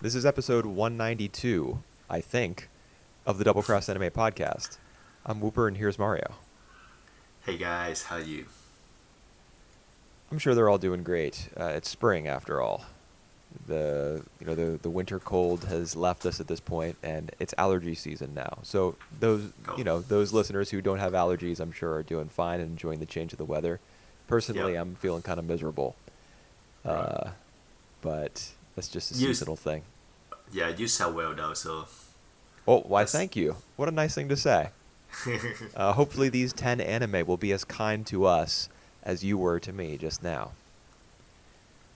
This is episode 192, I think, of the Double Cross Anime podcast. I'm Whooper, and here's Mario. Hey guys, how are you? I'm sure they're all doing great. It's spring, after all. The winter cold has left us at this point, and it's allergy season now. So Oh, those listeners who don't have allergies, I'm sure, are doing fine and enjoying the change of the weather. Personally, yep, I'm feeling kind of miserable, right. uh, but that's just a You, seasonal thing. yeah, you sound well though, so Oh, why, that's. thank you. What a nice thing to say. Hopefully these 10 anime will be as kind to us as you were to me just now.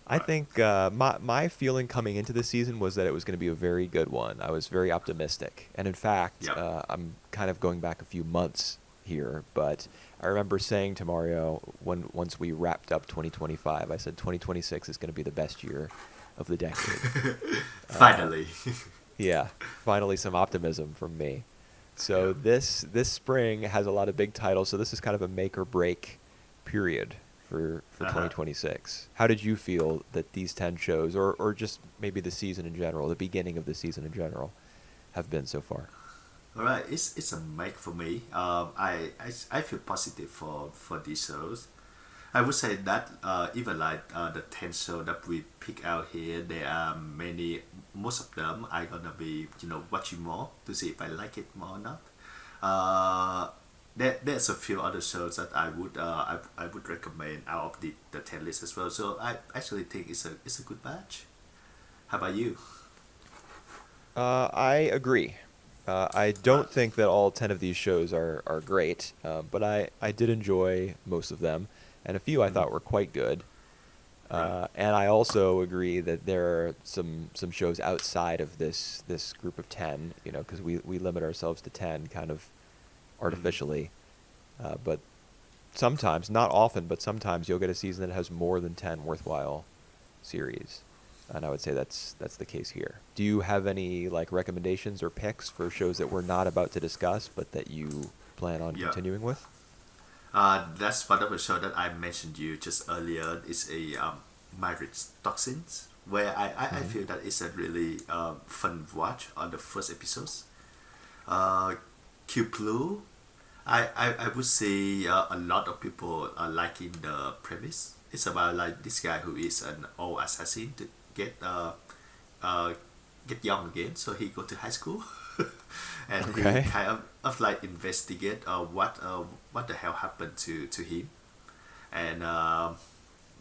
I Right. think my feeling coming into the season was that it was going to be a very good one. I was very optimistic. And in fact, Yep. I'm kind of going back a few months here, but I remember saying to Mario once we wrapped up 2025, I said 2026 is going to be the best year of the decade. Uh, Finally. yeah, finally some optimism from me. So Yeah. this spring has a lot of big titles. So this is kind of a make or break period for Uh huh. 2026. How did you feel that these 10 shows, or just maybe the season in general, the beginning of the season in general, have been so far? All right. It's a make for me. I feel positive for these shows. I would say that even like the 10 show that we pick out here, there are many. Most of them I gonna be watching more to see if I like it more or not. There's a few other shows that I would recommend out of the 10 list as well. So I actually think it's a good batch. How about you? I agree. I Right. don't think that all 10 of these shows are great, but I did enjoy most of them, and a few I Mm-hmm. thought were quite good. Right. And I also agree that there are some shows outside of this group of 10, because we limit ourselves to 10 kind of Mm-hmm. artificially. But sometimes, not often, but sometimes you'll get a season that has more than 10 worthwhile series. And I would say that's the case here. Do you have any like recommendations or picks for shows that we're not about to discuss, but that you plan on Yeah. continuing with? That's one of the show that I mentioned you just earlier. It's a marriage toxins where I Hmm. feel that it's a really fun watch on the first episodes. Uh, Q Blue, I would say a lot of people are liking the premise. It's about like this guy who is an old assassin to get uh, get young again. So he go to high school, and he Okay. kind of like investigate what the hell happened to him, and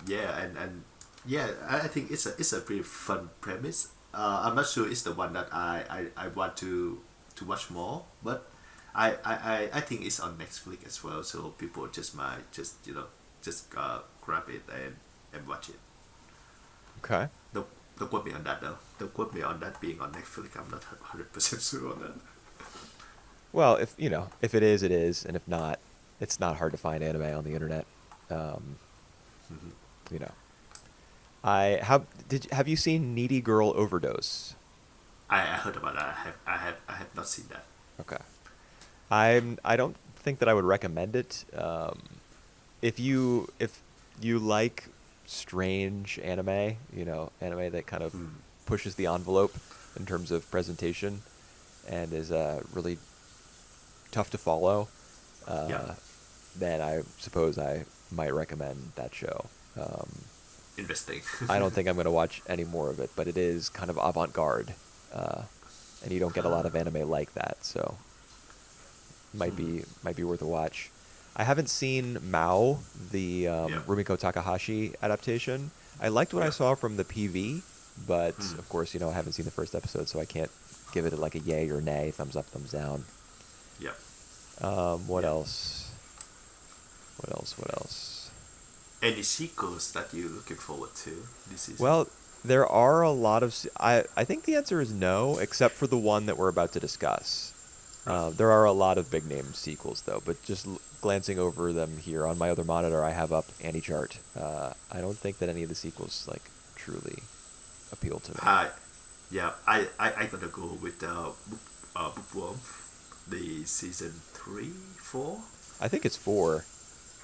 yeah, and yeah, I think it's a pretty fun premise. I'm not sure it's the one that I want to watch more, but I think it's on Netflix as well, so people just might just grab it and watch it. Okay. Don't quote me on that though. Don't quote me on that being on Netflix. I'm not 100% sure on that. Well, if it is, it is, and if not, it's not hard to find anime on the internet. Um, Mhm. you know, have you seen Needy Girl Overdose? I heard about that. I have not seen that. Okay. I don't think that I would recommend it. If you like strange anime, anime that kind of Hmm. pushes the envelope in terms of presentation and is really tough to follow, Yeah, uh, then I suppose I might recommend that show. interesting. I don't think I'm going to watch any more of it, but it is kind of avant-garde, uh, and you don't get a lot of Ah, anime like that, so might hmm. be worth a watch. I haven't seen Mao, the Yeah, Rumiko Takahashi adaptation. I liked what I yeah. saw from the PV, but Hmm. of course, I haven't seen the first episode, so I can't give it like a yay or nay, thumbs up, thumbs down. Yeah, What yeah. else? What else? What else? Any sequels that you're looking forward to this season? Well, there are a lot of. I think the answer is no, except for the one that we're about to discuss. Right. There are a lot of big name sequels though, but just glancing over them here on my other monitor, I have up Anti-Chart. I don't think that any of the sequels like truly appeal to me. I Yeah, I gonna go with the bookworm, the season 3, 4. I think it's four,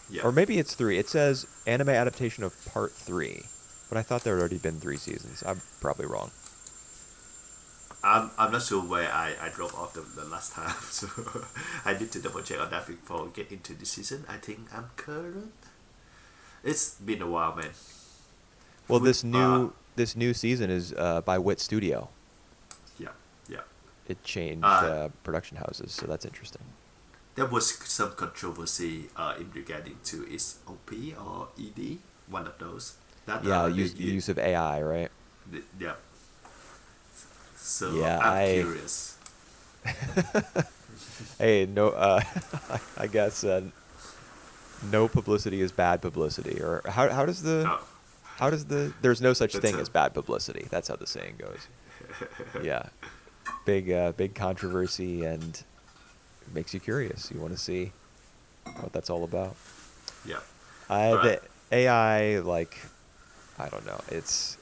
Yeah. or maybe it's three. It says anime adaptation of part three, but I thought there had already been three seasons. I'm probably wrong. I'm not sure where I dropped off the last time, so I need to double check on that before we get into the season. I think I'm current. It's been a while, man. Well, We, this new season is by Wit Studio. yeah, yeah. It changed Uh, production houses, so that's interesting. there was some controversy in regarding to its OP or ED, one of those. That Yeah, they, use of AI, right? yeah. So Yeah, I'm curious. hey, no, I guess no publicity is bad publicity, or Oh, how does there's no such that's thing as bad publicity. That's how the saying goes. Yeah, big controversy, and it makes you curious. You want to see what that's all about. yeah. All right. The AI, like, I don't know.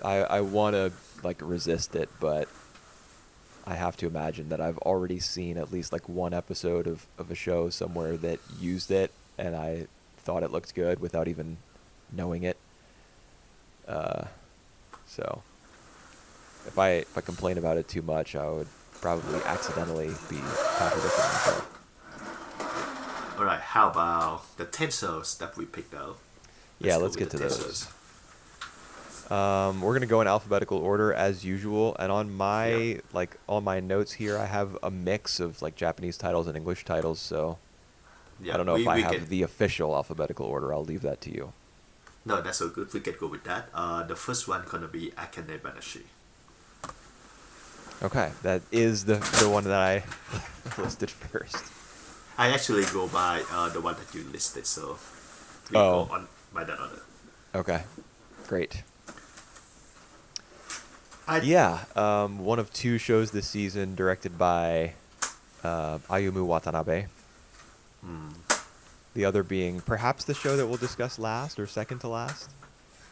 I want to like resist it, but I have to imagine that I've already seen at least like one episode of a show somewhere that used it, and I thought it looked good without even knowing it. Uh, so if I complain about it too much, I would probably accidentally be contradicting myself. All right. How about the tensors that we picked out? Yeah, Go let's with get the to those. tensors. We're gonna go in alphabetical order as usual, and Yeah. on my notes here, I have a mix of like Japanese titles and English titles. So I Yeah. don't know if I We can. have the official alphabetical order. I'll leave that to you. No, that's so good. We can go with that. The first one gonna be Akane-banashi. Okay, that is the one that I listed first. I actually go by the one that you listed, so we go Oh, on by that order. okay, great. I Yeah, one of two shows this season directed by Ayumu Watanabe. The other being perhaps the show that we'll discuss last or second to last.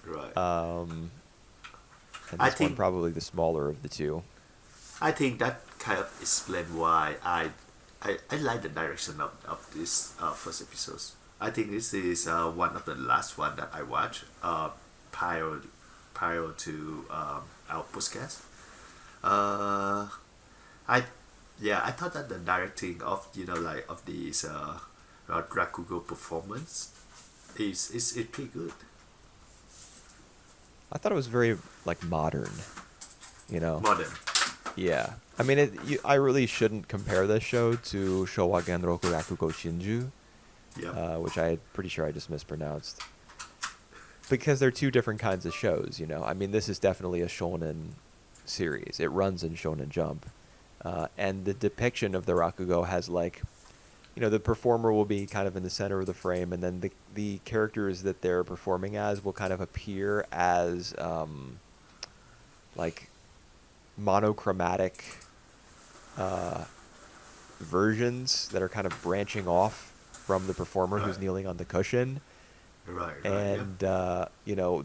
right. Um, and I this one think probably the smaller of the two. I think that kind of explain why I like the direction of this first episodes. I think this is one of the last one that I watched prior prior to our podcast. Uh, I I thought that the directing of like of these Rakugo performance is pretty good. I thought it was very like modern, you know. Modern. Yeah, I mean, I really shouldn't compare this show to Showa Genroku Rakugo Shinju, Yep. which I'm pretty sure I just mispronounced, because they're two different kinds of shows. You know, I mean, this is definitely a shonen series. It runs in Shonen Jump, and the depiction of the Rakugo has like, you know, the performer will be kind of in the center of the frame, and then the characters that they're performing as will kind of appear as like monochromatic uh, versions that are kind of branching off from the performer who's Right. kneeling on the cushion. Right. Right. Yep. And you know,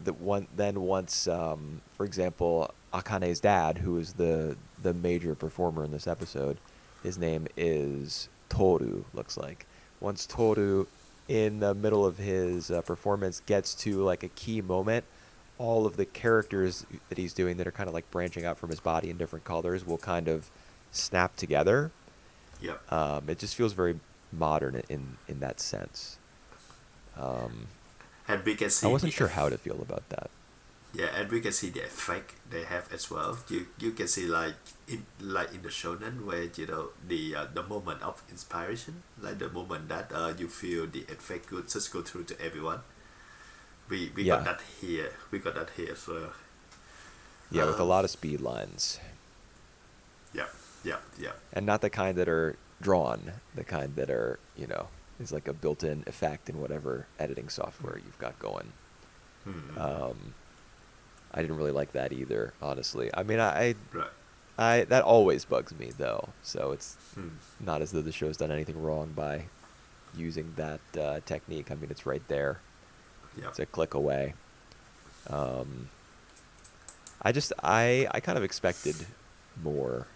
once for example, Akane's dad, who is the major performer in this episode, his name is Toru. Looks like once Toru, in the middle of his performance, gets to like a key moment, all of the characters that he's doing that are kind of like branching out from his body in different colors will kind of snap together. Yep. It just feels very modern in that sense. Um, And we can I see wasn't sure how to feel about that. yeah, and we can see the effect they have as well. You can see like in the shonen where the moment of inspiration, like the moment that you feel the effect could just go through to everyone. We got Yeah, that here. We got that here as well. yeah, with a Um, lot of speed lines, yeah, yeah, yeah. and not the kind that are drawn, the kind that are, you know, is like a built-in effect in whatever editing software you've got going. Hmm. Um, I didn't really like that either, honestly. I mean, Right. that always bugs me though. So it's Hmm. not as though the show's done anything wrong by using that technique. I mean, it's right there. Yeah. It's a click away. Um, I kind of expected more.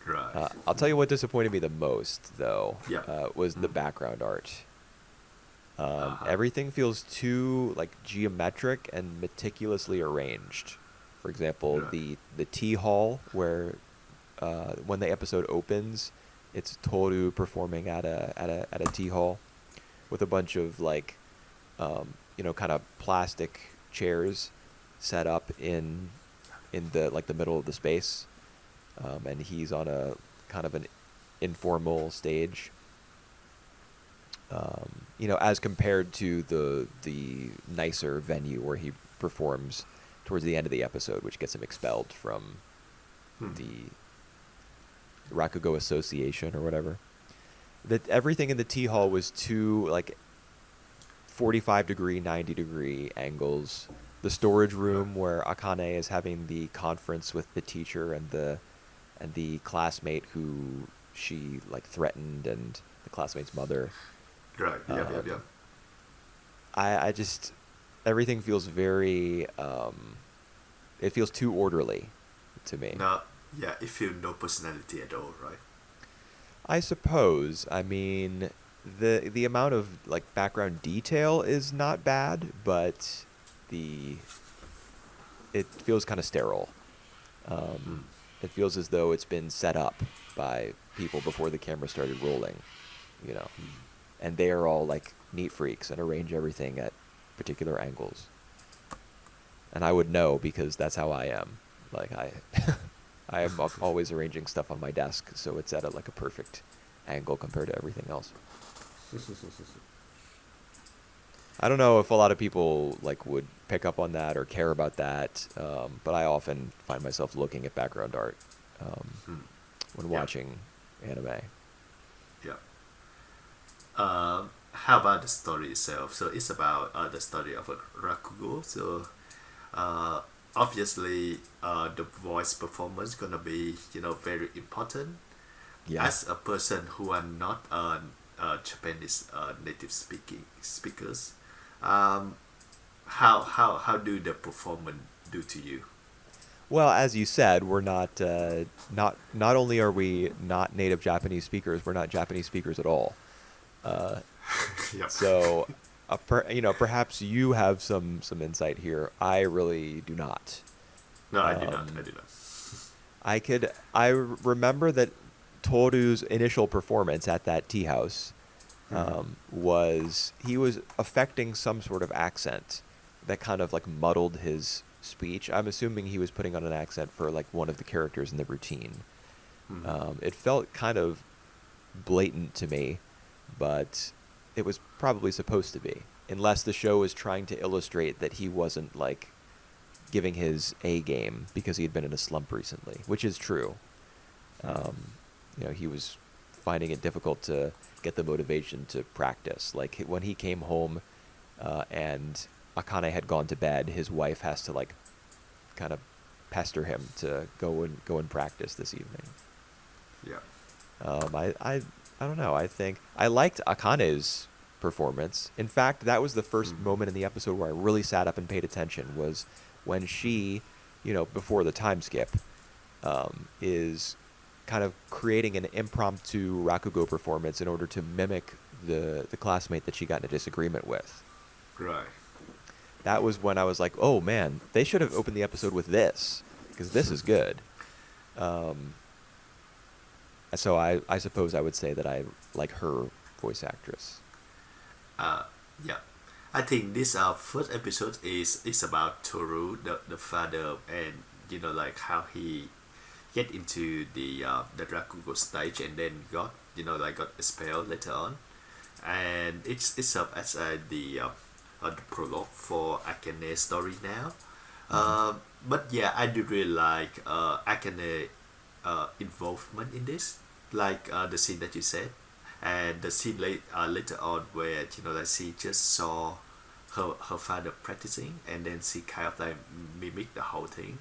Right. I'll tell you what disappointed me the most, though, Yeah. was the Hmm. background art. Uh-huh. Everything feels too like geometric and meticulously arranged. For example, Right. the tea hall where when the episode opens, it's Toru performing at a tea hall with a bunch of like kind of plastic chairs set up in the like the middle of the space, and he's on a kind of an informal stage. As compared to the nicer venue where he performs towards the end of the episode, which gets him expelled from the Rakugo Association or whatever. That everything in the tea hall was too like 45-degree, 90-degree angles. The storage room where Akane is having the conference with the teacher and the classmate who she like threatened, and the classmate's mother. Right. Yeah. I just everything feels very it feels too orderly to me. No. Yeah. It feels no personality at all, right? I suppose. I mean, the amount of like background detail is not bad, but it feels kind of sterile. It feels as though it's been set up by people before the camera started rolling. And they are all like neat freaks and arrange everything at particular angles. And I would know because that's how I am. Like I am always arranging stuff on my desk so it's at a perfect angle compared to everything else. I don't know if a lot of people would pick up on that or care about that, but I often find myself looking at background art when watching anime. Yeah. How about the story itself? So it's about the story of a Rakugo. So obviously the voice performance gonna be very important. Yeah. As a person who are not Japanese native speakers, how do the performance do to you? Well, as you said, we're not only are we not native Japanese speakers, we're not Japanese speakers at all. Yep. So, perhaps you have some insight here. I really do not. No, I do not. I do not. I remember that Toru's initial performance at that tea house was he was affecting some sort of accent that kind of muddled his speech. I'm assuming he was putting on an accent for one of the characters in the routine. It felt kind of blatant to me, but it was probably supposed to be, unless the show was trying to illustrate that he wasn't giving his A game because he had been in a slump recently, which is true. He was finding it difficult to get the motivation to practice. When he came home and Akane had gone to bed, his wife has to kind of pester him to go and practice this evening. Yeah. I don't know. I think I liked Akane's performance. In fact, that was the first moment in the episode where I really sat up and paid attention, was when she, before the time skip, is kind of creating an impromptu Rakugo performance in order to mimic the classmate that she got in a disagreement with. Right. That was when I was like, oh man, they should have opened the episode with this, because this is good. So I suppose I would say that I like her voice actress. Yeah. I think this first episode is about Toru, the father, and how he get into the Rakugo stage and then got expelled later on, and it's served as the prologue for Akane's story now. But yeah, I do really like Akane involvement in this, the scene that you said, and the scene later on where she just saw her father practicing, and then she kind of mimic the whole thing.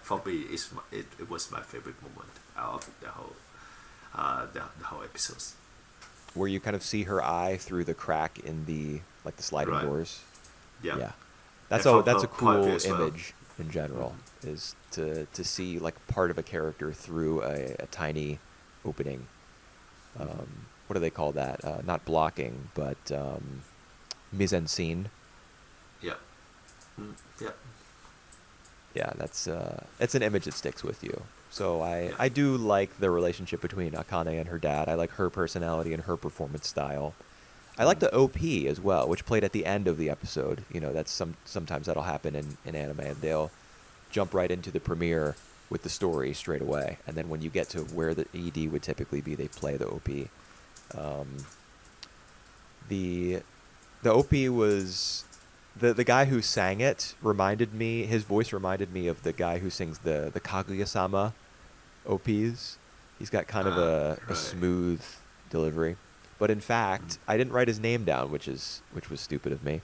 For me, it was my favorite moment of the whole episodes. Where you kind of see her eye through the crack in the sliding Right. doors. Yeah. That's And that's for a cool as well. image in general, is to see part of a character through a tiny opening. What do they call that? Not blocking, but mise en scene. Yeah. Yeah. Yeah, that's it's an image that sticks with you. So Yeah. I do like the relationship between Akane and her dad. I like her personality and her performance style. I like Mm. the OP as well, which played at the end of the episode. You know, that's sometimes that'll happen in anime, and they'll jump right into the premiere with the story straight away, and then when you get to where the ED would typically be, they play the OP. Um, the the OP was the guy who sang it reminded me. His voice reminded me of the guy who sings the Kaguya-sama OPs. He's got kind of a Right. smooth delivery. But in Mm. fact, I didn't write his name down, which was stupid of me.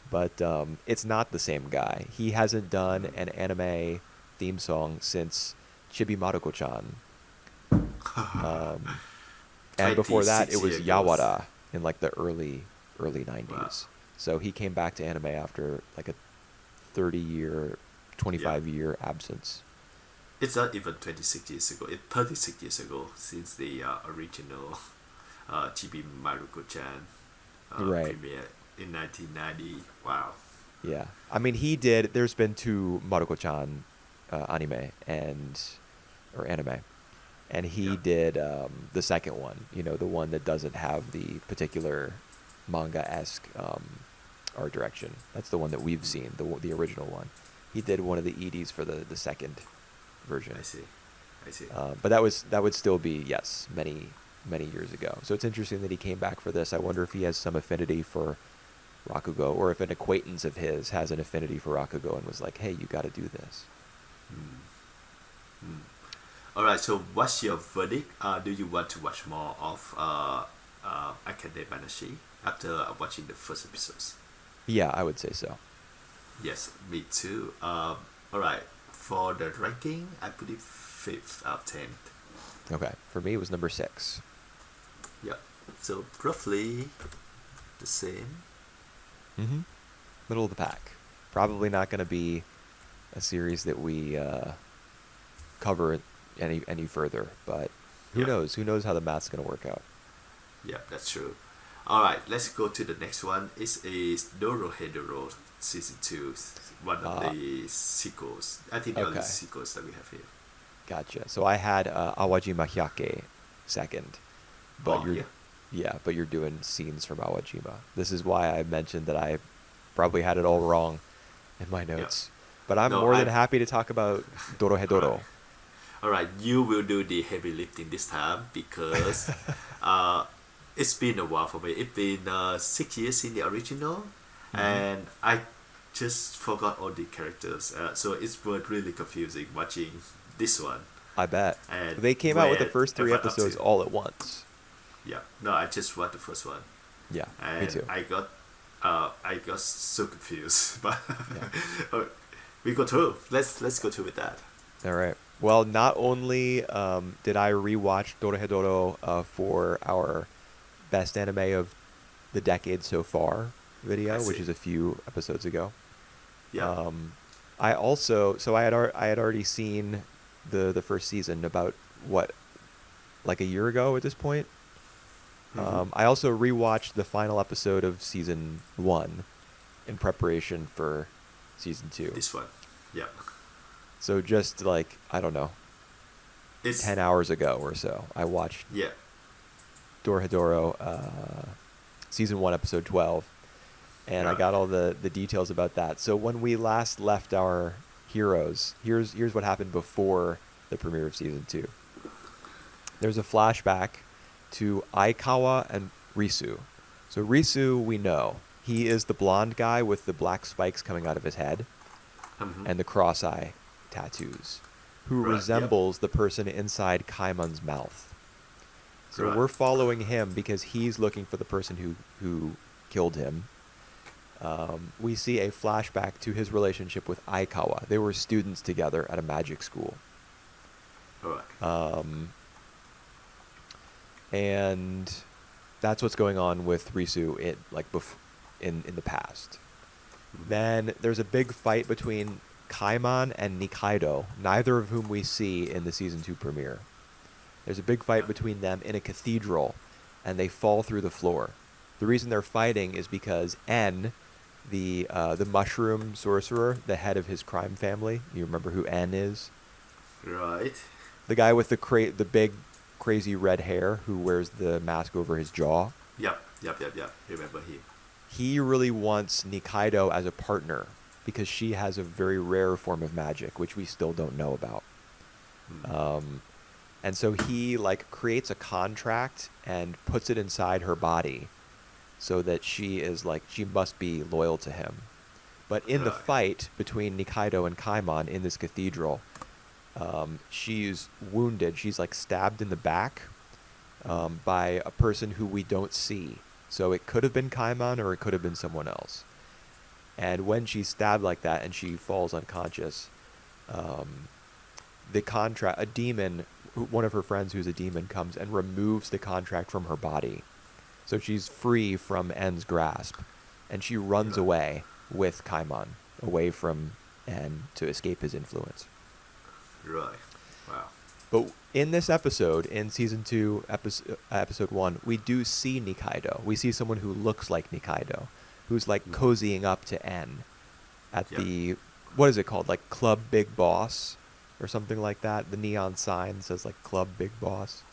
But it's not the same guy. He hasn't done Mm. an anime theme song since Chibi Maruko-chan. Um, and before that, it 26 was years ago. Yawara in like the early Wow. 90s. So he came back to anime after like a 30-year, Yeah. 25-year absence. It's not even 26 years ago. It's 36 years ago since the original Chibi Maruko-chan Right. premiere in 1990. Wow. Yeah. I mean, he did. There's been two Maruko-chan anime or anime, and Yeah. he did the second one. You know, the one that doesn't have the particular manga-esque art direction. That's the one that we've seen, the original one. He did one of the EDs for the second I version, see. I see. but that would still be, yes, many years ago. So it's interesting that he came back for this. I wonder if he has some affinity for Rakugo, or if an acquaintance of his has an affinity for Rakugo and was like, "Hey, you got to do this." Mm. Mm. All right. So, what's your verdict? Do you want to watch more of Akane-banashi after watching the first episodes? Yeah, I would say so. Yes, me too. All right. For the ranking, I put it fifth out of 10. Okay, for me, it was number 6. Yeah. So roughly the same. Mm-hmm. Middle of the pack. Probably not going to be a series that we cover any further, but who Yeah. knows? Who knows how the math's going to work out? Yeah, that's true. All right, let's go to the next one. It is Dorohedoro season 2, one of Uh, the sequels. I think the only okay, sequels that we have here. gotcha. So I had Awajima Hyake second, but Oh yeah. but you're doing scenes from Awajima. This is why I mentioned that I probably had it all wrong in my Yeah. notes. But I'm No, more than I. happy to talk about All right. Dorohedoro. All right. You will do the heavy lifting this time because uh, it's been a while for me. It's been 6 years in the original, Mm-hmm. and I just forgot all the characters. So it's was really confusing watching this one I bet. and They came out with the where first 3 everyone up episodes to. all at once. Yeah. No, I just watched the first one, Yeah, me and too. I got so confused. But Yeah. alright, we go through. Let's go through with that. All right. Well, not only did I rewatch Dorohedoro for our best anime of the decade so far I video, which see. is a few episodes ago. Yeah. Um, I also I had already seen the first season about what, like a year ago at this point. Mm-hmm. I also rewatched the final episode of season 1 in preparation for season 2. This one. Yeah. So just like, I don't know, It's 10 hours ago or so, I watched yeah. Dorohedoro season 1 episode 12, and I Right. got all the details about that. So when we last left our heroes, here's what happened before the premiere of season 2. There's a flashback to Aikawa and Risu. So Risu, we know. He is the blonde guy with the black spikes coming out of his head Mm-hmm. and the cross-eye tattoos, who Right. Yep. resembles the person inside Kaiman's mouth. So Right. we're following him because he's looking for the person who killed him. We see a flashback to his relationship with Aikawa. They were students together at a magic school. All right. And that's what's going on with Risu in the past. Then there's a big fight between Kaiman and Nikaido, neither of whom we see in the season 2 premiere. There's a big fight Yeah. between them in a cathedral, and they fall through the floor. The reason they're fighting is because N, the mushroom sorcerer, the head of his crime family. You remember who N is? Right. The guy with the big, crazy red hair who wears the mask over his jaw. Yep. Remember him. He really wants Nikaido as a partner because she has a very rare form of magic, which we still don't know about. And so he like creates a contract and puts it inside her body so that she must be loyal to him. But in the Right. fight between Nikaido and Kaimon in this cathedral, she's wounded. She's like stabbed in the back by a person who we don't see. So it could have been Kaimon or it could have been someone else. And when she's stabbed like that and she falls unconscious, a demon, one of her friends who's a demon, comes and removes the contract from her body. So she's free from En's grasp. And she runs Right. away with Kaimon, away from En to escape his influence. Right. Wow. But in this episode, in season 2, episode 1, we do see Nikaido. We see someone who looks like Nikaido, who's like cozying up to En at the, what is it called? Like Club Big Boss or something like that. The neon sign says like Club Big Boss.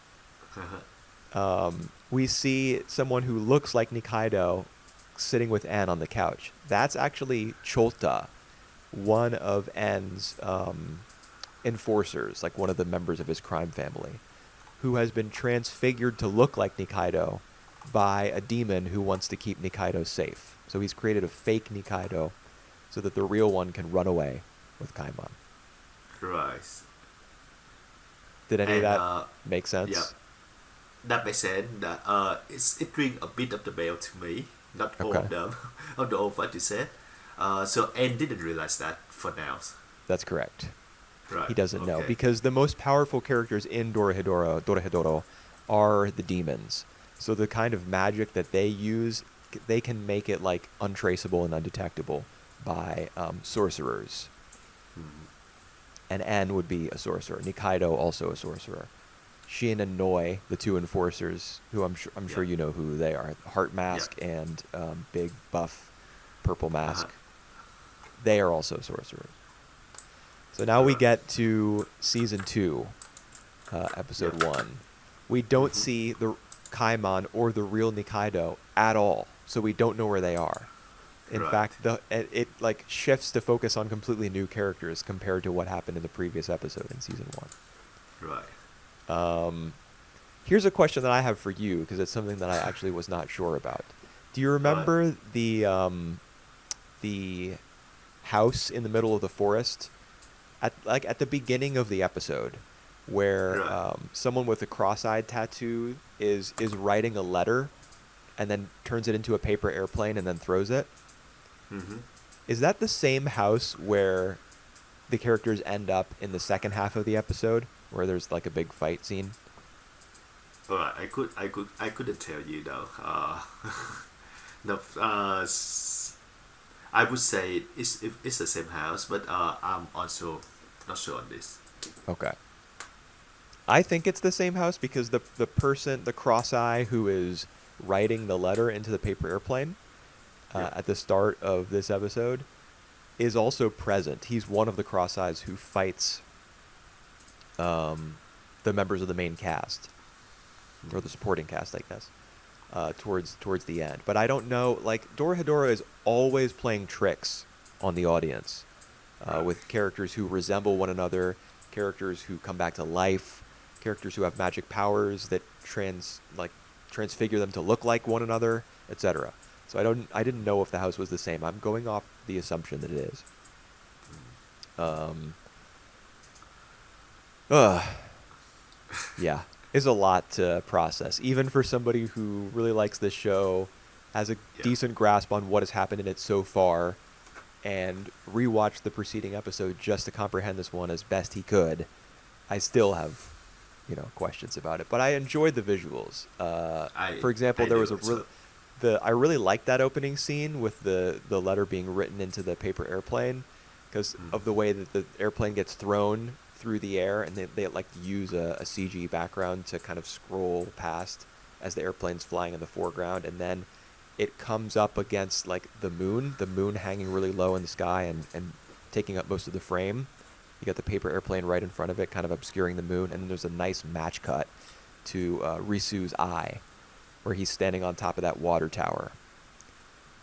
We see someone who looks like Nikaido sitting with En on the couch. That's actually Cholta, one of En's enforcers, like one of the members of his crime family, who has been transfigured to look like Nikaido by a demon who wants to keep Nikaido safe. So he's created a fake Nikaido so that the real one can run away with Kaimon. Right. Did any of And that make sense? yeah, that makes sense. That it rings a bit of the bell to me. Not all Okay. of them, of the of what you said. So Anne didn't realize that for now. That's correct. Right. He doesn't know okay. because the most powerful characters in Dorohedoro are the demons. So the kind of magic that they use, they can make it like untraceable and undetectable by sorcerers. And En would be a sorcerer. Nikaido also a sorcerer. Shin and Noi, the two enforcers, who I'm sure Yeah. you know who they are, Heart Mask and big buff purple mask. They are also sorcerers. So now we get to season 2, episode 1. We don't see the Kaimon or the real Nikaido at all, so we don't know where they are. In Right. fact, it like shifts to focus on completely new characters compared to what happened in the previous episode in season 1. Right. Here's a question that I have for you because it's something that I actually was not sure about. Do you remember the house in the middle of the forest at the beginning of the episode, where Right. someone with a cross-eyed tattoo is writing a letter, and then turns it into a paper airplane and then throws it? Is that the same house where the characters end up in the second half of the episode, where there's like a big fight scene? Alright, I couldn't tell you though. No, I would say it's the same house, but I'm also not sure on this. Okay. I think it's the same house because the person, the cross-eye who is writing the letter into the paper airplane at the start of this episode is also present. He's one of the cross-eyes who fights the members of the main cast, or the supporting cast, I guess, towards the end. But I don't know, like, Dorohedoro is always playing tricks on the audience with characters who resemble one another, characters who come back to life, characters who have magic powers that transfigure them to look like one another, etc. So I didn't know if the house was the same. I'm going off the assumption that it is. Yeah, it's a lot to process, even for somebody who really likes this show, has a decent grasp on what has happened in it so far, and rewatched the preceding episode just to comprehend this one as best he could. I still have, questions about it, but I enjoyed the visuals. For example, there was I really liked that opening scene with the letter being written into the paper airplane because of the way that the airplane gets thrown through the air, and they like to use a CG background to kind of scroll past as the airplane's flying in the foreground, and then it comes up against like the moon hanging really low in the sky and taking up most of the frame. You got the paper airplane right in front of it, kind of obscuring the moon, and then there's a nice match cut to Risu's eye, where he's standing on top of that water tower.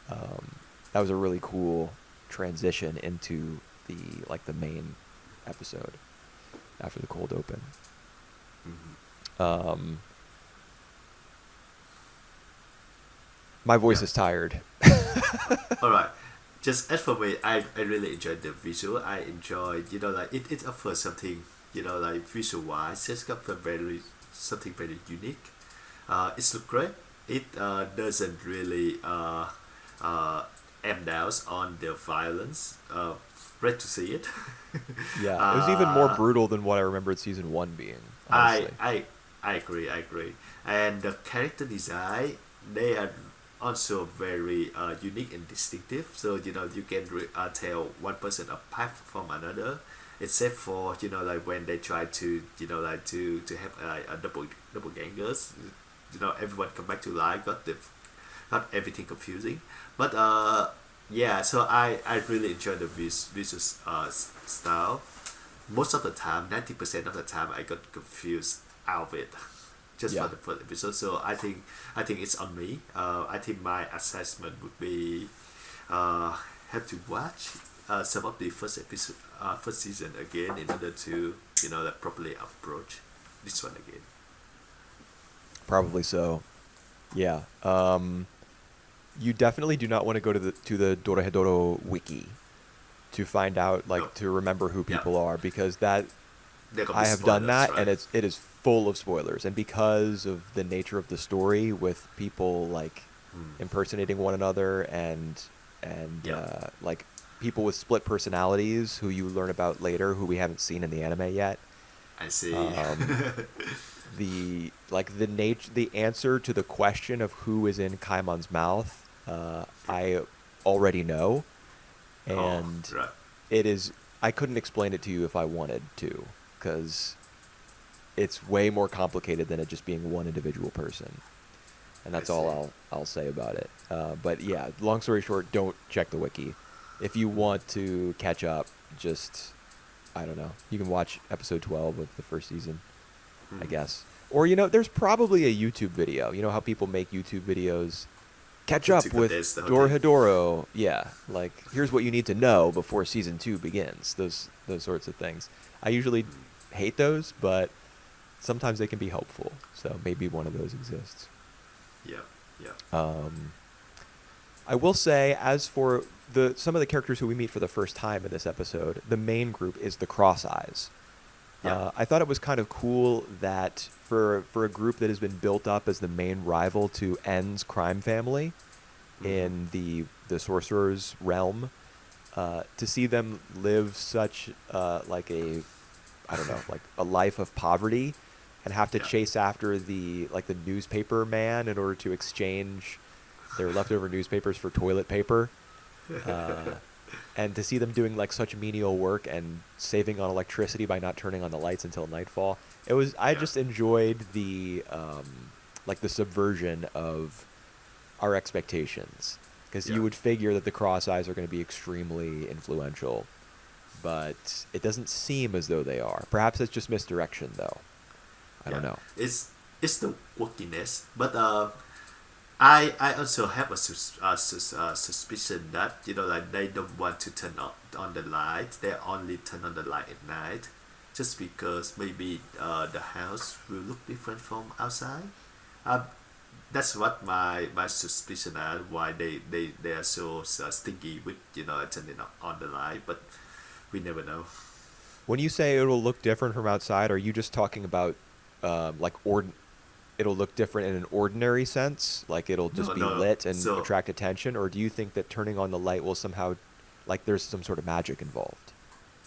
That was a really cool transition into the main episode after the cold open. My voice is tired. All right. Just as for me, I really enjoyed the visual. I enjoyed, like it offers something, like visual wise, it's got something very unique. It's look great. It doesn't really end down on the violence. Great to see it. Yeah, it was even more brutal than what I remembered season 1 being, I honestly. I I agree. I agree. And the character design, they are also very unique and distinctive. So you can tell one person apart from another, except for like when they try to like to have a double gangers. Everyone come back to life. Got everything confusing. But yeah. So I really enjoy the visual style. Most of the time, 90% of the time, I got confused out of it just for Yeah. the first episode. So I think it's on me. I think my assessment would be have to watch some of the first episode, first season again in order to like properly approach this one again. Probably so. Yeah. You definitely do not want to go to the Dorohedoro wiki to find out, No, like, to remember who yeah, people are, because that there could be I have done spoilers, that, right? and it is full of spoilers. And because of the nature of the story, with people like impersonating one another, and Yeah, like people with split personalities who you learn about later, who we haven't seen in the anime yet. I see. Um, the answer to the question of who is in Kaimon's mouth, I already know, Oh, and right. it is. I couldn't explain it to you if I wanted to, because it's way more complicated than it just being one individual person, and I that's see. all I'll say about it. But yeah, long story short, don't check the wiki. If you want to catch up, just I don't know. You can watch episode 12 of the first season, I guess. Or there's probably a YouTube video. You know how people make YouTube videos. Catch To up with condense the whole thing. Dorohedoro. Yeah, like here's what you need to know before season 2 begins. Those sorts of things. I usually hate those, but sometimes they can be helpful. So maybe one of those exists. Yeah, yeah. Um, I will say, as for some of the characters who we meet for the first time in this episode, the main group is the Cross Eyes. Yeah. I thought it was kind of cool that for a group that has been built up as the main rival to En's crime family in the sorcerer's realm, to see them live such like a I don't know, like a life of poverty, and have to Yeah. chase after the newspaper man in order to exchange their leftover newspapers for toilet paper. Uh, and to see them doing like such menial work and saving on electricity by not turning on the lights until nightfall, I Yeah. just enjoyed the subversion of our expectations, because Yeah. you would figure that the Cross Eyes are going to be extremely influential, but it doesn't seem as though they are. Perhaps it's just misdirection, though. I don't Yeah. know. It's the quirkiness, but I also have a suspicion that like they don't want to turn on the light. They only turn on the light at night, just because maybe the house will look different from outside. Uh, that's what my suspicion are. Why they are so stingy with turning on the light, but we never know. When you say it'll look different from outside, are you just talking about like it'll look different in an ordinary sense, like it'll just No, be no. lit and So attract attention, or do you think that turning on the light will somehow, like, there's some sort of magic involved?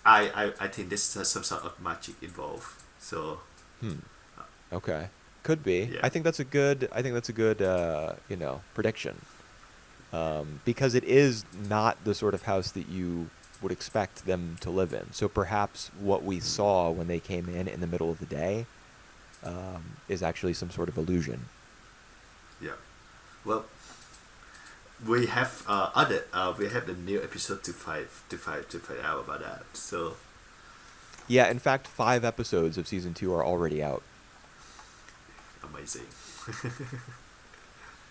I think there's some sort of magic involved. So Hmm. Okay. Could be. yeah. I think that's a good prediction. Because it is not the sort of house that you would expect them to live in. So perhaps what we saw when they came in the middle of the day, is actually some sort of illusion. Yeah. Well, we have the new episode to find out about that. So Yeah, in fact, 5 episodes of season 2 are already out. Amazing.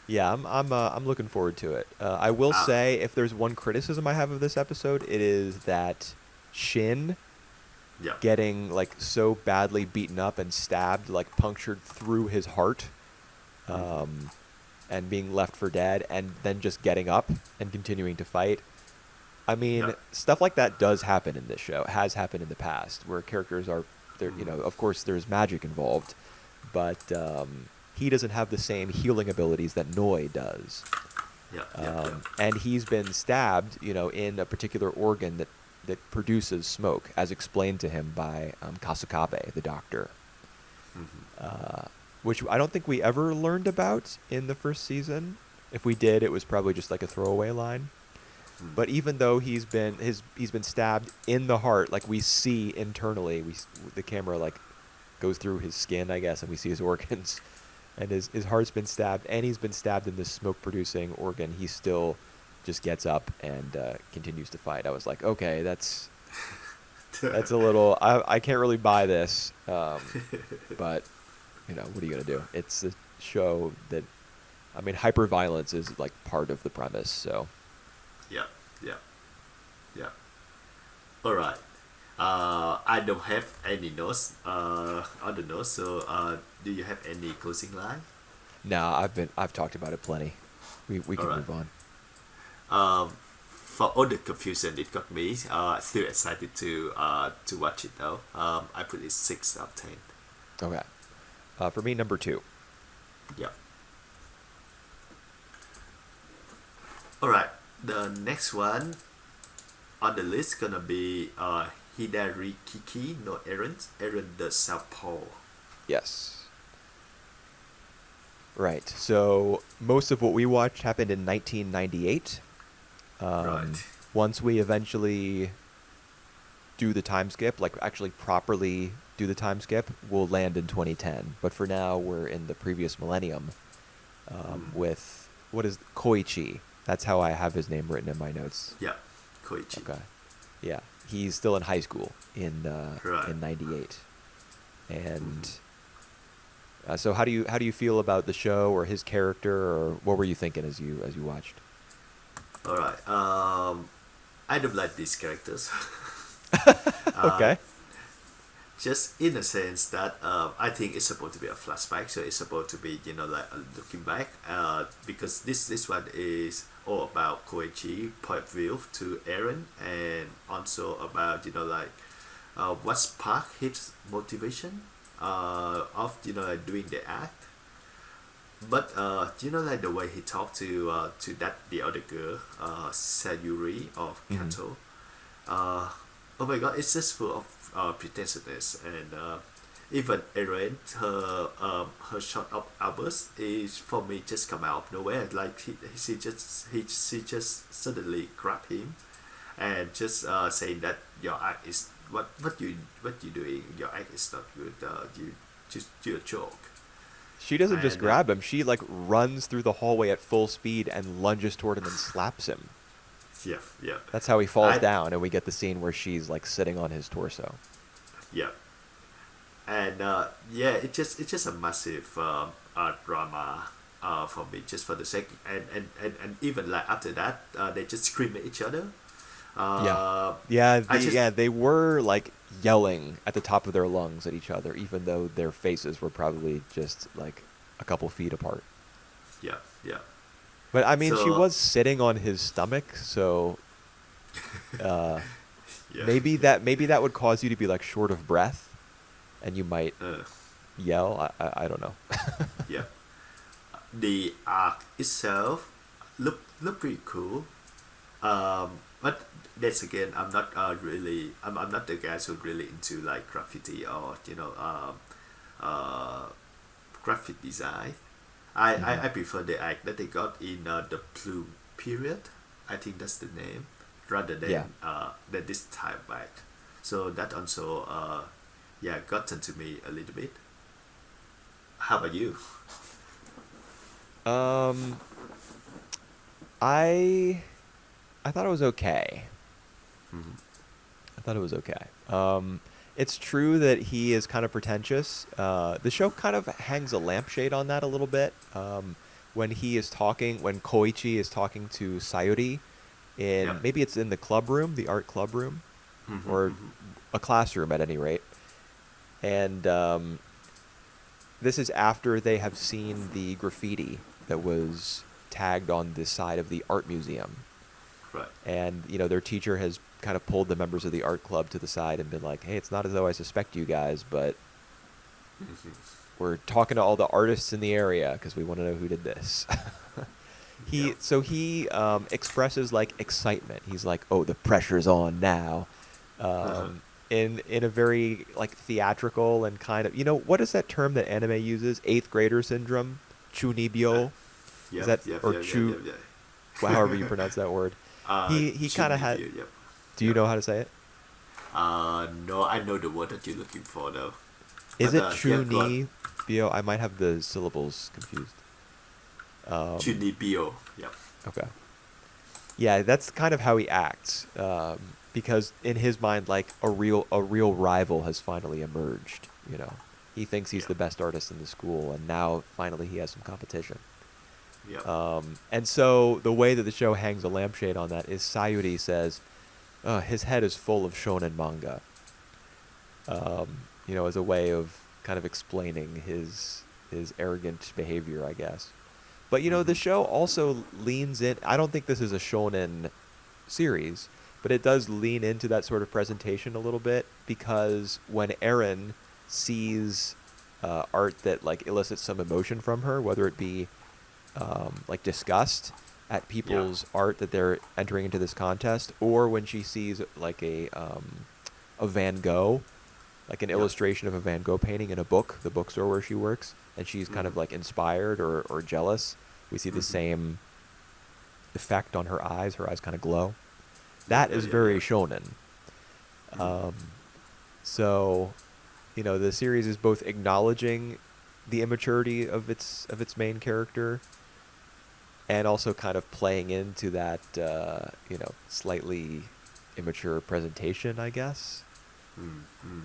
Yeah, I'm looking forward to it. I will Ah, say, if there's one criticism I have of this episode, it is that Shin yeah. getting like so badly beaten up and stabbed, like punctured through his heart, Hmm. um, and being left for dead, and then just getting up and continuing to fight. I Yeah. mean, stuff like that does happen in this show. It has happened in the past where characters are there. You know, Hmm. of course, there's magic involved, but he doesn't have the same healing abilities that Noi does. Yeah. Yeah. Yeah. And he's been stabbed, you know, in a particular organ that produces smoke, as explained to him by Kasukabe, the doctor, Hmm. uh, which I don't think we ever learned about in the first season. If we did, it was probably just like a throwaway line. But even though he's been stabbed in the heart, like we see internally, the camera like goes through his skin, I guess, and we see his organs, and his heart's been stabbed, and he's been stabbed in this smoke producing organ. He still just gets up and continues to fight. I was like, okay, that's a little. I can't really buy this, but you know, what are you gonna do? It's a show that, I mean, hyper violence is like part of the premise, so. Yeah. Yeah. Yeah. All right. I don't have any notes. On the notes. So, do you have any closing line? Nah, I've talked about it plenty. We All can right. move on. For all the confusion it got me, still excited to watch it though. I put it 6 out of 10. Okay. For me, number 2. Yeah. All right. The next one on the list gonna be Hidari Kiki no Eren the Southpaw. Yes. Right. So most of what we watched happened in 1998. Right. Once we eventually do the time skip, like actually properly do the time skip, we'll land in 2010. But for now, we're in the previous millennium, with what is Koichi. That's how I have his name written in my notes. Yeah. Koichi. Okay. Yeah, he's still in high school Right. in '98, and Mm-hmm. so how do you feel about the show or his character, or what were you thinking as you watched? All right. I don't like these characters. uh, Okay. just in a sense that I think it's supposed to be a flashback, so it's supposed to be like looking back. Because this one is all about Koichi point of view to Eren, and also about what sparked his motivation of like doing the act. But like the way he talked to that the other girl, Sayuri of Hmm. Kanto. Oh my god, it's just full of pretensiveness, and even Eren, her short of outburst is for me just come out of nowhere. Like she just suddenly grabbed him and just saying that your act is what you doing. Your act is not good. You're a joke. She doesn't just And grab him; she like runs through the hallway at full speed and lunges toward him and slaps him. yeah, yeah. That's how he falls I down, and we get the scene where she's like sitting on his torso. Yeah, and yeah, it's just a massive drama for me, just for the sake, and even like after that, they just scream at each other. Yeah. Uh, I just Yeah, they were like yelling at the top of their lungs at each other, even though their faces were probably just like a couple feet apart. yeah, yeah. But I mean, she So was sitting on his stomach, so uh, yeah, maybe that would cause you to be like short of breath, and you might uh, yell. I don't know. yeah. The arc itself look pretty cool. But that's again, I'm not really. I'm not the guys who really into like graffiti or uh, graphic design. Hmm. I prefer the act that they got in the Blue period. I think that's the name, rather Yeah. than this type act. So that also yeah, gotten to me a little bit. How about you? Um, I I thought it was okay. Mm-hmm. I thought it was okay. It's true that he is kind of pretentious. The show kind of hangs a lampshade on that a little bit. When he is talking, when Koichi is talking to Sayuri Yeah. in, maybe it's in the club room, the art club room, Mm-hmm, or mm-hmm. a classroom at any rate. And this is after they have seen the graffiti that was tagged on the side of the art museum. Right. And, their teacher has kind of pulled the members of the art club to the side and been like, hey, it's not as though I suspect you guys, but we're talking to all the artists in the area because we want to know who did this. Yeah. He expresses like excitement. He's like, "Oh, the pressure's on now," Uh-huh. in a very like theatrical and kind of what is that term that anime uses? Eighth grader syndrome, chunibyo. Is Yep, that yep, or yep, yep, chu? yep, yep. However you pronounce that word. He kind of Chimney had. view, yep. Do you Yep. know how to say it? No, I know the word that you're looking for though. Is But it yeah, go on. chunibyo? I might have the syllables confused. Um, Chunibyo. Yep. okay. Yeah, that's kind of how he acts, because in his mind, like a real rival has finally emerged. He thinks he's Yeah. the best artist in the school, and now finally he has some competition. Yep. And so the way that the show hangs a lampshade on that is Sayuri says, his head is full of shonen manga. As a way of kind of explaining his arrogant behavior, I guess. But the Mm-hmm. show also leans in. I don't think this is a shonen series, but it does lean into that sort of presentation a little bit because when Eren sees art that like elicits some emotion from her, whether it be like disgust at Yeah. people's art that they're entering into this contest, or when she sees like a Van Gogh, like an Yep. illustration of a Van Gogh painting in a book, the bookstore where she works, and she's kind Mm-hmm. of like inspired or jealous. We see the Mm-hmm. same effect on her eyes. Her eyes kind of glow. Yeah, That yeah, is yeah, very yeah. shonen. Mm-hmm. Um, so, the series is both acknowledging the immaturity of its main character and also kind of playing into that slightly immature presentation, I guess. Mm-hmm.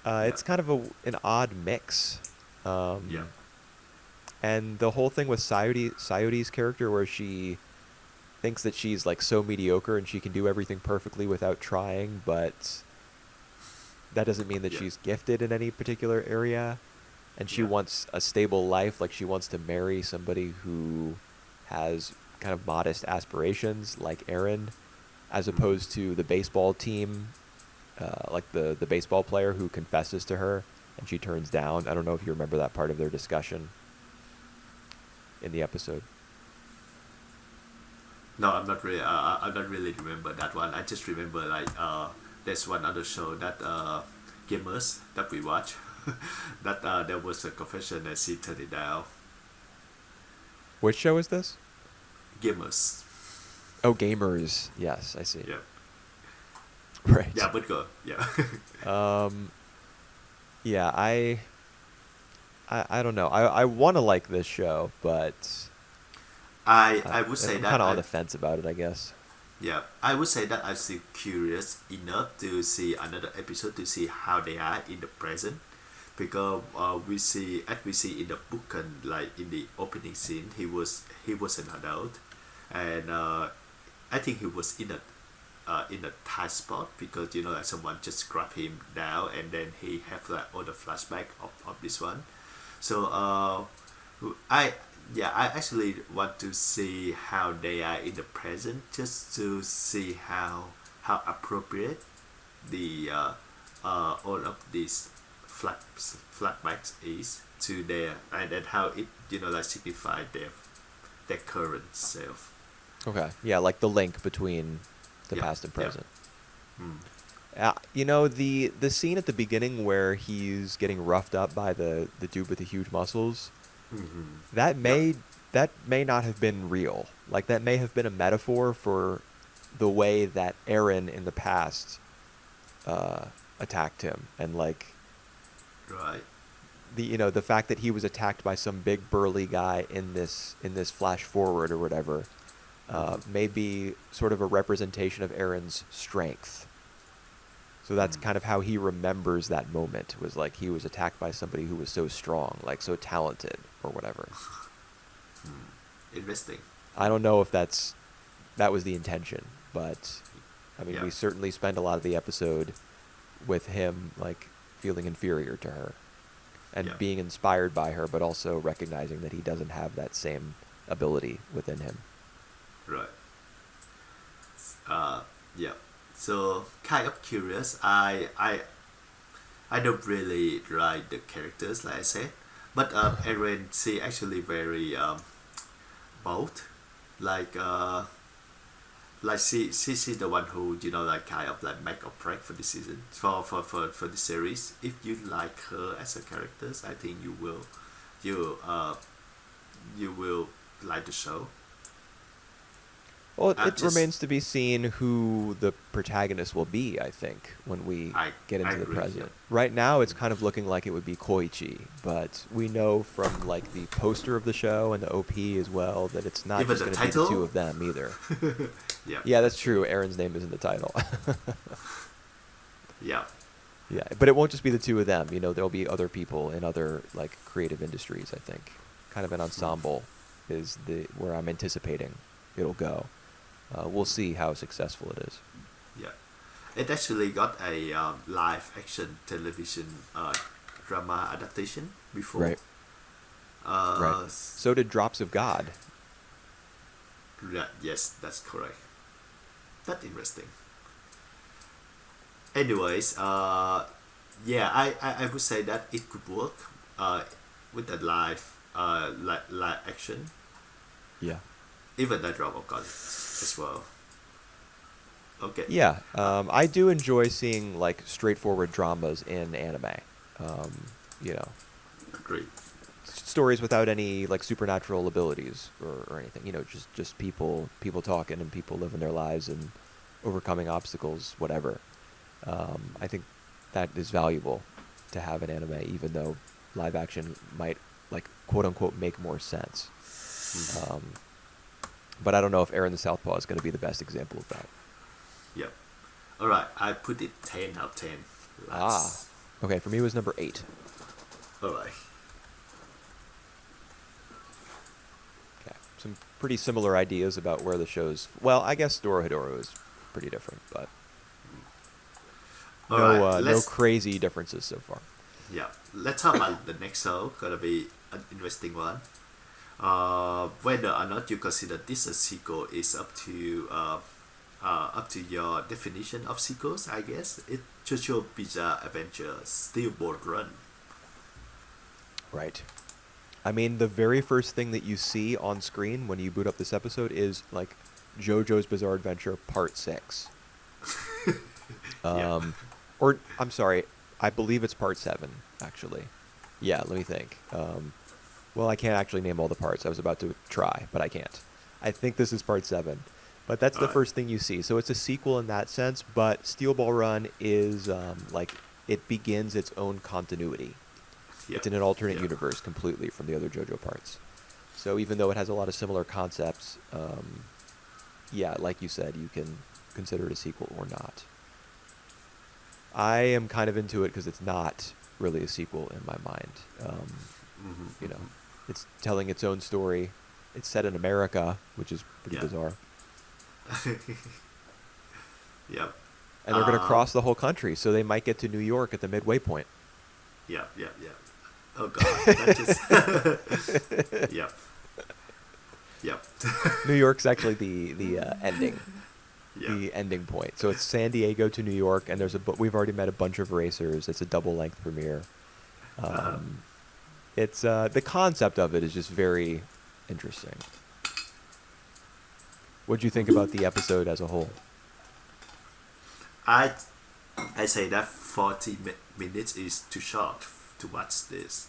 Yeah. It's kind of an odd mix. Yeah. Um, and the whole thing with Sayuri's character where she thinks that she's like so mediocre and she can do everything perfectly without trying, but that doesn't mean that Yeah. she's gifted in any particular area. And she Yeah. wants a stable life, like she wants to marry somebody who has kind of modest aspirations, like Eren, as Mm-hmm. opposed to the baseball team, like the baseball player who confesses to her and she turns down. I don't know if you remember that part of their discussion in the episode. No, I'm not really. I don't really remember that one. I just remember like there's one other show that gamers that we watch. That there was a confession and she turned it down. Which show is this? Gamers. Oh, Gamers. Yes, I see. Yeah. Right. Yeah, but go. Yeah. Um, yeah, I don't know. I want to like this show, but I would say I'm kind that of on I the fence about it, I guess. yeah, I would say that I'm still curious enough to see another episode to see how they are in the present, because we see in the book and like in the opening scene, he was an adult, and I think he was in a tight spot because like someone just grabbed him down and then he have like all the flashback of this one. So I yeah, I actually want to see how they are in the present, just to see how appropriate the all of these flashbacks is to their, and then how it like signify their current self. Okay. Yeah, like the link between the Yeah, past and yeah. present. Mm. The scene at the beginning where he's getting roughed up by the dude with the huge muscles, Mm-hmm. that Yep. may that may not have been real. Like that may have been a metaphor for the way that Eren in the past uh, attacked him, and like Right. the fact that he was attacked by some big burly guy in this flash forward or whatever, Mm-hmm. may be sort of a representation of Eren's strength. So that's kind of how he remembers that moment, was like he was attacked by somebody who was so strong, like so talented or whatever. Interesting. I don't know if that was the intention, but I mean, Yeah. we certainly spend a lot of the episode with him like feeling inferior to her and Yeah. being inspired by her, but also recognizing that he doesn't have that same ability within him. Right. Uh, yeah. So kind of curious. I don't really like the characters, like I said, but Eren, she actually very bold. Like she's the one who like kind of like make or break for this season, for the series. If you like her as a character, I think you uh you will like the show. Well, I it just remains to be seen who the protagonist will be, I think, when we get I into the agree. Yeah. present. Right now, it's kind of looking like it would be Koichi, but we know from like the poster of the show and the OP as well that it's not Even just the going to be the two title. of them either. Yeah, Yeah, that's that's true. true. Aaron's name is in the title. Yeah. Yeah, but it won't just be the two of them. You know, there'll be other people in other like creative industries, I think. Kind of an ensemble is the where I'm anticipating it'll go. We'll see how successful it is. Yeah. It actually got a live action television drama adaptation before. Right. Right. Uh, So did Drops of God. yeah, yes, that's correct. That's interesting. Anyways, yeah, I would say that it could work uh, with the live action, Yeah. even the drama of God as well. Okay. Yeah. Uh, I do enjoy seeing like straightforward dramas in anime. You know, Agree. stories without any like supernatural abilities or anything. You know, just people talking and people living their lives and overcoming obstacles, whatever. I think that is valuable to have in anime, even though live action might like quote unquote make more sense. Mhm. Um, but I don't know if Eren the Southpaw is going to be the best example of that. Yep. All right. I put it 10 out of 10. Ah, Let's. okay. For me, it was number 8. All right. Okay, some pretty similar ideas about where the show's. Well, I guess Dorohedoro is pretty different, but All right. no Let's. crazy differences so far. Yeah. Let's talk about the next show. Gonna be an interesting one. Whether or not you consider this a sequel is up to your definition of sequels, I guess. It JoJo Bizarre Adventure Steelboat Run. Right. I mean, the very first thing that you see on screen when you boot up this episode is like JoJo's Bizarre Adventure Part 6. Yeah. Or I'm sorry, I believe it's Part 7 actually. Yeah, let me think. Well, I can't actually name all the parts. I was about to try, but I can't. I think this is Part 7. But that's the Alright. first thing you see. So it's a sequel in that sense, but Steel Ball Run is like it begins its own continuity. Yeah. It's in an alternate Yeah. universe completely from the other JoJo parts. So even though it has a lot of similar concepts, yeah, like you said, you can consider it a sequel or not. I am kind of into it because it's not really a sequel in my mind. You know, it's telling its own story. It's set in America, which is pretty Yeah. bizarre. Yep. And they're going to cross the whole country, so they might get to New York at the midway point. Yep. Yep. Yep. Oh god. That just. Yep. Yep. New York's actually the ending, Yep. the ending point. So it's San Diego to New York, and we've already met a bunch of racers. It's a double length premiere. It's the concept of it is just very interesting. What'd you think about the episode as a whole? I I say that 40 minutes is too short to watch this.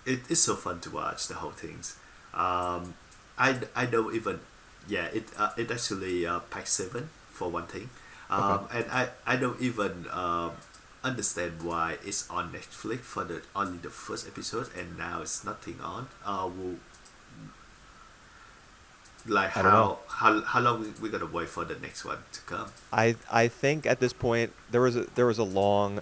It is so fun to watch the whole things. I don't even it actually pack 7 for one thing. Okay. And I don't even understand why it's on Netflix for the only the first episode and now it's nothing on. Like I don't know. how long we gonna wait for the next one to come? I think at this point there was a long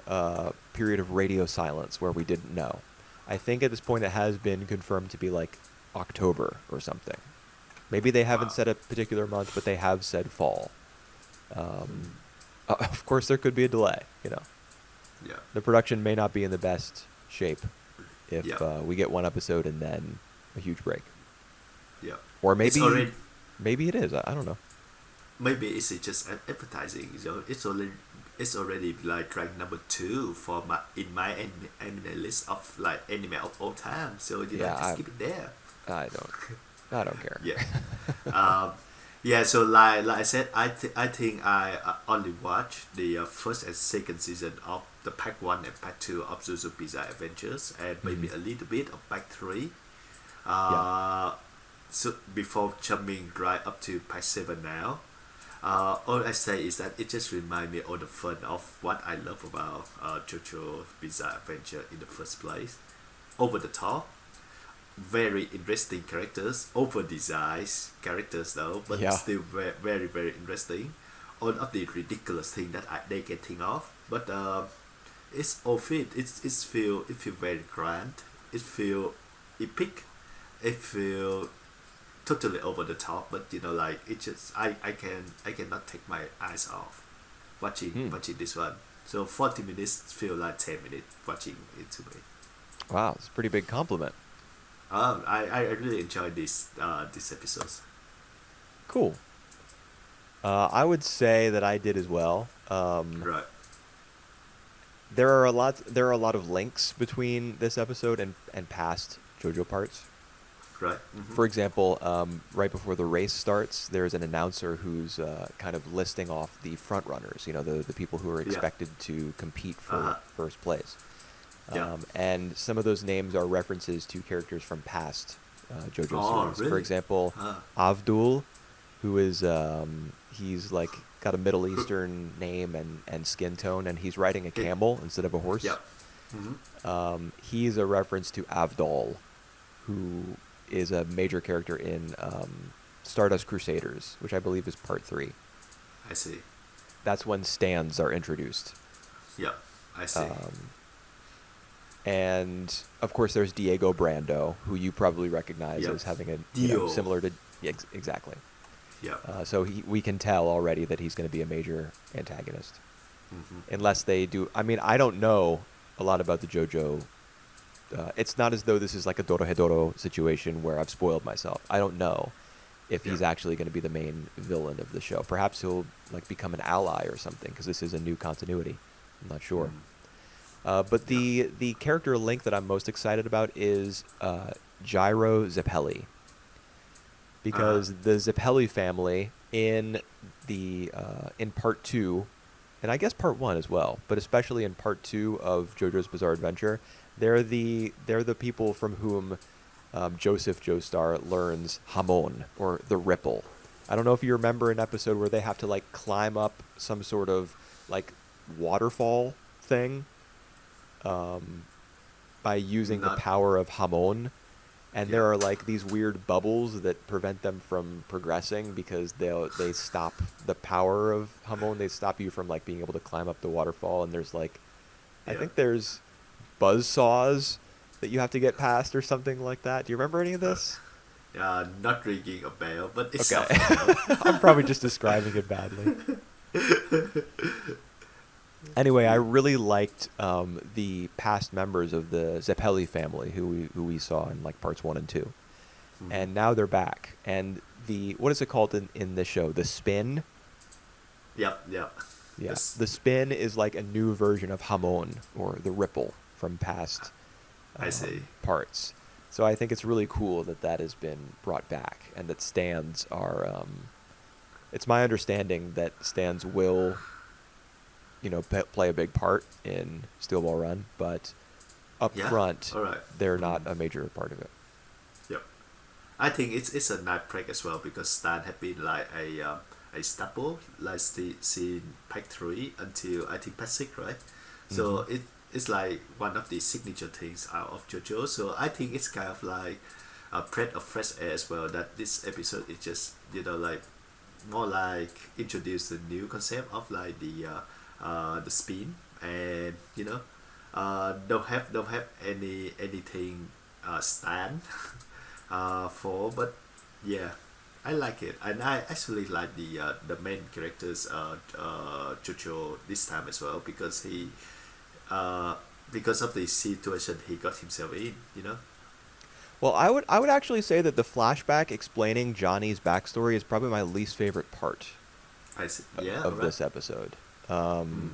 period of radio silence where we didn't know. I think at this point it has been confirmed to be like October or something. Maybe they haven't Wow. said a particular month, but they have said fall. Um, of course, there could be a delay. You know, Yeah. the production may not be in the best shape if Yeah. we get one episode and then a huge break, Yeah. or It's already maybe it is. I don't know. maybe it's just advertising. It's already like ranked number two for my in my anime list of like anime of all time. So Yeah, just keep it there. I don't I don't care. Yeah. um, yeah. So like I said, I think I only watched the first and second season of the pack one and pack two of Jujutsu Bizarre Adventures, and maybe Mhm. a little bit of pack three. Yeah. So before jumping right up to pack seven now. All I say is that it just reminds me of the fun of what I love about JoJo Bizarre Adventure in the first place. Over the top, very interesting characters, over designed characters though, but Yeah. still very very interesting. All of the ridiculous thing that they can think of, but it's all fit. It feel very grand. It feel epic. It feel totally over the top, but like it just I cannot take my eyes off Hmm. watching this one. So 40 minutes feel like 10 minutes watching it to me. Wow, it's a pretty big compliment. I really enjoyed this episodes. Cool. I would say that I did as well. Right. There are a lot of links between this episode and past JoJo parts. Right. Mm-hmm. For example, right before the race starts, there's an announcer who's kind of listing off the front runners. You know, the people who are Yeah. expected to compete for Uh-huh. first place. Yeah. And some of those names are references to characters from past JoJo Oh, series. For really? example, Huh. Avdul, who is he's like got a Middle Eastern name and skin tone, and he's riding a It- camel instead of a horse. Yeah. Mm-hmm. He's a reference to Avdol, who is a major character in Stardust Crusaders, which I believe is part 3. I see. That's when stands are introduced. Yeah. I see. And of course, there's Diego Brando, who you probably recognize Yep. as having a Dio. similar to exactly. Yeah. So we can tell already that he's going to be a major antagonist, Mm-hmm. unless they do. I mean, I don't know a lot about the JoJo. It's not as though this is like a Dorohedoro situation where I've spoiled myself. I don't know if he's Yeah. actually going to be the main villain of the show. Perhaps he'll like become an ally or something, because this is a new continuity. I'm not sure. But the character link that I'm most excited about is Gyro Zeppeli, because the Zeppeli family in in part 2, and I guess part 1 as well, but especially in part 2 of JoJo's Bizarre Adventure, they're the people from whom Joseph Joestar learns Hamon, or the ripple. I don't know if you remember an episode where they have to like climb up some sort of like waterfall thing by using the Not. power of Hamon. And there Yeah. are like these weird bubbles that prevent them from progressing because they stop the power of Hamon. They stop you from like being able to climb up the waterfall. And there's like, I Yeah. think there's buzz saws that you have to get past or something like that. Do you remember any of this? Not ringing a bell, but it's Okay. something. I'm probably just describing it badly. Anyway, I really liked the past members of the Zeppeli family who we saw in like parts 1 and 2. And now they're back. And what is it called in this show? The Spin? Yep. Yeah. Yes. The Spin is like a new version of Hamon, or the ripple from past I see. parts. So I think it's really cool that has been brought back, and that stands are. It's my understanding that stands will, play a big part in Steel Ball Run, but up Yeah, front, alright. they're not a major part of it. Yep. I think it's a nice break as well, because Stan had been like a staple, like see pack 3 until I think pack 6, right? So it's like one of the signature things out of JoJo. So I think it's kind of like a breath of fresh air as well. That this episode is just like more like introduce the new concept of like the spin, and don't have anything stand for, but yeah, I like it, and I actually like the main characters JoJo this time as well, because he uh because of the situation he got himself in, Well, I would actually say that the flashback explaining Johnny's backstory is probably my least favorite part I see. Yeah, all of right. this episode. Mm.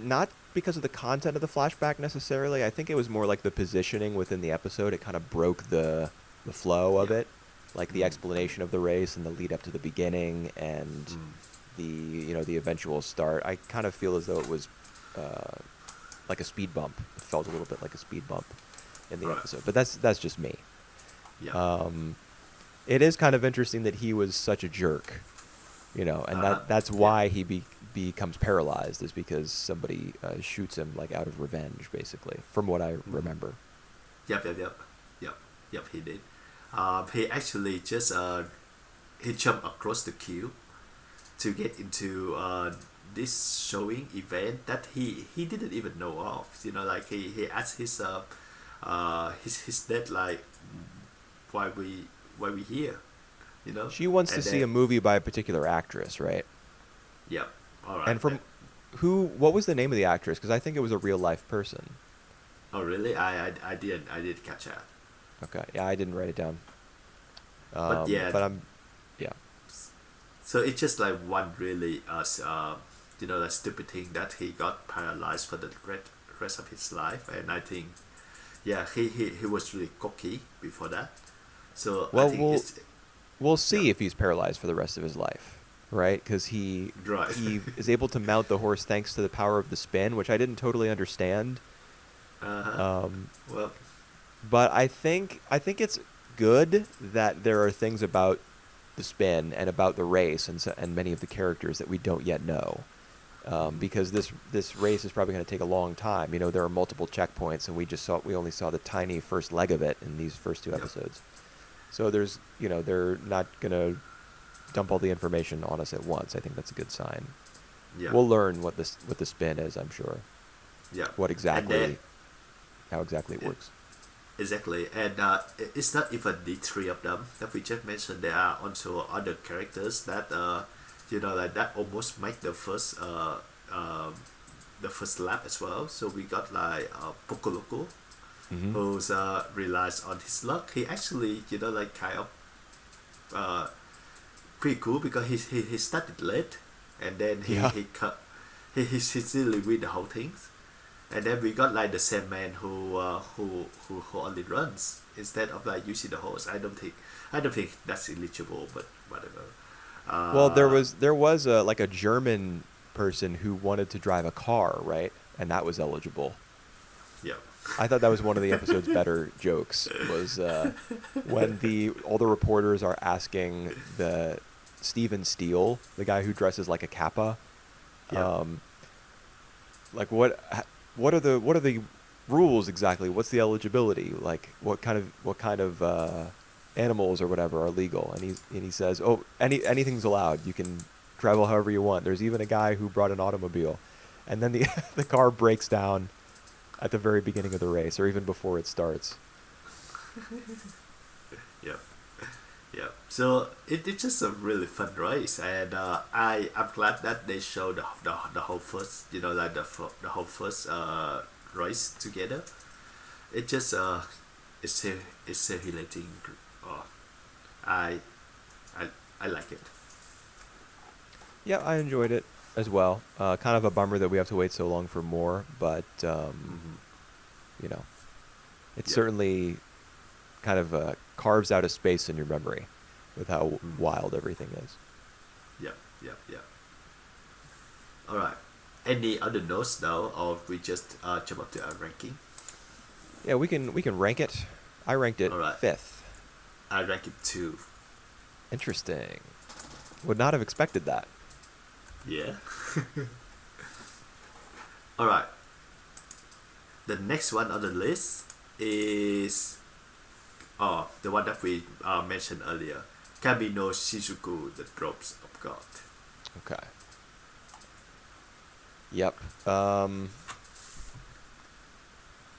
Not because of the content of the flashback necessarily. I think it was more like the positioning within the episode. It kind of broke the flow of Yeah. it, like the Mm. explanation of the race and the lead up to the beginning and Mm. the eventual start. I kind of feel as though it was uh, like a speed bump. It felt a little bit like a speed bump in the All right. episode, but that's just me. Yeah. Um, it is kind of interesting that he was such a jerk, and Uh-huh. that's Yeah. why he becomes paralyzed, is because somebody shoots him like out of revenge, basically, from what I Mm-hmm. remember. Yep. He did. He actually just he jumped across the queue to get into this showing event that he didn't even know of. Like he asked his dad, like, why we here, She wants to and see then a movie by a particular actress, right? yep. All right. And from what was the name of the actress? Because I think it was a real life person. Oh really? I didn't catch that. Okay, yeah, I didn't write it down. But yeah, But yeah. so it's just like one really like stupid thing that he got paralyzed for the rest of his life, and I think yeah he was really cocky before that, so I Well, think we'll it's we'll yeah, see if he's paralyzed for the rest of his life, right? Because right. he is able to mount the horse thanks to the power of the spin, which I didn't totally understand. Uh-huh. Um, Well, but I think it's good that there are things about the spin and about the race and many of the characters that we don't yet know. mhm. Because this race is probably going to take a long time. There are multiple checkpoints, and we only saw the tiny first leg of it in these first two Yep. episodes. So they're not going to dump all the information on us at once. I think that's a good sign. Yeah. We'll learn what the spin is, I'm sure. Yeah. What And then exactly how exactly it it, works. exactly, and it's not even the three of them that we just mentioned. There are also other characters that like that almost make um, the first lap as well. So we got like Pokoloko, Hmm. who's relies on his luck. He actually like kind of uh, pretty cool, because he started late, and then he Yeah. he cut he easily win the whole thing. And then we got like the same man who only runs instead of like using the horse. I don't think that's eligible, but whatever. Well, there Uh, was there was a like a German person who wanted to drive a car, right? And that was eligible. yeah. I thought that was one of the episode's better jokes was when the all the reporters are asking the Steven Steele, the guy who dresses like a kappa, Yeah. um, like what are the rules exactly? What's the eligibility? Like what kind of animals or whatever are legal? And he says, oh, anything's allowed. You can travel however you want. There's even a guy who brought an automobile, and then the the car breaks down at the very beginning of the race, or even before it starts. Yeah. Yeah. So it's just a really fun race, and I'm glad that they show the whole first, like the whole first race together. It just it's so it's stimulating. Oh, I I I like it. Yeah, I enjoyed it as well. Kind of a bummer that we have to wait so long for more, but Mm-hmm. you know, it Yep. certainly kind of carves out a space in your memory with how Mm. wild everything is. Yep. Yep. Yep. All right. Any other notes though, or we just jump up to our ranking? Yeah, we can rank it. I ranked it All right. fifth. I rank it 2. Interesting. Would not have expected that. Yeah. All right. The next one on the list is Oh, the one that we mentioned earlier. Kami no Shizuku, the drops of God. Okay. Yep.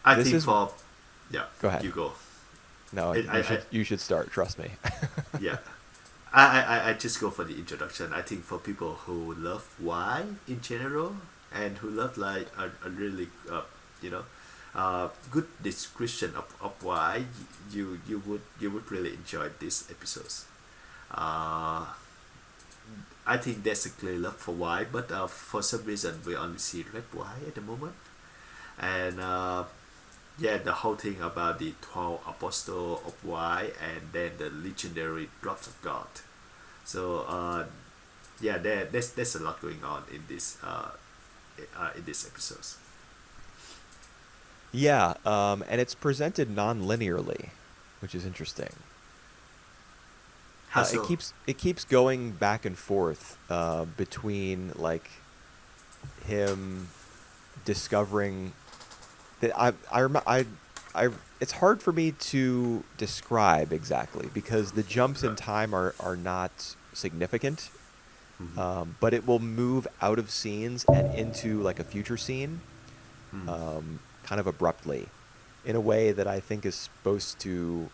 I This think is. for yeah, Go ahead. you go. No, I, I you should start. Trust me. yeah. I just go for the introduction. I think for people who love Y in general and who love like a really you know good description of Y, you would really enjoy these episodes. Uh, I think there's a clear love for Y, but for some reason we only see red Y at the moment, and yeah, the whole thing about the 12 apostle of Y and then the legendary drops of God. So yeah, there's a lot going on in these episodes. Yeah. And it's presented non-linearly, which is interesting. How It so? keeps going back and forth between like him discovering that I it's hard for me to describe exactly because the jumps in Right. time are not significant, Mm-hmm. but it will move out of scenes and into like a future scene, Mm. kind of abruptly, in a way that I think is supposed to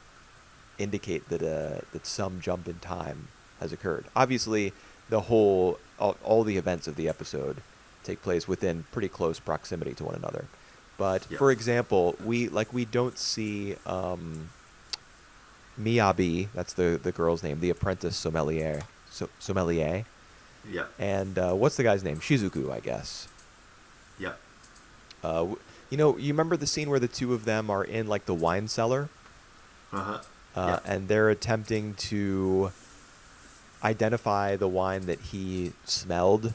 indicate that some jump in time has occurred. Obviously, all the events of the episode take place within pretty close proximity to one another. But Yeah. for example, we don't see Miyabi, that's the girl's name, the apprentice sommelier, Yeah. and what's the guy's name? Shizuku, I guess. Yeah. You remember the scene where the two of them are in like the wine cellar, Uh huh. Yeah. and they're attempting to identify the wine that he smelled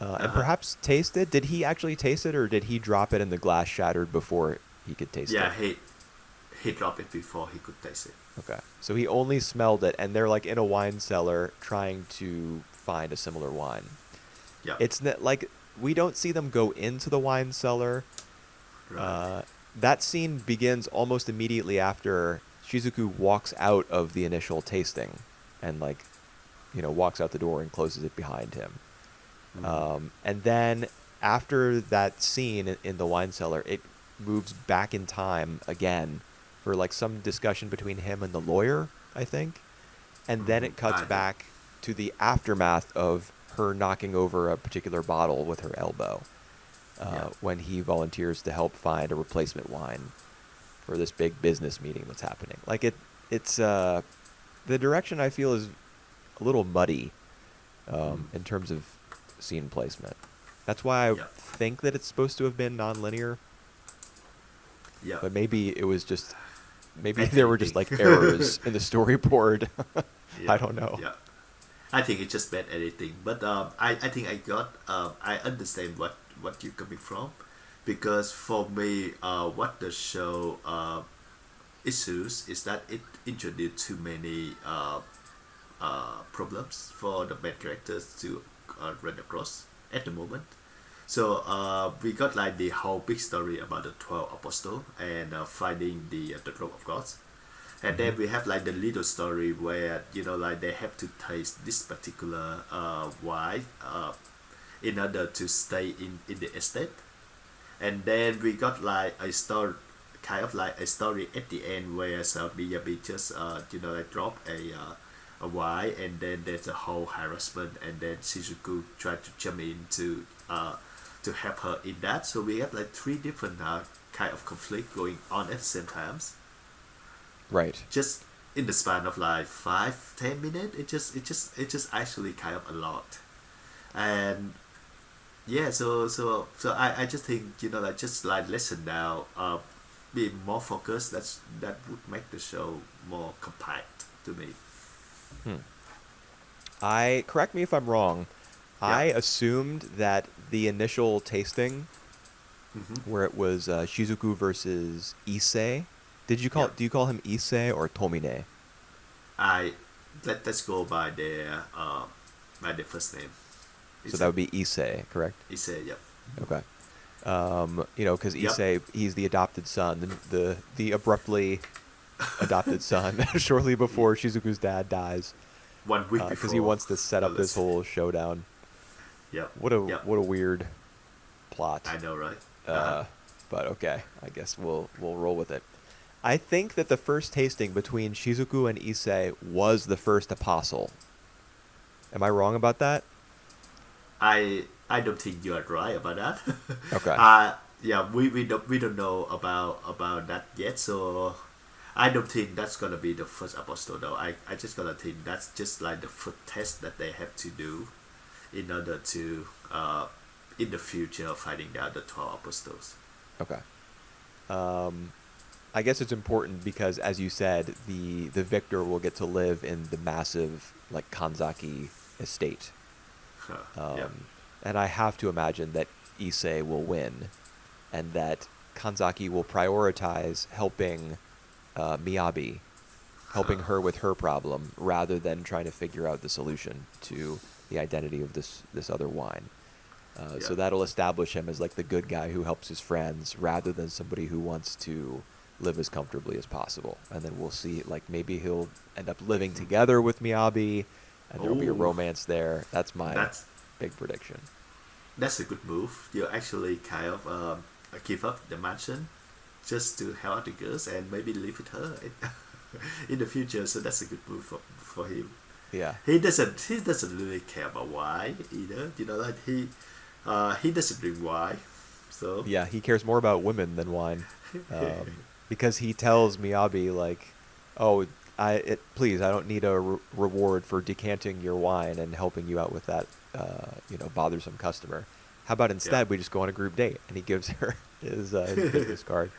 Uh and huh. perhaps taste it. Did he actually taste it, or did he drop it and the glass shattered before he could taste Yeah. it? He dropped it before he could taste it. Okay, so he only smelled it, and they're like in a wine cellar trying to find a similar wine. Yeah. It's not like we don't see them go into the wine cellar. Right. Uh, that scene begins almost immediately after Shizuku walks out of the initial tasting, and like, walks out the door and closes it behind him. Mm-hmm. And then after that scene in the wine cellar, it moves back in time again for like some discussion between him and the lawyer, I think. And then Mm-hmm. it cuts I think. back to the aftermath of her knocking over a particular bottle with her elbow Yeah. when he volunteers to help find a replacement wine for this big business meeting that's happening. Like it's the direction I feel is a little muddy Mm. in terms of scene placement. That's why I Yeah. think that it's supposed to have been non-linear, Yeah. but maybe there were just Editing. like errors in the storyboard. I Yeah. don't know. Yeah. I think it's just bad editing, but I think I understand what you're coming from, because for me, what the show issues is that it introduced too many problems for the main characters to run across at the moment. So we got like the whole big story about the 12 apostle and finding the drop of gods, and Hmm. then we have like the little story where like they have to taste this particular wine in order to stay in the estate, and then we got like a story, kind of like a story at the end where Miyabi just like drop a wine, and then there's a whole harassment, and then Shizuku tried to jump in to help her in that. So we have like three different kind of conflict going on at the same times, Right. just in the span of like 5-10 minutes. It just actually kind of a lot, and yeah. So I just think like just like listen now, be more focused. That would make the show more compact to me. Hmm. I correct me if I'm wrong. Yeah. I assumed that the initial tasting, Mm-hmm. where it was Shizuku versus Issei, Yeah. do you call him Issei or Tomine? I let's go by the first name. So Is that it? would be Issei, correct? Is it? Yep. Okay. Because Yep. Issei, he's the adopted son, the abruptly adopted son shortly before Shizuku's dad dies, 1 week because he before. wants to set up this Let's. whole showdown. Yep. What a Yep. weird plot. I know, right? Uh, but okay, I guess we'll roll with it. I think that the first tasting between Shizuku and Issei was the first apostle. Am I wrong about that? I don't think you are right about that. Okay. Yeah, we don't know about that yet. So I don't think that's gonna be the first apostle though. I just gonna think that's just like the first test that they have to do in order to in the future finding out the 12 apostles. Okay. Um, I guess it's important because, as you said, the victor will get to live in the massive like Kanzaki estate, Yeah. and I have to imagine that Issei will win, and that Kanzaki will prioritize helping Miyabi, helping her with her problem, rather than trying to figure out the solution to the identity of this other wine. So Yeah. that'll establish him as like the good guy who helps his friends, rather than somebody who wants to live as comfortably as possible. And then we'll see, like maybe he'll end up living together with Miyabi, and there'll be a Oh, romance there. That's my that's big prediction. that's a good move. You actually kind of give up the mansion just to help out the girls and maybe live with her in the future. So that's a good move for him. Yeah. He doesn't really care about why either. Like he doesn't drink wine. So Yeah, he cares more about women than wine, because he tells Miyabi like, "Oh, please, I don't need a reward for decanting your wine and helping you out with that, bothersome customer. How about yeah, instead we just go on a group date?" And he gives her his business card.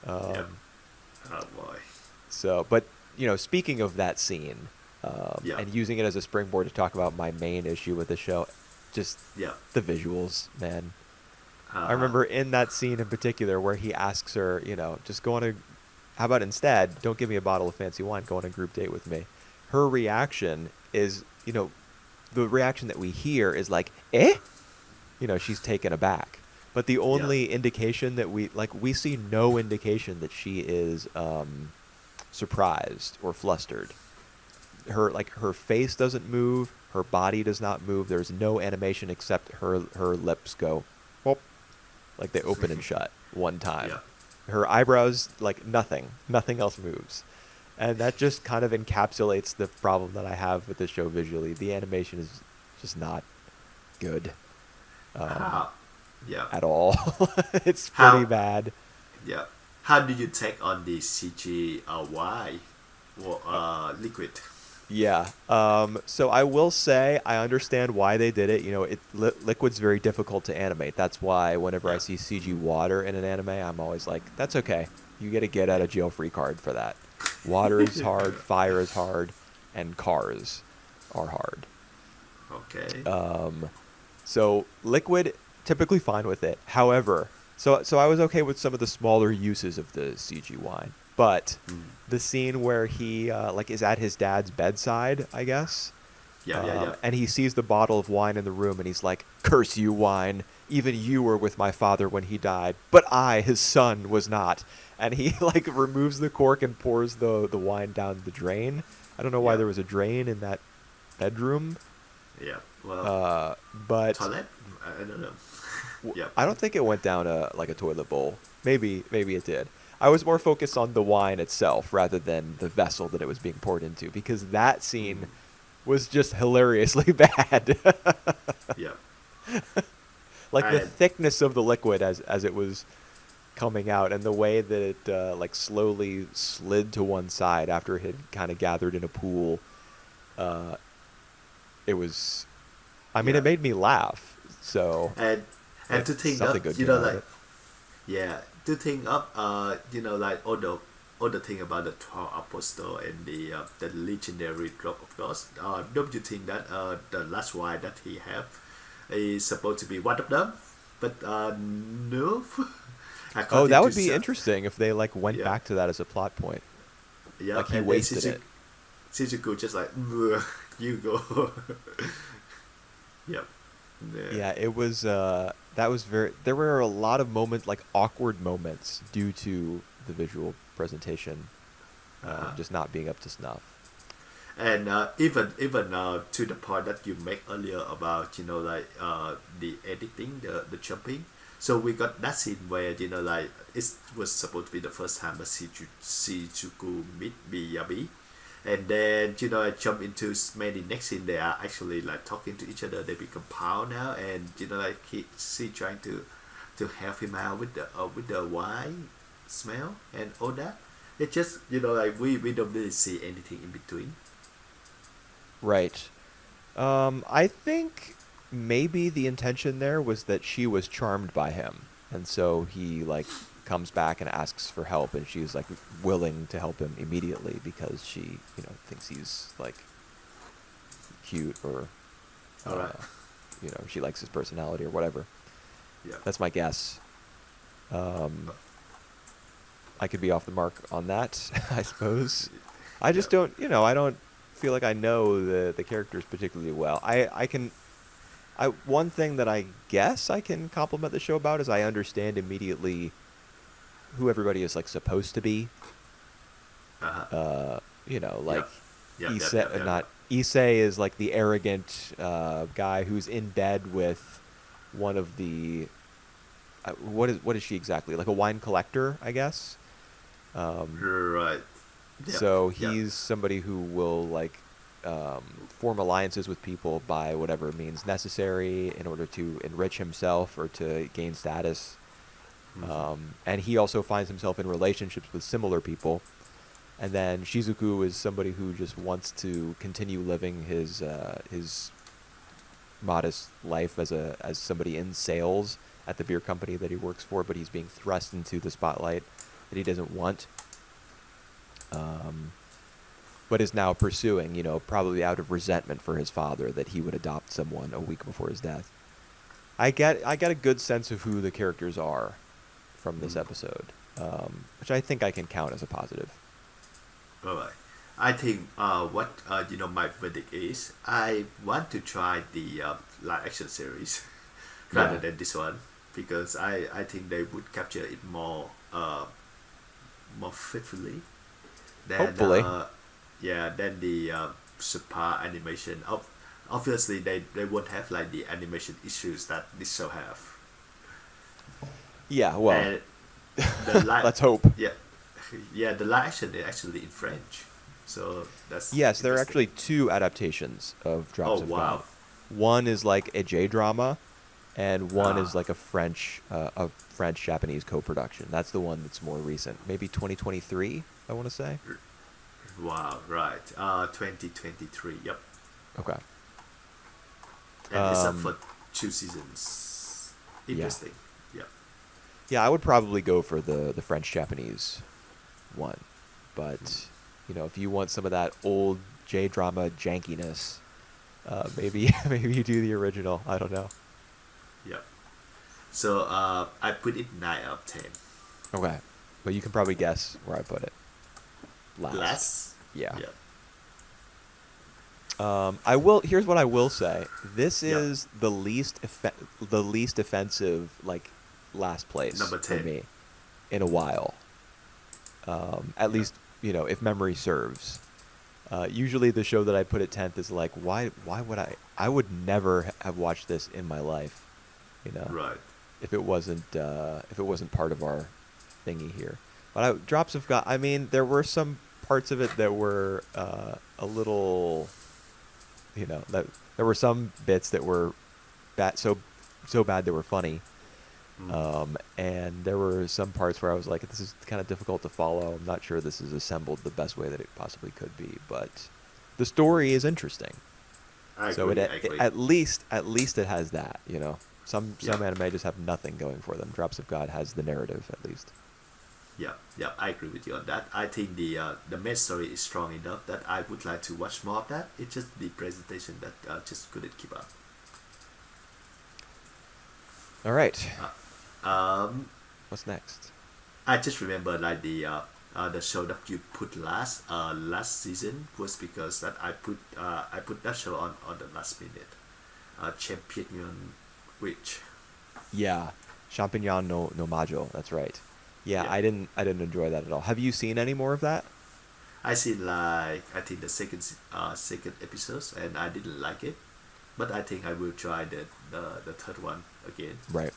yeah. Um, Oh boy. so, but speaking of that scene, Yeah, and using it as a springboard to talk about my main issue with the show, just yeah. the visuals, man. I Uh, remember in that scene in particular where he asks her, just go on a, how about instead, don't give me a bottle of fancy wine, go on a group date with me. Her reaction is, the reaction that we hear is like, eh? She's taken aback. But the yeah, only indication that we see no indication that she is surprised or flustered. Her face doesn't move, her body does not move. There's no animation except her lips go, whoop, like they open and shut one time. yeah. Her eyebrows, like nothing else moves. And that just kind of encapsulates the problem that I have with the show visually. The animation is just not good, um, How? Yeah. at all. It's pretty How? bad. Yeah. How do you take on the CGY or liquid? Yeah. So I will say I understand why they did it. Liquid's very difficult to animate. That's why whenever I Yeah. see CG water in an anime, I'm always like, that's okay. You get a get out of jail free card for that. Water is hard, fire is hard, and cars are hard. Okay. So liquid, typically fine with it. However, so I was okay with some of the smaller uses of the CG wine, but Mm. the scene where he is at his dad's bedside, I guess, Yeah, yeah, yeah. and he sees the bottle of wine in the room, and he's like, "Curse you, wine! Even you were with my father when he died, but I, his son, was not." And he like removes the cork and pours the wine down the drain. I don't know why Yeah, there was a drain in that bedroom, yeah. Well, but toilet? I don't know. Yeah, I don't think it went down a toilet bowl. Maybe it did. I was more focused on the wine itself rather than the vessel that it was being poured into, because that scene was just hilariously bad. yeah. Like the And thickness of the liquid as it was coming out, and the way that it slowly slid to one side after it had kind of gathered in a pool. Uh, it was, I mean, yeah, it made me laugh. So and and to think something up, good came out of like it. yeah, to think up, like all the thing about the 12 apostle and the legendary drop, of course. Don't you think that the last wine that he have is supposed to be one of them? But no, Oh, according that to would be interesting if they went yeah, back to that as a plot point. yeah, Like he and then wasted it. Shizuku just like "Ugh, you go, yep, yeah, Yeah, it was. That was very. There were a lot of moments, like awkward moments, due to the visual presentation. just not being up to snuff. And even to the point that you make earlier about like the editing, the jumping. So we got that scene where like it was supposed to be the first time that Shizuku meet Miyabi, and then I jump into maybe next scene they are actually like talking to each other. They become pal now, and like she trying to help him out with the wine smell and all that. It just like we don't really see anything in between. Right. I think maybe the intention there was that she was charmed by him, and so he like comes back and asks for help, and she's like willing to help him immediately because she, thinks he's like cute or, All right. she likes his personality or whatever. Yeah. That's my guess. I could be off the mark on that, I suppose. I just don't, I don't feel like I know the characters particularly well. One thing that I guess I can compliment the show about is I understand immediately who everybody is like supposed to be. Uh-huh. Like Yeah. not Issei is like the arrogant guy who's in bed with one of the what is she exactly? Like a wine collector, I guess. Right. Yeah. So Yeah. he's somebody who will like form alliances with people by whatever means necessary in order to enrich himself or to gain status. And he also finds himself in relationships with similar people. And then Shizuku is somebody who just wants to continue living his modest life as somebody in sales at the beer company that he works for, but he's being thrust into the spotlight that he doesn't want. But is now pursuing, probably out of resentment for his father that he would adopt someone a week before his death. I get a good sense of who the characters are from this episode, which I think I can count as a positive. All right. I think what my verdict is, I want to try the live action series rather than this one because I think they would capture it more faithfully than Hopefully. than the super animation. Obviously they won't have like the animation issues that this show have. Yeah, well, And the live, let's hope. yeah, the live action is actually in French, so that's Yes, there are interesting. actually two adaptations of Drops Oh of wow. God. One is like a J drama, and one is Ah, like a French Japanese co-production. That's the one that's more recent, maybe 2023. I want to say. wow, right. 2023. Yep, Okay. and it's up Um, for 2 seasons. yeah, Interesting. Yep. yeah. I would probably go for the French Japanese one, but if you want some of that old J drama jankiness, maybe maybe you do the original. I don't know. Yep. So I put it 9 out of 10. Okay, but you can probably guess where I put it. Last. Last. Yeah. Yep. I will. Here's what I will say. This Yep. is the least offensive like last place Number for 10. me in a while. At Yep. least if memory serves. Usually the show that I put at 10th is like why would I would never have watched this in my life, Right. if it wasn't part of our thingy here. But Drops of God. I mean, there were some parts of it that were a little. That there were some bits that were bad, so bad they were funny, and there were some parts where I was like, this is kind of difficult to follow. I'm not sure this is assembled the best way that it possibly could be, but the story is interesting. I So agree. it I agree. at least it has that. Some Yeah. anime just have nothing going for them. Drops of God has the narrative at least. Yeah, yeah, I agree with you on that. I think the main story is strong enough that I would like to watch more of that. It's just the presentation that just couldn't keep up. All right, Um, what's next? I just remember like the show that you put last season was because that I put that show on the last minute. Champion Witch. Yeah, Champignon no Majo. That's right. Yeah, Yeah. I didn't enjoy that at all. Have you seen any more of that? I see like I think the second episodes and I didn't like it, but I think I will try the third one again. Right.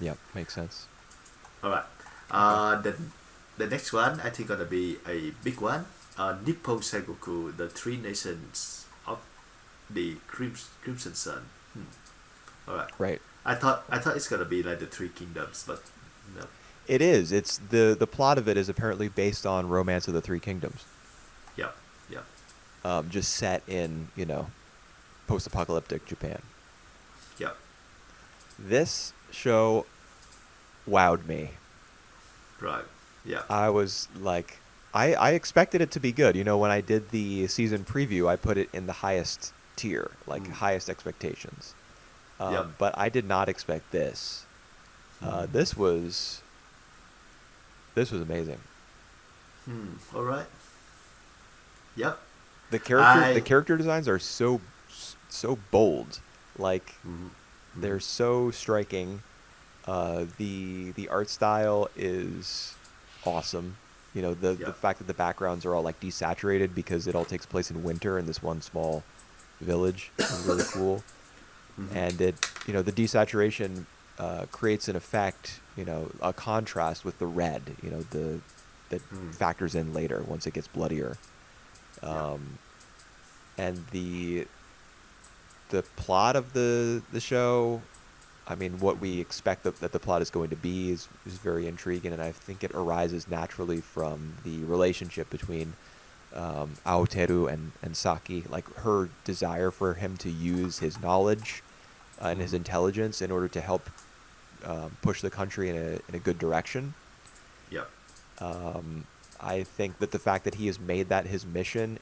Yeah, makes sense. All right. Okay. The next one I think gonna be a big one. Nippon Sangoku, the three nations of the Crimson Sun. All right. Right. I thought it's gonna be like the three kingdoms, but no. It is. It's the plot of it is apparently based on Romance of the Three Kingdoms. Yep. Yep. Just set in, post-apocalyptic Japan. Yep. This show wowed me. Right. Yeah. I was like, I expected it to be good. When I did the season preview, I put it in the highest tier, like Mm. highest expectations. Yep. But I did not expect this. Mm. This was amazing. All right. Yep. The I. character designs are so bold. Like Mm, they're so striking. The art style is awesome. The yep. fact that the backgrounds are all like desaturated because it all takes place in winter in this one small village is really cool. Mm-hmm. And the desaturation creates an effect, a contrast with the red, that Mm. factors in later once it gets bloodier. Yep. Um, and the plot of the show, I mean, what we expect that the plot is going to be is very intriguing, and I think it arises naturally from the relationship between Aoteru and Saki, like her desire for him to use his knowledge and his Mm-hmm. intelligence in order to help push the country in a good direction. Yep. Um, I think that the fact that he has made that his mission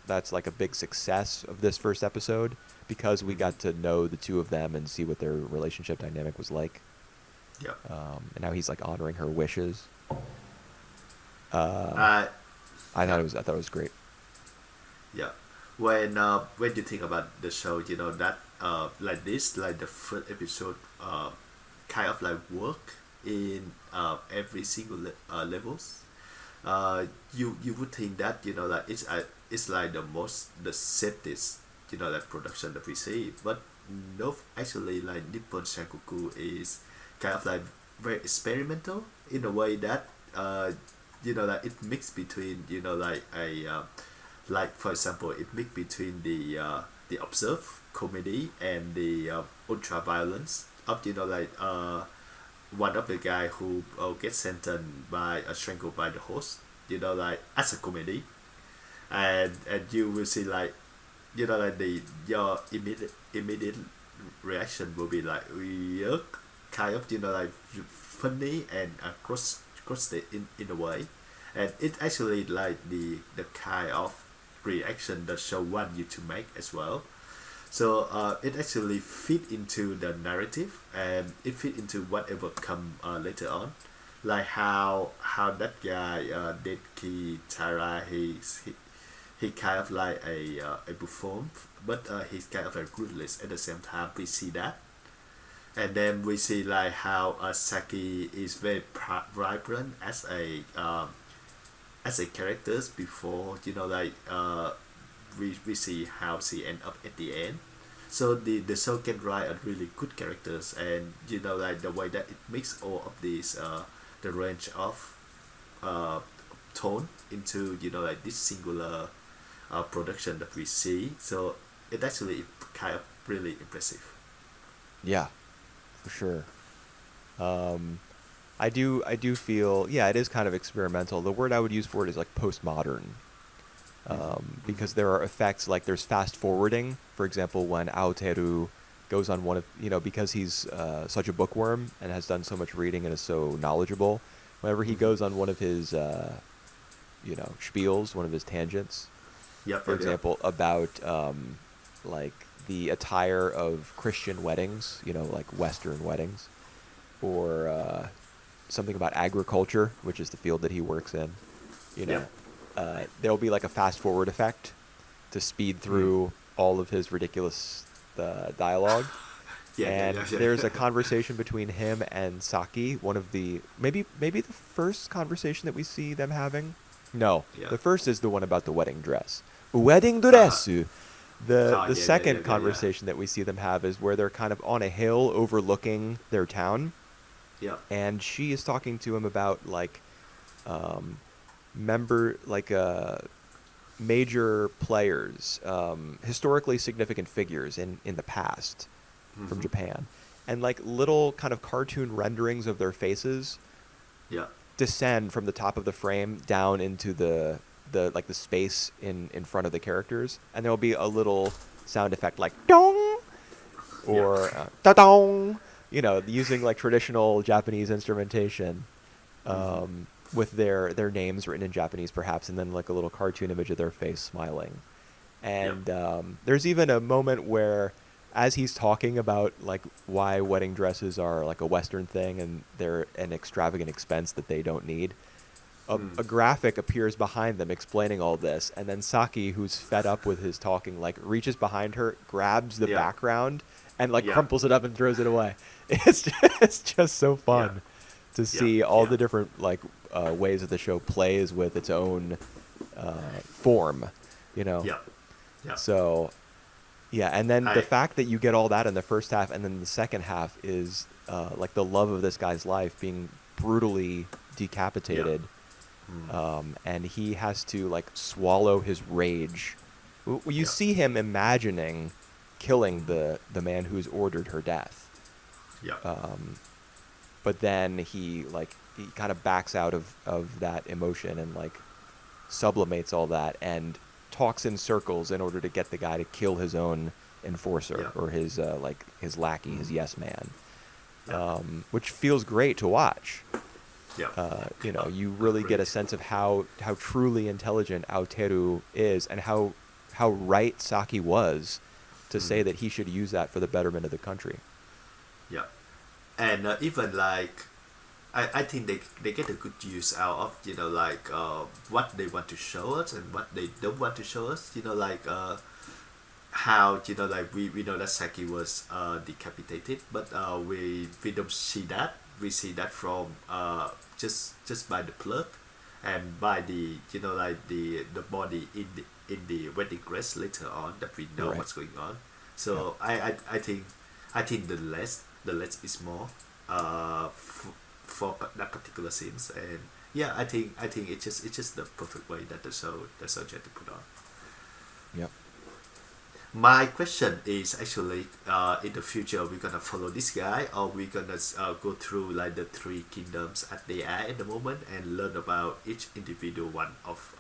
that's like a big success of this first episode because we Mm-hmm. got to know the two of them and see what their relationship dynamic was like. Yep. And now he's like honoring her wishes. Uh, Uh, yeah. I thought it was great. Yeah. When you think about the show, you know that like this, like the first episode, kind of like work in every single levels. You would think that that it's like the safest that production that we see, but no, actually like Nippon Sankoku is kind of like very experimental in a way that that it mixed between like for example it mixed between the observe comedy and the ultra violence of one of the guy who gets sentenced by strangled by the host like as a comedy, and you will see like like the your immediate reaction will be like yuck, kind of like funny and cross it in a way, and it actually like the kind of reaction the show want you to make as well. So it actually fit into the narrative and it fit into whatever come later on, like how that guy did Kitara, he kind of like a buffon, but he's kind of a ruthless at the same time. We see that, and then we see like how Saki is very vibrant as a characters before we see how she end up at the end. So the show can write a really good characters, and like the way that it makes all of these the range of uh, tone into like this singular production that we see. So it actually kind of really impressive. Yeah, for sure. Um, I do feel, yeah, it is kind of experimental. The word I would use for it is like postmodern. Mm-hmm. Because there are effects like there's fast forwarding. For example, when Aoteru goes on one of, because he's such a bookworm and has done so much reading and is so knowledgeable, whenever he Mm-hmm. goes on one of his, spiels, one of his tangents, Yep, for yep, yep. example, about like the attire of Christian weddings, like Western weddings, or something about agriculture, which is the field that he works in, you Yep. know, there'll be like a fast forward effect to speed Mm. through all of his ridiculous dialogue. Yeah, yeah, And yeah, there's yeah. a conversation between him and Saki, one of the maybe the first conversation that we see them having. No, Yeah. the first is the one about the wedding dress. Wedding Uh-huh. dress. The Oh, the yeah, yeah, yeah, second yeah, yeah. conversation that we see them have is where they're kind of on a hill overlooking their town, Yeah. and she is talking to him about like um, member like major players, historically significant figures in the past from Mm-hmm. Japan, and like little kind of cartoon renderings of their faces Yeah. descend from the top of the frame down into the like the space in front of the characters, and there'll be a little sound effect like dong Yeah. or da dong, using like traditional Japanese instrumentation, Mm-hmm. with their names written in Japanese perhaps, and then like a little cartoon image of their face smiling. Yeah. And there's even a moment where, as he's talking about like why wedding dresses are like a Western thing and they're an extravagant expense that they don't need, Mm. a graphic appears behind them explaining all this, and then Saki, who's fed up with his talking, like reaches behind her, grabs the Yeah. background, and like Yeah. crumples it up and throws it away. It's just so Yeah. fun to Yeah. see all Yeah. the different like ways that the show plays with its own form, you know. Yeah. Yeah. So yeah, and then the I. fact that you get all that in the first half, and then the second half is like the love of this guy's life being brutally Yeah. decapitated, Mm. and he has to like swallow his rage. You Yeah. see him imagining killing the man who's ordered her death, Yeah. but then he kind of backs out of that emotion and like sublimates all that and talks in circles in order to get the guy to kill his own enforcer Yeah. or his like his lackey, his Mm. yes man, Yeah. which feels great to watch. Yeah. You really get a Agreed. sense of how truly intelligent Aoteru is, and how right Saki was to Mm. say that he should use that for the betterment of the country. Yeah. And even like I think they get a good use out of like what they want to show us and what they don't want to show us, like how like we know that Saki was decapitated, but we don't see that. We see that from just by the plot and by the like the body in the wedding dress later on, that we know Right. what's going on. Yeah. So I think the less is more for that particular scenes. And yeah, I think it's just the perfect way that the show tried to put on. Yep. My question is actually, in the future, we're gonna follow this guy, or we're gonna go through like the three kingdoms at the are at the moment and learn about each individual one of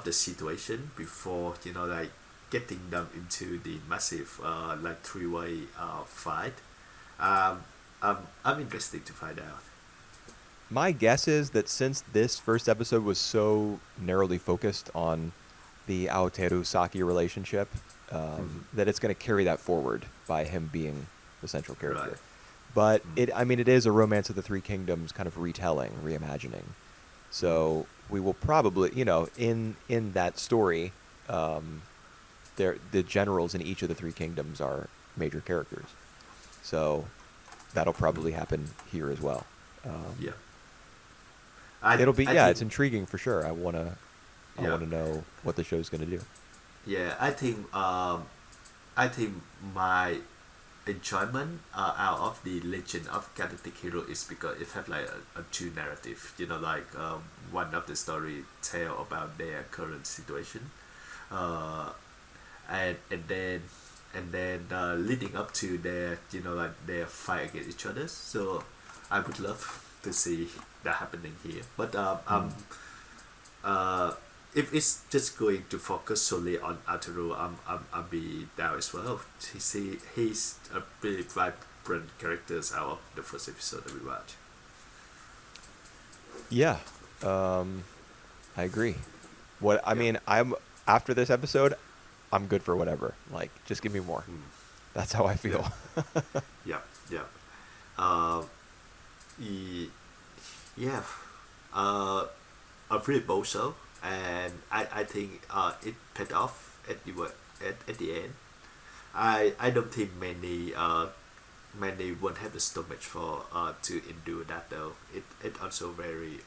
the situation before like getting them into the massive like three-way fight. Um, I'm interested to find out. My guess is that since this first episode was so narrowly focused on the Aoteru Saki relationship, Mhm. that it's going to carry that forward by him being the central Right. character. But Mm. it is a Romance of the Three Kingdoms kind of retelling, reimagining. Mm. So we will probably, in that story, the generals in each of the three kingdoms are major characters. So that'll Mm. probably happen here as well. Yeah. I It'll be I yeah, it's think intriguing for sure. I yeah. want to know what the show's going to do. Yeah, I think my enjoyment out of the Legend of Galactic Hero is because it had like a two narrative. Like one of the story tell about their current situation, uh, and then leading up to their like their fight against each other. So I would love to see that happening here. But Mm. uh, if it's just going to focus solely on Arturo, I'll be down as well. He's a pretty vibrant characters out of the first episode that we watched. Yeah, um, I agree. I Yeah. mean, I'm after this episode, I'm good for whatever. Like, just give me more. Mm. That's how I Yeah. feel. Yeah. Yeah. Uh, e- yeah. Uh, a pretty bold show, and I think it paid off at the end. I don't think many won't have the stomach for to endure that though. It also very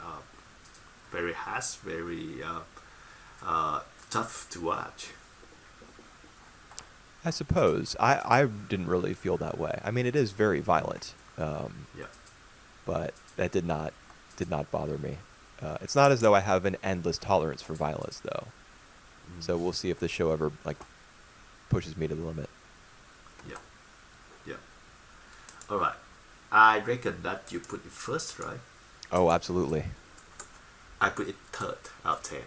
very harsh, very tough to watch. I suppose I didn't really feel that way. I mean, it is very violent, Yeah. but that did not bother me. It's not as though I have an endless tolerance for violence, though. So we'll see if the show ever like pushes me to the limit. Yeah. Yeah. All right. I reckon that you put it first, right? Oh, absolutely. I put it third out of 10.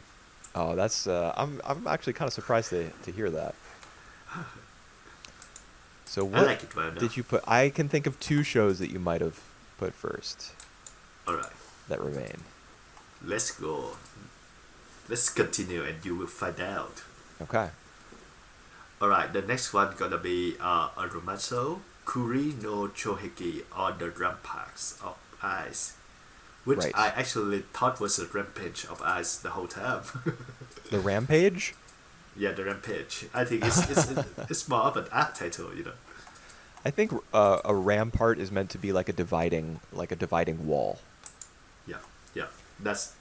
Oh, that's I'm actually kind of surprised to hear that. So I what like it well did you enough. put? I can think of two shows that you might have put first All right. that remain. Let's go. Let's continue and you will find out. Okay. Alright, the next one gonna be a romanzo, Kuri no Choheki on the Ramparts of Ice, which Right. I actually thought was a rampage of ice the whole time. The Rampage? Yeah, the rampage. I think it's more of an art title, you know. I think a rampart is meant to be like a dividing wall. Yeah, yeah. That's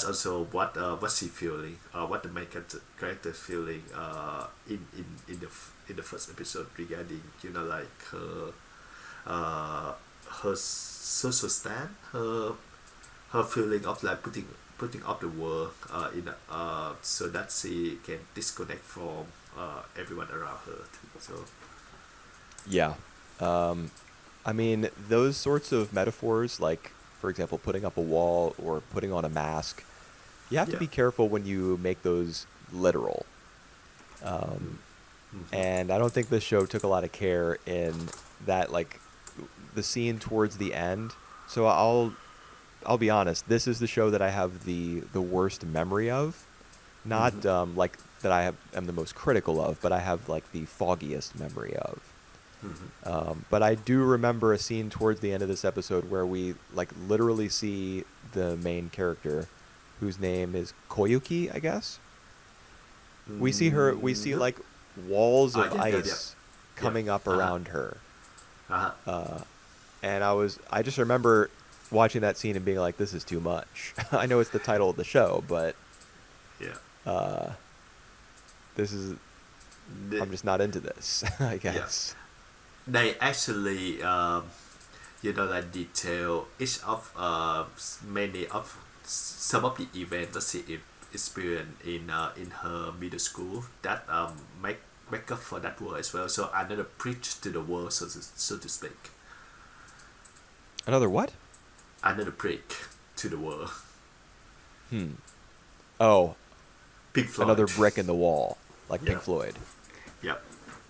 also what she feeling, what the main character feeling in the first episode regarding like her social stand, her feeling of like putting up the world in so that she can disconnect from everyone around her. So Yeah. I mean, those sorts of metaphors, like, for example, putting up a wall or putting on a mask, you have to yeah. be careful when you make those literal. Um, Mm-hmm. and I don't think this show took a lot of care in that, like, the scene towards the end. So I'll be honest, this is the show that I have the worst memory of. Mm-hmm. Not like that am the most critical of, but I have like the foggiest memory of. Mm-hmm. But I do remember a scene towards the end of this episode where we like literally see the main character, whose name is Koyuki, I guess. We see her. We see Yep. like walls of Yeah, yeah, yeah. ice Yeah. coming up Uh-huh. around her, Uh-huh. and I just remember watching that scene and being like, "This is too much." I know it's the title of the show, but Yeah. uh, this is The, I'm just not into this, I yeah. guess. They actually like detail each of many of some of the events that she experienced in her middle school that make up for that world as well. So another preach to the world, so to speak. Another what? Another prick to the world. Hmm. Oh, Pink Floyd. another brick in the wall, like Yeah. Pink Floyd. Yep.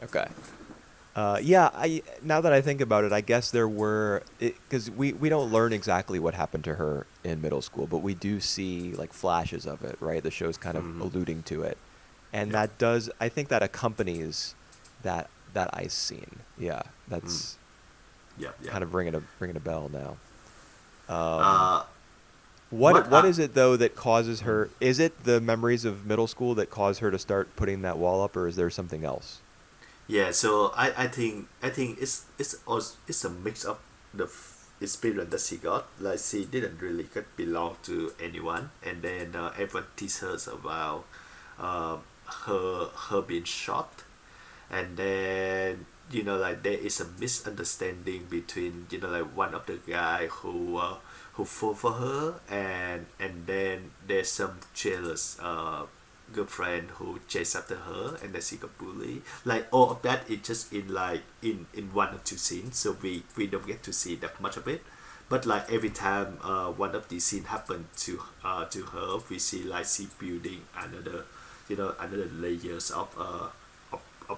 Okay. Yeah. Now that I think about it, I guess there were because we don't learn exactly what happened to her in middle school, but we do see like flashes of it, right? The show's kind of Mm-hmm. alluding to it, and Yeah. that does I think that accompanies that ice scene. Yeah, that's Yep. Yeah. kind of ringing a bell now. Uh, What is it though that causes her? Is it the memories of middle school that cause her to start putting that wall up, or is there something else? Yeah, so I think it's a mix of the experience that she got. Like she didn't really get belong to anyone, and then everyone teaches her about uh, her being shot, and then like there is a misunderstanding between like one of the guy who fall for her, and then there's some jealous girlfriend who chase after her, and then she got bullied. Like all of that is just in like in one or two scenes, so we don't get to see that much of it. But like every time one of these scenes happen to her, we see like she building another layers of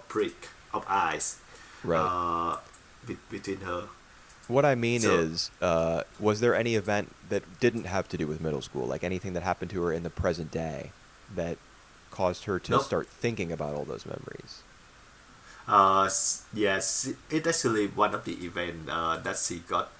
brick of ice Right. uh, between her. What I mean So is, was there any event that didn't have to do with middle school, like anything that happened to her in the present day that caused her to nope. start thinking about all those memories? Yes, it actually one of the event that she got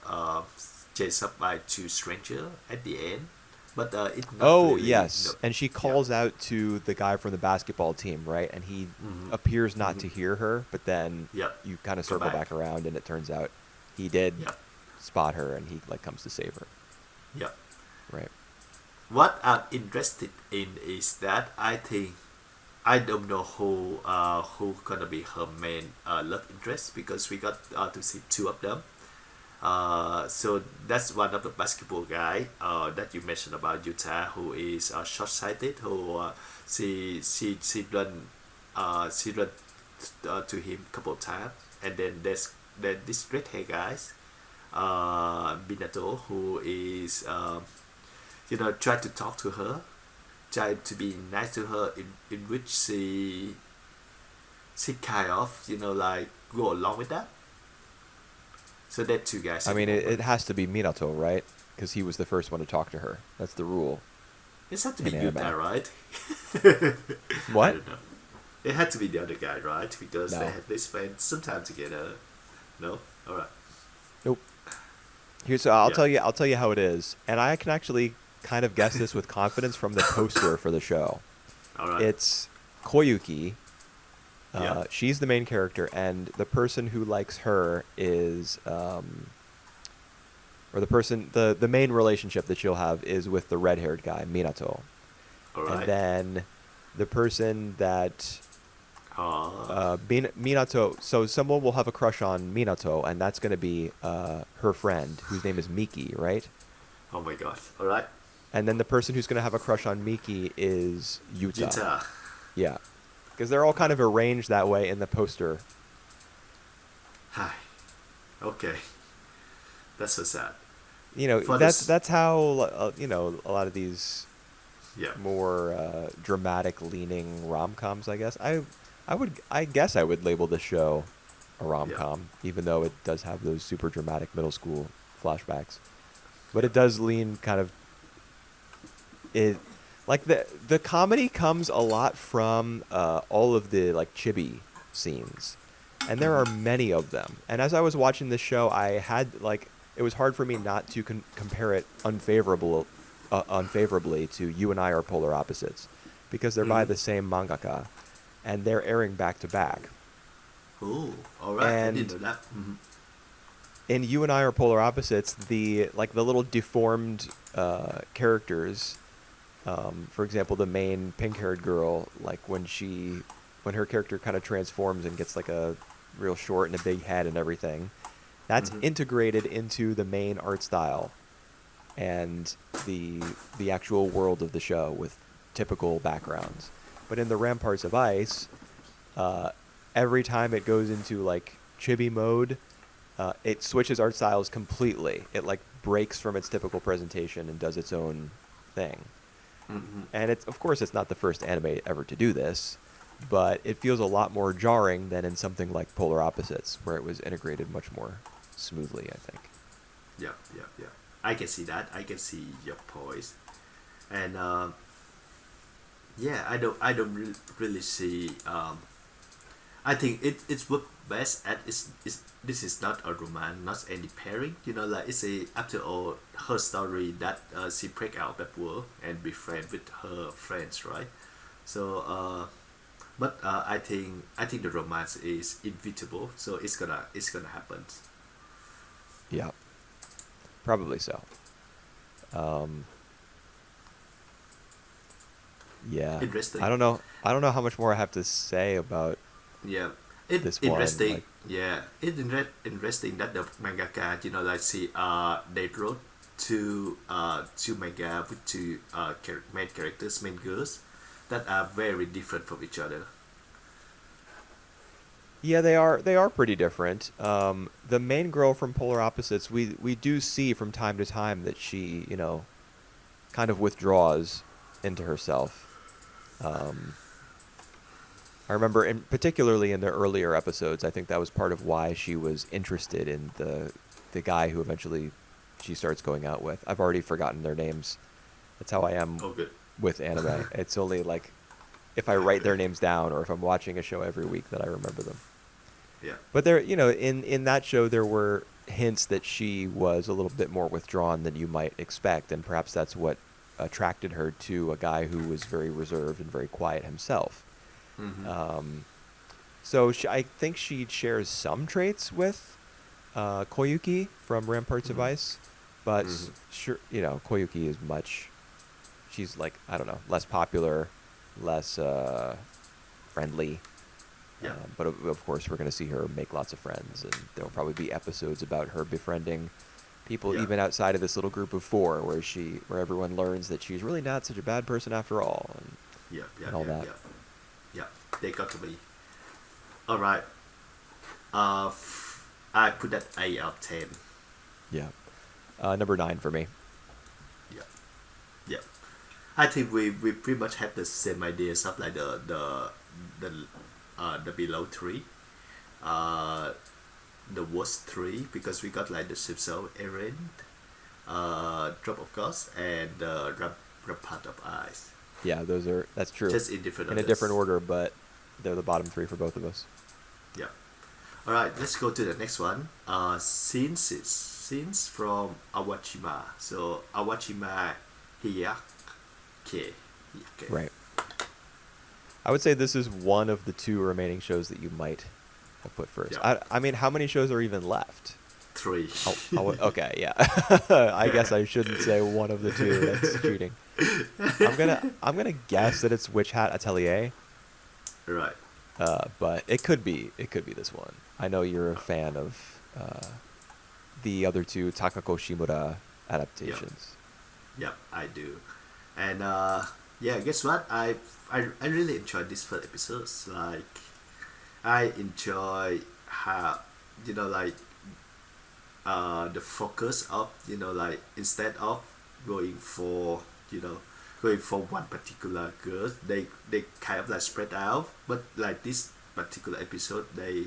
chased up by two strangers at the end, but it not Oh, really yes. no. And she Yeah. calls out to the guy from the basketball team, right? And he Mm-hmm. appears not Mm-hmm. to hear her, but then Yep. you kind of Come circle back. back around and it turns out he did Yep. spot her and he like comes to save her. Yep. Right. what I'm interested in is that I think I don't know who gonna be her main love interest because we got to see two of them. So that's one of the basketball guy that you mentioned about Utah, who is short-sighted, who she run to him a couple of times, and then this red hair guys, Minato, who is try to talk to her, try to be nice to her, in which she kind of like go along with that. So that two guys I at the mean, moment. it has to be Minato, right? Because he was the first one to talk to her. That's the rule It had to be in Yuta, anime. right? I What? don't know. It had to be the other guy, right? Because No. they spent some time together. No, all right. Nope. Here's I'll Yeah. tell you. I'll tell you how it is, and I can actually kind of guess this with confidence from the poster for the show. All right. It's Koyuki. Yeah. She's the main character, and the person who likes her is, or the main relationship that she'll have is with the red-haired guy, Minato. All And right. then the person that Uh, Minato, so someone will have a crush on Minato, and that's going to be her friend, whose name is Miki, right? oh my god. All right. And then the person who's going to have a crush on Miki is Yuta. Yuta. Yeah. Because they're all kind of arranged that way in the poster. Hi. Okay. That's so sad. For That's this. that's how a lot of these Yeah. more dramatic leaning rom-coms, I guess. I guess I would label the show a Yeah. rom-com, even though it does have those super dramatic middle school flashbacks. But it does lean kind of it like the comedy comes a lot from all of the like chibi scenes. And there are many of them. And as I was watching this show, I had like it was hard for me not to compare it unfavorably to You and I Are Polar Opposites, because they're by Mm-hmm. the same mangaka, and they're airing back to back. Oh. All right. I didn't And know that. Mm-hmm. in You and I Are Polar Opposites, the little deformed characters, for example, the main pink-haired girl, like when her character kind of transforms and gets like a real short and a big head and everything, that's Mm-hmm. integrated into the main art style and the actual world of the show with typical backgrounds. But in the Ramparts of Ice, uh, every time it goes into like chibi mode, it switches art styles completely. It like breaks from its typical presentation and does its own thing. Mm-hmm. And it's of course it's not the first anime ever to do this, but it feels a lot more jarring than in something like Polar Opposites, where it was integrated much more smoothly, I think. Yeah. Yeah. Yeah. I can see that. I can see your poise. And yeah, I don't really see. I think it's worked best at is this is not a romance, not any pairing. Like it's a after all her story that she break out that world and be friend with her friends, right? So but I think the romance is inevitable, so it's gonna happen. Yeah, probably so. Um, yeah, I Interesting. don't know. I don't know how much more I have to say about Yeah, it this one. interesting. Like, Yeah, it interesting that the mangaka, like see, they wrote two manga with two main characters, main girls, that are very different from each other. yeah, they are pretty different. The main girl from Polar Opposites, we do see from time to time that she, kind of withdraws into herself. Um, I remember, particularly in the earlier episodes, I think that was part of why she was interested in the guy who eventually she starts going out with. I've already forgotten their names. That's how I am Oh, good. with anime. It's only like if I write their names down or if I'm watching a show every week that I remember them. Yeah, But there, in that show there were hints that she was a little bit more withdrawn than you might expect, and perhaps that's what attracted her to a guy who was very reserved and very quiet himself. mm-hmm. Um, so I think she shares some traits with Koyuki from Ramparts of Mm-hmm. Ice, but Mm-hmm. sure, Koyuki is much she's like, I don't know, less popular, less friendly. Yeah. But of course, we're going to see her make lots of friends, and there will probably be episodes about her befriending people Yeah. even outside of this little group of four, where everyone learns that she's really not such a bad person after all, Yeah. Yeah. and all Yeah. that. Yeah. Yeah. They got to be. All right. Uh, I put that 8 out of 10. Yeah. Number 9 for me. Yeah. Yeah. I think we pretty much have the same ideas of like the below three, uh, the worst three, because we got like the Simpson, Eren, Drop of Gods, and Rampart of Ice. Yeah, that's true. Just in different In a different orders. order, but they're the bottom 3 for both of us. Yeah. All right, let's go to the next one. Scenes from Awajima. So Awajima Hiyake. Right. I would say this is one of the 2 remaining shows that you might have put first. Yeah. I mean, how many shows are even left? 3. Okay, yeah. I guess I shouldn't say one of the 2. That's cheating. I'm gonna guess that it's Witch Hat Atelier, Right. but it could be this one. I know you're a fan of the other 2 Takako Shimura adaptations. Yeah, I do. And yeah, guess what? I really enjoyed this first episodes. Like, I enjoy how, like, the focus of, like, instead of going for, going for one particular girl, they kind of like spread out. But like this particular episode, they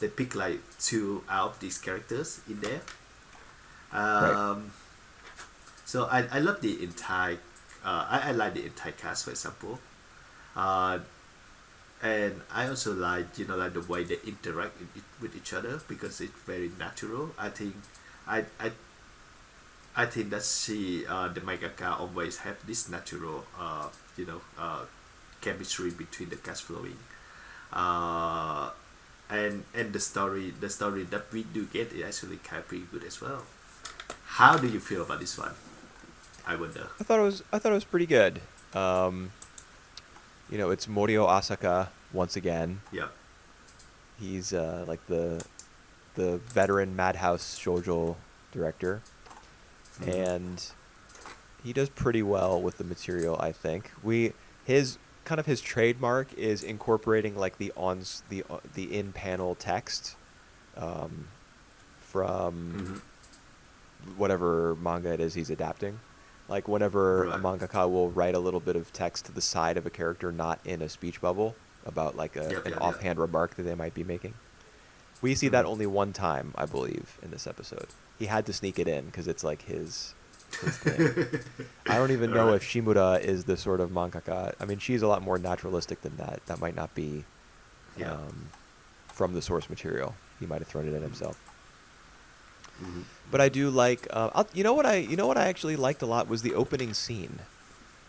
pick like 2 out of these characters in there. Right. So I love the entire I like the entire cast, for example, and I also like, like the way they interact with each other, because it's very natural. I I I think that the mangaka always have this natural chemistry between the cast flowing, uh, and the story that we do get is actually kind of pretty good as well. How do you feel about this one? I wonder. I thought it was pretty good. It's Morio Asaka once again. Yeah. He's like the veteran Madhouse shoujo director, and he does pretty well with the material. I think his trademark is incorporating like the in panel text from whatever manga it is he's adapting. Like whenever a Right. mangaka will write a little bit of text to the side of a character not in a speech bubble about like Yep. an Yep. Yep. offhand remark that they might be making. We see that only one time, I believe, in this episode. He had to sneak it in because it's like his thing. I don't even know Alright. if Shimura is the sort of mangaka. I mean, she's a lot more naturalistic than that. That might not be Yeah. from the source material. He might have thrown it in himself. Mhm. But I do like. You know what I actually liked a lot was the opening scene,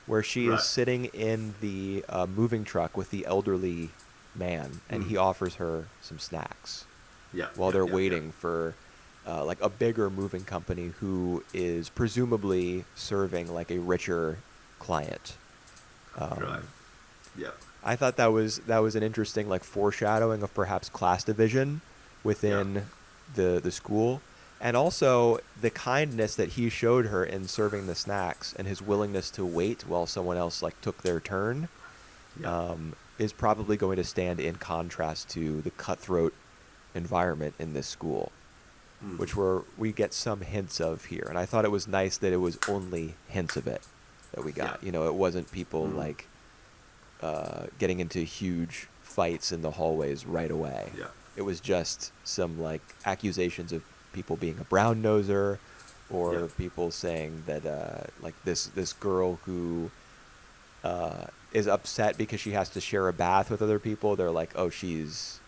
where she Right. is sitting in the moving truck with the elderly man, and he offers her some snacks Yeah. while yeah, they're yeah, waiting for like a bigger moving company who is presumably serving like a richer client. Right. Yeah. I thought that was an interesting like foreshadowing of perhaps class division within the school, and also the kindness that he showed her in serving the snacks and his willingness to wait while someone else like took their turn Yeah. is probably going to stand in contrast to the cutthroat environment in this school, which we get some hints of here. And I thought it was nice that it was only hints of it that we got. Yeah. It wasn't people like getting into huge fights in the hallways right away. Yeah. It was just some like accusations of people being a brown noser, or Yeah. people saying that like this girl who is upset because she has to share a bath with other people. They're like, oh, she's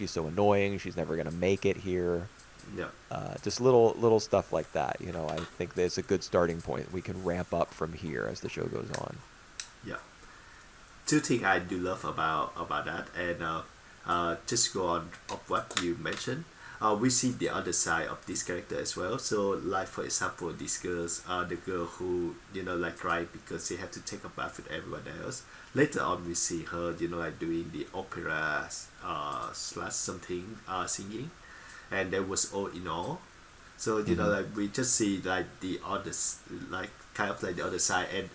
so annoying. She's never gonna make it here. Yeah. Just little stuff like that. I think that's a good starting point. We can ramp up from here as the show goes on. Yeah. 2 things I do love about that, and just go on of what you mentioned. we see the other side of this character as well. So like for example, this girls, the girl who like cried because she had to take a bath with everyone else. Later on, we see her like doing the opera slash something singing, and that was all in all. So Hmm. like we just see like the others, like kind of like the other side, and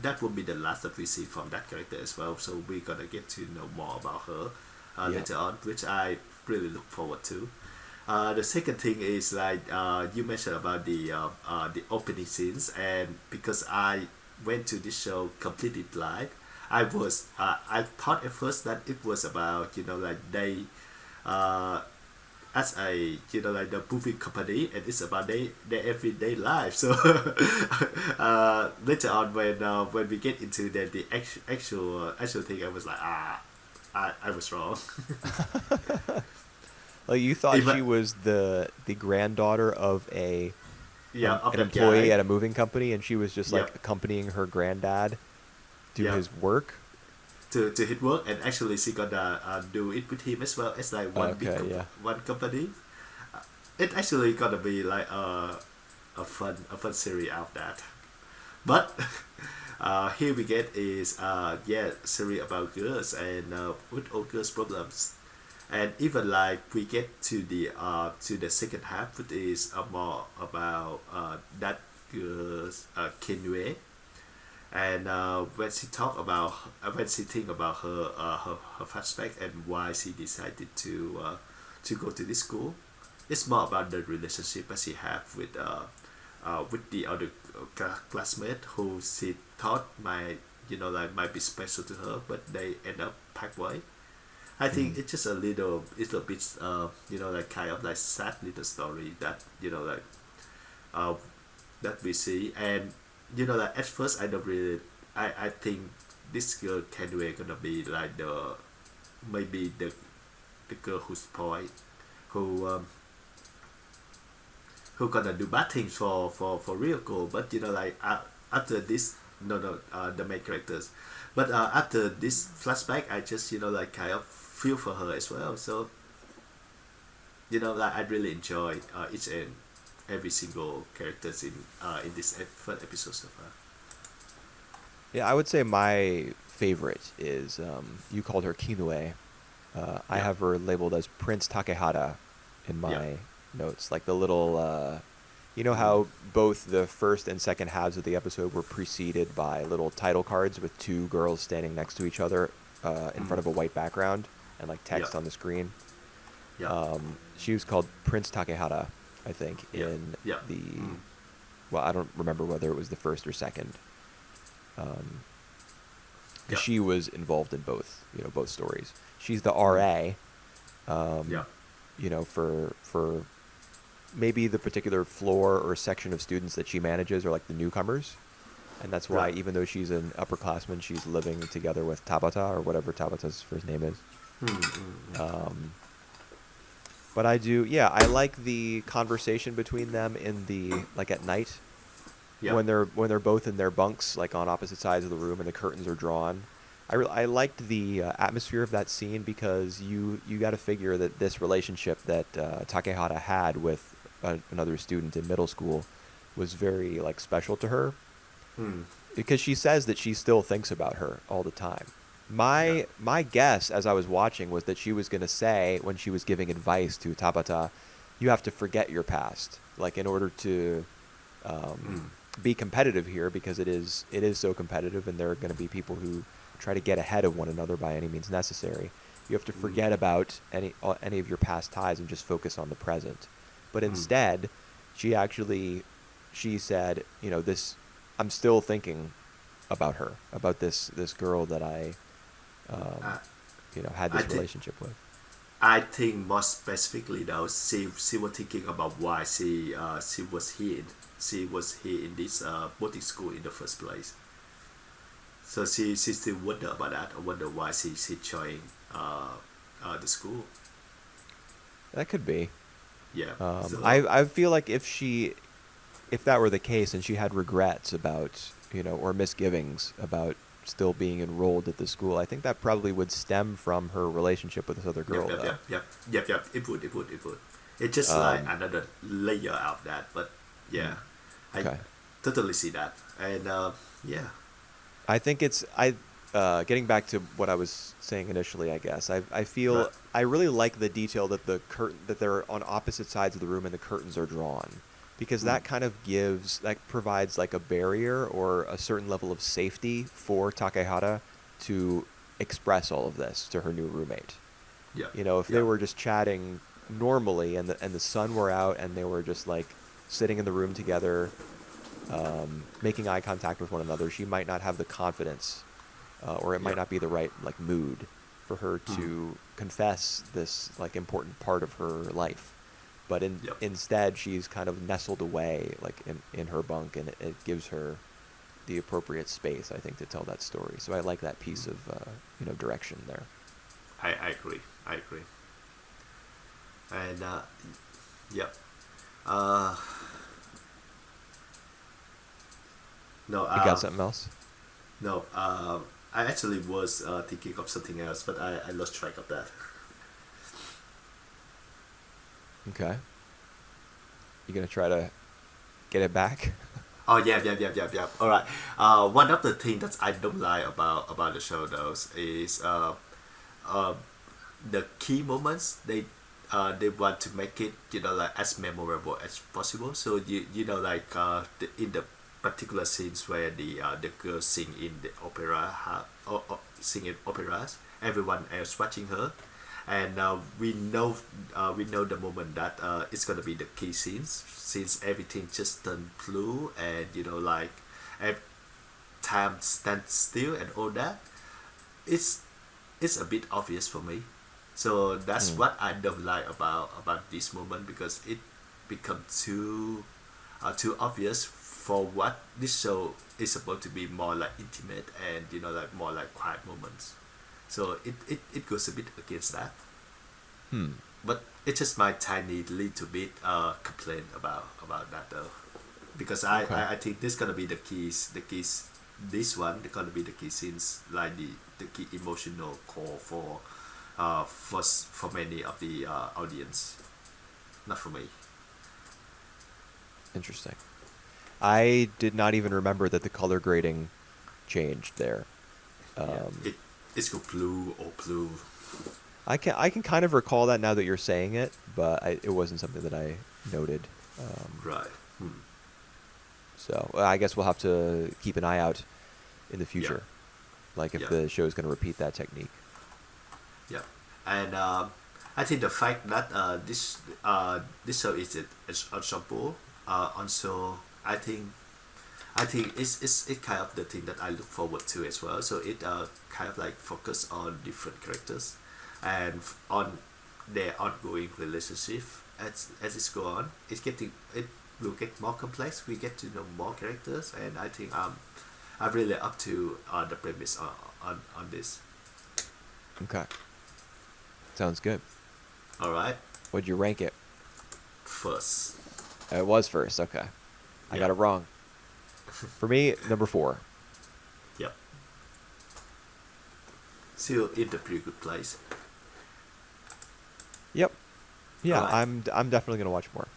that will be the last that we see from that character as well. So we're gonna get to know more about her Yeah. later on, which I really look forward to. The second thing is like you mentioned about the opening scenes, and because I went to this show completely blind, I thought at first that it was about like uh, as a like the movie company, and it's about their everyday life. So later on when we get into the actual thing, I was like I was wrong. Like you thought Even she was the granddaughter of a yeah, of an that employee guy. at a moving company, and she was just like Yep, accompanying her granddad to yep. his work. To his work, and actually she gonna do it with him as well as like Okay, yeah. one company. It actually gonna be like a fun series out of that. But here we get is yeah, series about girls and with all girls problems, and even like we get to the second half, which is more about that girl's Kenway, and when she talk about when she think about her flashback and why she decided to go to this school, it's more about the relationship that she have with the other classmate who she thought might like might be special to her, but they end up halfway. I Hmm. think it's just it's a bit like kind of like sad little story that uh, that we see, and like at first I don't really I think this girl Kenway gonna be like the maybe the girl who's spoiled, who who gonna do bad things for real cool, but like after this the main characters, but after this flashback I just like kind of feel for her as well. So like I really enjoy each and every single characters in this first episode so far. Yeah, I would say my favorite is you called her Kinue. I Yeah, have her labeled as Prince Takehata in yeah. my notes. Like the little, you know Mm. how both the first and second halves of the episode were preceded by little title cards with two girls standing next to each other in front Mm. of a white background and like Yeah, text on the screen. yeah, She was called Prince Takehata, I think, yeah, in yeah. the, Mm. well, I don't remember whether it was the first or second. Um, because Yeah, she was involved in both, both stories. She's the mm. RA, Yeah, um, for maybe the particular floor or section of students that she manages are like the newcomers, and that's why right. even though she's an upperclassman, she's living together with Tabata or whatever Tabata's first name is. Mm, mm, mm. Um, but I do, yeah, I like the conversation between them in the like at night Yeah, when they're both in their bunks, like on opposite sides of the room, and the curtains are drawn. I liked the atmosphere of that scene because you got to figure that this relationship that Takehata had with another student in middle school was very like special to her mm. because she says that she still thinks about her all the time. Yeah, My guess as I was watching was that she was going to say when she was giving advice to Tabata, you have to forget your past, like in order to um, mm. be competitive here because it is so competitive, and there are going to be people who try to get ahead of one another by any means necessary. You have to Mm. forget about any of your past ties and just focus on the present. But Mm. instead, she said, this I'm still thinking about her, about this girl that I I, um, had I this think relationship with. I think more specifically though, she was thinking about why she was here in this boarding school in the first place. So she still wonder about that. I wonder why she joined the school. That could be. Yeah. I So I feel like if that were the case and she had regrets about, or misgivings about still being enrolled at the school. I think that probably would stem from her relationship with this other Yep, girl, yep, though. yep, yep, yep, yep. It would. It's just like Um, another layer of that, but yeah, mm, I okay. totally see that, and yeah, I think it's I getting back to what I was saying initially, I guess. I right, feel I really like the detail that the curtain that they're on opposite sides of the room and the curtains are drawn because mm, that kind of provides like a barrier or a certain level of safety for Takehata to express all of this to her new roommate. yep, You know, if they yep, were just chatting normally and the sun were out and they were just like sitting in the room together, making eye contact with one another, she might not have the confidence, or it might yep, not be the right like mood for her mm, to confess this like important part of her life. But yep, instead, she's kind of nestled away like in her bunk, and it gives her the appropriate space, I think, to tell that story. So I like that piece mm. of direction there. I agree, I agree, and yep, uh, no, You got something else? no, I actually was thinking of something else, but I lost track of that. Okay, you gonna try to get it back? Oh yeah, yeah, yeah, yeah, yeah. All right. One of the things that I don't like about the show though is uh, the key moments they want to make it like as memorable as possible. So you know like in the particular scenes where the girls sing in the opera sing in operas, everyone else watching her, and we know the moment that it's gonna be the key scenes since everything just turned blue and like ev- time stands still and all that. It's it's a bit obvious for me. So that's Hmm. what I don't like about this moment because it becomes too obvious for what this show is supposed to be more like intimate and like more like quiet moments. So it goes a bit against that. Hmm. But it's just my tiny little bit complaint about that though. Because Okay. I think this gonna be the keys this one they're gonna be the key scenes like the key emotional core for many of the audience, not for me. Interesting. I did not even remember that the color grading changed there. Yeah, Um, it's go blue or blue. I can kind of recall that now that you're saying it, but it wasn't something that I noted. Right. So I guess we'll have to keep an eye out in the Yeah, future, like if yeah, the show is going to repeat that technique. yeah. And I think the fact that this show is an ensemble also I think it's kind of the thing that I look forward to as well. So it kind of like focus on different characters and on their ongoing relationship as it's go on. It will get more complex. We get to know more characters, and I think I'm really up to the premise on this. Okay, sounds good. All right, What'd you rank it? first, It was first. Okay, I yeah, got it wrong. For me, number 4. yep, still in the pretty good place. Yep. All Yeah, right, I'm definitely going to watch more.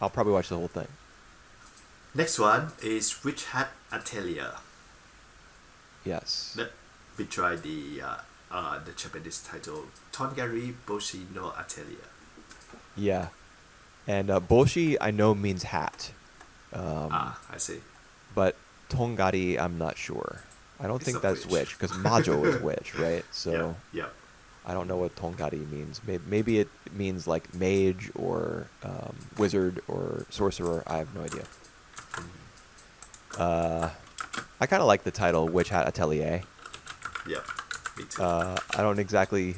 I'll probably watch the whole thing. next one is Witch Hat Atelier. Yes. Let me try the Japanese title Tongari Boshi no Atelier. Yeah. And boshi I know means hat. Um, Ah, I see. but tongari I'm not sure. I don't It's a think that's witch. witch because majo is witch, right? Yeah, So yeah. I don't know what tongari means. Maybe it means like mage or wizard or sorcerer. I have no idea. Uh, I kind of like the title Witch Hat Atelier. Yeah, me too. I don't exactly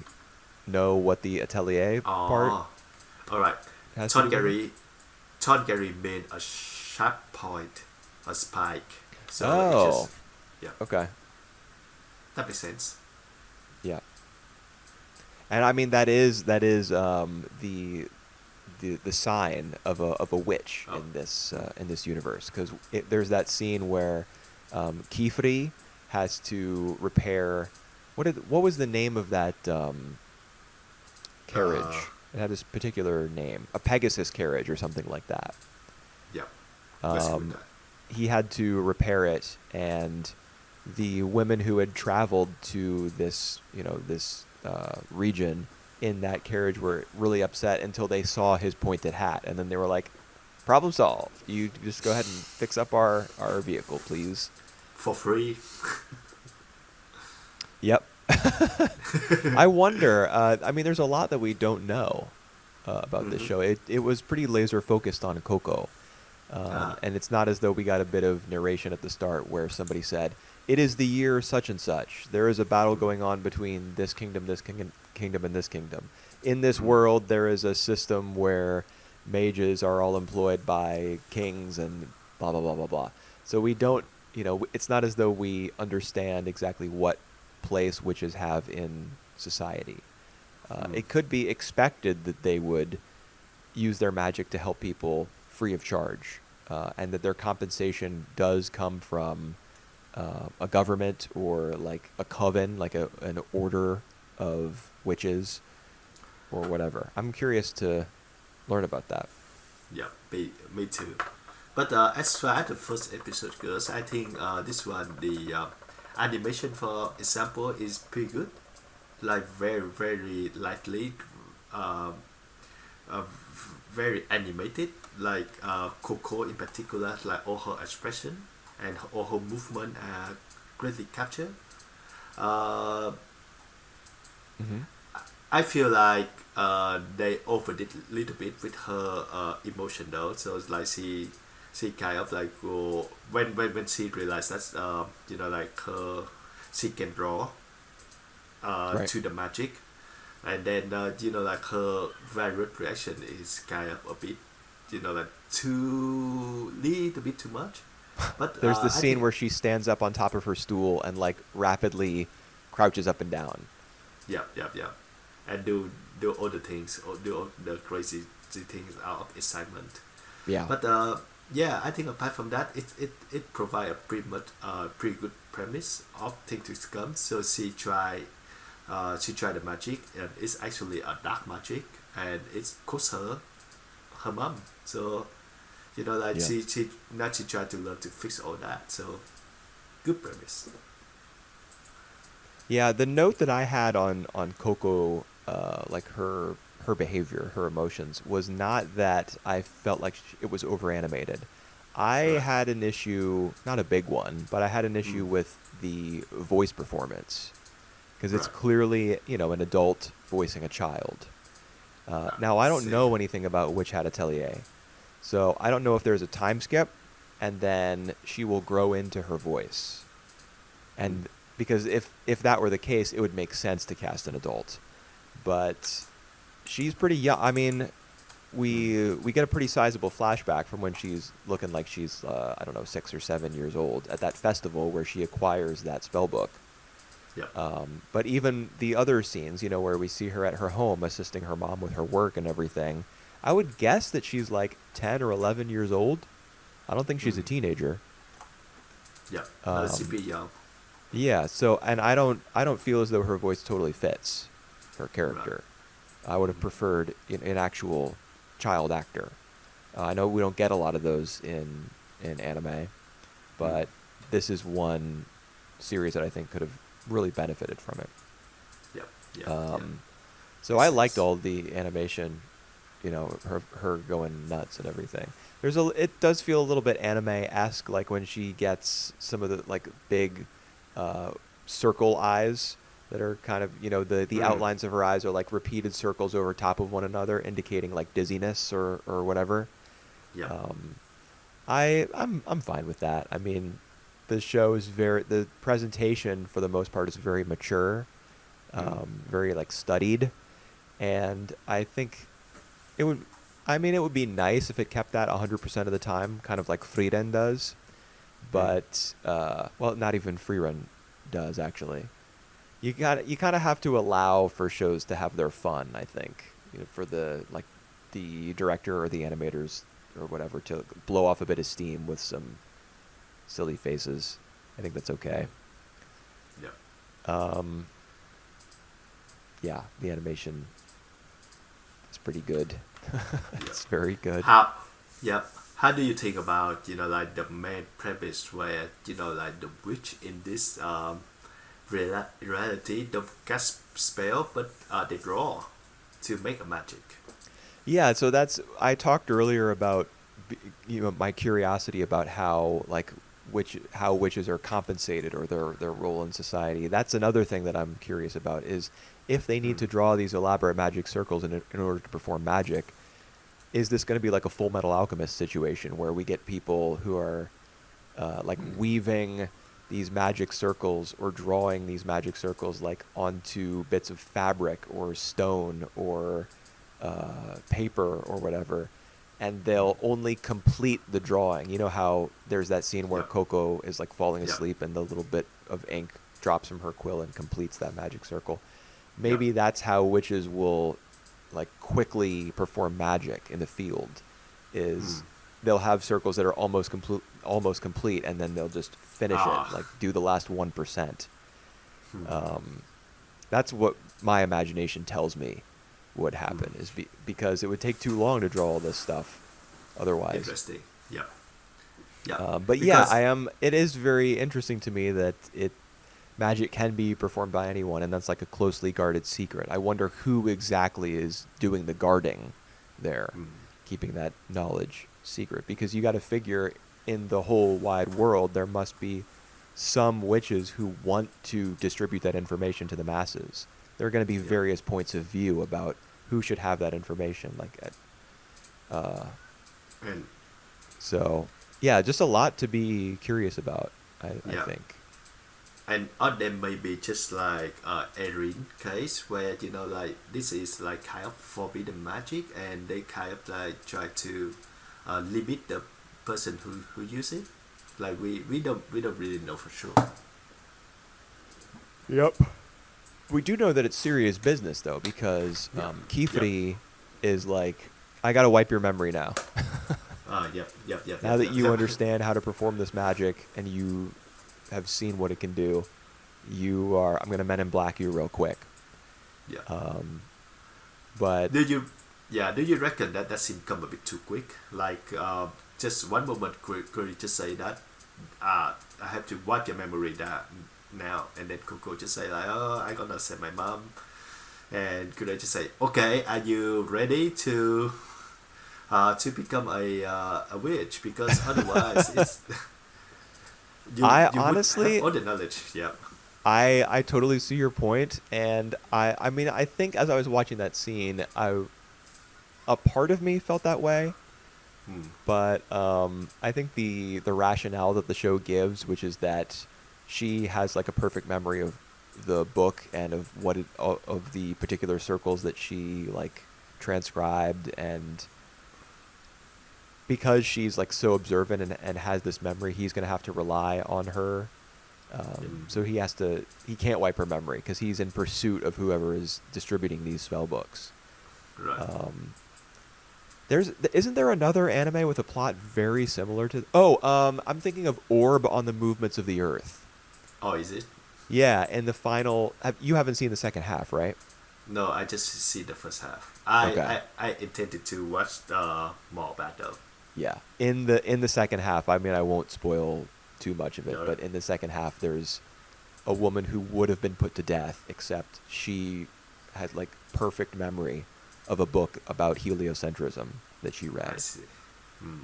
know what the atelier part Oh, all right. has to do with it. Tongari, Tongari mean a sharp point, a spike. So it Oh, just, yeah, okay. that makes sense. Yeah. And I mean that is the sign of a witch Oh, in this universe because there's that scene where Kifri has to repair. What was the name of that Uh, carriage? It had this particular name, a Pegasus carriage or something like that. yeah. Let's go with Um, that. he had to repair it, and the women who had traveled to this, this region in that carriage were really upset until they saw his pointed hat, and then they were like, "Problem solved. You just go ahead and fix up our vehicle, please." For free. Yep. I wonder. I mean, there's a lot that we don't know about this Mm-hmm. show. It was pretty laser focused on Coco. Uh, And it's not as though we got a bit of narration at the start where somebody said, "It is the year such and such. There is a battle going on between this kingdom, and this kingdom. In this mm, world, there is a system where mages are all employed by kings and blah, blah, blah, blah, blah." So we don't, it's not as though we understand exactly what place witches have in society. mm, It could be expected that they would use their magic to help people free of charge, and that their compensation does come from a government or like a coven, like an order of witches or whatever. I'm curious to learn about that. yeah, me too. But as far as the first episode goes, I think this one, the animation, for example, is pretty good. Like very, very lightly, um, uh, very animated. Like Coco in particular, like all her expression and all her movement are greatly captured. Uh, Hmm. I feel like they overdid a little bit with her emotion though. So it's like she kind of like go when she realized that like she can draw Right. to the magic, and then like her varied reaction is kind of a bit like too little bit too much, but There's the I scene think where she stands up on top of her stool and like rapidly crouches up and down. yeah, yeah, yeah, and do all the things, or do all the crazy things out of excitement. Yeah. But yeah, I think apart from that, it provide a pretty good premise of things to come. So she tried the magic, and it's actually a dark magic, and it cost her mom. So like Yeah. she tried to learn to fix all that. So good premise. Yeah, the note that I had on Coco, like her behavior, her emotions, was not that I felt like it was over animated. I Right. had an issue, not a big one, but I had an Mm. issue with the voice performance because it's Right. clearly, an adult voicing a child. Now I don't Same. know anything about Witch Hat Atelier, so I don't know if there's a time skip, and then she will grow into her voice. Mm. And because if that were the case, it would make sense to cast an adult. But she's pretty young. I mean, Mm. we get a pretty sizable flashback from when she's looking like she's I don't know, 6 or 7 years old at that festival where she acquires that spell book. Yep. But even the other scenes, where we see her at her home assisting her mom with her work and everything, I would guess that she's like 10 or 11 years old. I don't think she's a Mm. teenager. Yep. She Um, be young. Yeah, so and I don't feel as though her voice totally fits her Right. character. I would have preferred an actual child actor. I know we don't get a lot of those in anime, Mm. but this is one series that I think could have really benefited from it. Yep. Yep. Yep. Um, so Makes I liked sense. all the animation, her going nuts and everything. It does feel a little bit anime-esque, like when she gets some of the like big uh, circle eyes that are kind of, the Mm. outlines of her eyes are like repeated circles over top of one another, indicating like dizziness or whatever. Yep. Um, I'm fine with that. I mean, the presentation for the most part is very mature, Mm. very like studied, and I think it would. I mean, it would be nice if it kept that 100% of the time, kind of like Frieren does. Mm. But well, not even Frieren does actually. You kind of have to allow for shows to have their fun. I think, for the director or the animators or whatever to blow off a bit of steam with some silly faces. I think that's okay. Yeah. Um, yeah, the animation is pretty good. Yeah. It's very good. How? Yeah. How do you think about like the main premise where like the witch in this reality don't cast spell but they draw to make a magic. Yeah, so that's I talked earlier about my curiosity about how like how witches are compensated or their role in society. That's another thing that I'm curious about is if they need Mm. to draw these elaborate magic circles in order to perform magic, is this going to be like a Full Metal Alchemist situation where we get people who are like weaving these magic circles or drawing these magic circles like onto bits of fabric or stone or paper or whatever, and they'll only complete the drawing. You know how there's that scene where Yep. Coco is like falling Yep. asleep and the little bit of ink drops from her quill and completes that magic circle. Yep. Maybe that's how witches will like quickly perform magic in the field is Mm. they'll have circles that are almost complete and then they'll just finish it Ah. like do the last 1%. Hmm. um, that's what my imagination tells me would Hmm. happen is because it would take too long to draw all this stuff otherwise. Interesting. Yeah. Yeah. But yeah, Because it is very interesting to me that magic can be performed by anyone, and that's like a closely guarded secret. I wonder who exactly is doing the guarding there, mm, keeping that knowledge secret, because you got to figure in the whole wide world there must be some witches who want to distribute that information to the masses. There are going to be yeah. various points of view about who should have that information. Uh, And so, yeah, just a lot to be curious about, I yeah. think. And on them may be just like Erin case where like this is like kind of forbidden magic and they kind of like try to limit the person who use it. Like we don't really know for sure. Yep. We do know that it's serious business, though, because Yeah. Yep. Kifri is like, I got to wipe your memory now. Yep. Yep. Yep. Now Yep. that Yep. you Yep. understand how to perform this magic and you have seen what it can do, I'm going to Men in Black you real quick. Yeah. Um, but Do you, yeah, do you reckon that that scene come a bit too quick? Like, just one moment, could you just say that, I have to wipe your memory that now, and then Coco just say like, oh, I gonna save my mom, and could I just say, okay, are you ready to become a witch? Because otherwise, it's I you would have honestly, all the knowledge. Yeah. I totally see your point, and I mean, I think as I was watching that scene, a part of me felt that way. Hmm. But I think the rationale that the show gives, which is that she has like a perfect memory of the book and of of the particular circles that she like transcribed, and because she's like so observant and has this memory, he's gonna have to rely on her. So he can't wipe her memory because he's in pursuit of whoever is distributing these spell books. Right. Um, isn't there another anime with a plot very similar to? I'm thinking of Orb on the Movements of the Earth. Oh, is it? Yeah, and the final. You haven't seen the second half, right? No, I just see the first half. Okay. I intended to watch the more battle. Yeah. In the second half, I mean, I won't spoil too much of it, No. but in the second half, there's a woman who would have been put to death, except she had like perfect memory of a book about heliocentrism that she I read. see. Hmm.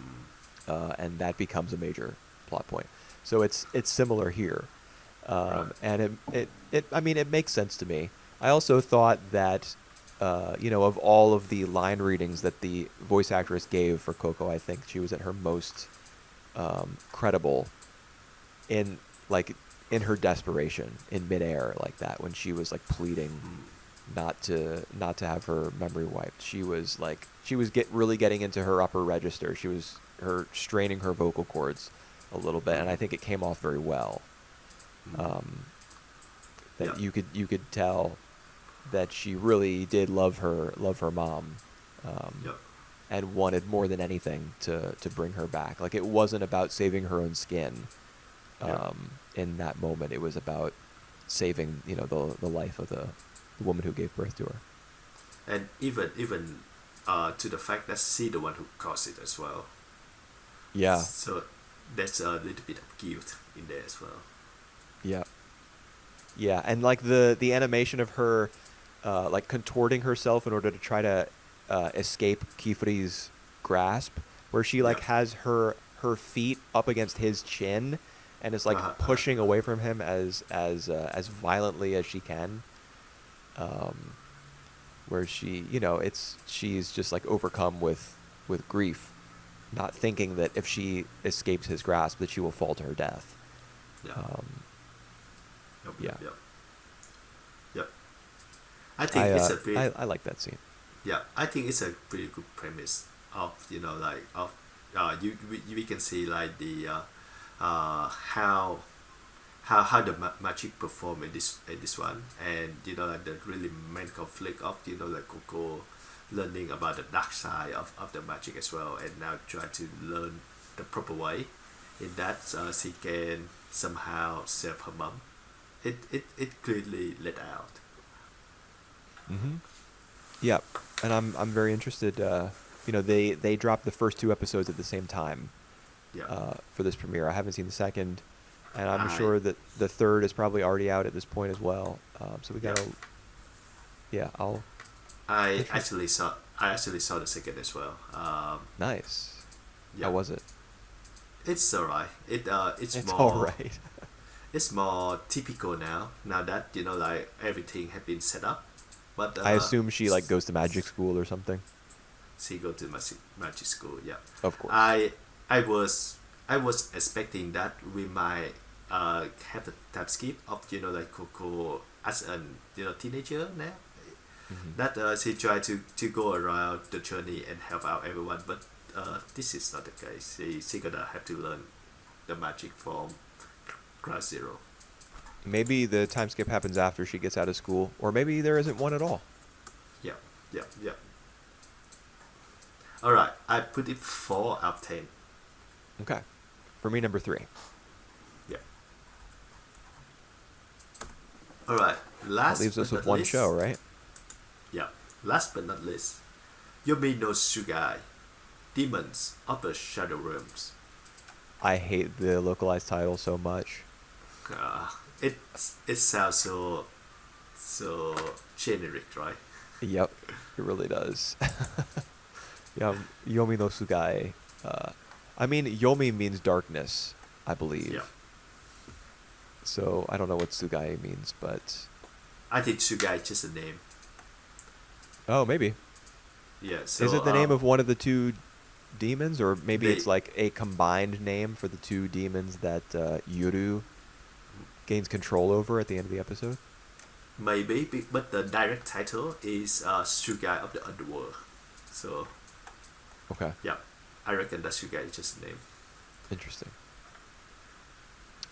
And that becomes a major plot point. So it's similar here, Right. and I mean it makes sense to me. I also thought that of all of the line readings that the voice actress gave for Coco, I think she was at her most credible in like in her desperation in midair like that when she was like pleading Hmm. not to have her memory wiped. She was really getting into her upper register. She was her straining her vocal cords a little bit, and I think it came off very well. Hmm. That Yeah. you could tell that she really did love her mom, um, Yep. and wanted more than anything to bring her back. Like it wasn't about saving her own skin. Yep. In that moment, it was about saving the life of the woman who gave birth to her. And even to the fact that she the one who caused it as well. Yeah, So there's a little bit of guilt in there as well. yeah, yeah, and like the animation of her, like contorting herself in order to try to escape Kifuri's grasp, where she like Yeah. has her feet up against his chin, and is like pushing away from him as violently as she can. Um, where she's just like overcome with grief, not thinking that if she escapes his grasp that she will fall to her death. Yeah. Um, Yep. yeah, Yep. Yep. Yep. I think it's a pretty. I like that scene. Yeah, I think it's a pretty good premise of like of we can see like the how the magic perform in this one, and like the really main conflict of like Coco learning about the dark side of the magic as well, and now try to learn the proper way in that she can somehow save her mom. It clearly let out. Mm-hmm. Yeah, and I'm very interested. They dropped the first two episodes at the same time Yeah. for this premiere. I haven't seen the second, and I'm I sure that the third is probably already out at this point as well. So we Yeah. gotta, yeah, I'll I interest. actually saw the second as well. Nice. Yeah, How was it? it's alright. It's It's all more right. it's more typical now. Now that like everything had been set up, but I assume she like goes to magic school or something. she go to magic school. Yeah, Of course. I was I was expecting that we might have a time skip of like Coco as an teenager now. Hmm. That she tried to go around the journey and help out everyone, but this is not the case. She gonna have to learn the magic from ground zero. Maybe the time skip happens after she gets out of school, or maybe there isn't one at all. Yeah, yeah, yeah. All right, I put it 4 out of 10. Okay. For me, number 3. Yeah. All right, That last leaves us but with not one least. show, right? Yeah, last but not least, Yomi no Tsugai, Demons of the Shadow Realms. I hate the localized title so much. Uh, it sounds so generic, right? Yep, it really does. Yeah, Yomi no Tsugai. I mean, Yomi means darkness, I Yeah, believe. So I don't know what Tsugai means, but I think Tsugai is just a name. oh, maybe. Yeah, Is so it the name of one of the two demons, or maybe they it's like a combined name for the two demons that Yuru gains control over at the end of the episode? maybe, but the direct title is Tsugai of the Underworld. So Okay, yeah, I reckon that Tsugai is just a name. interesting.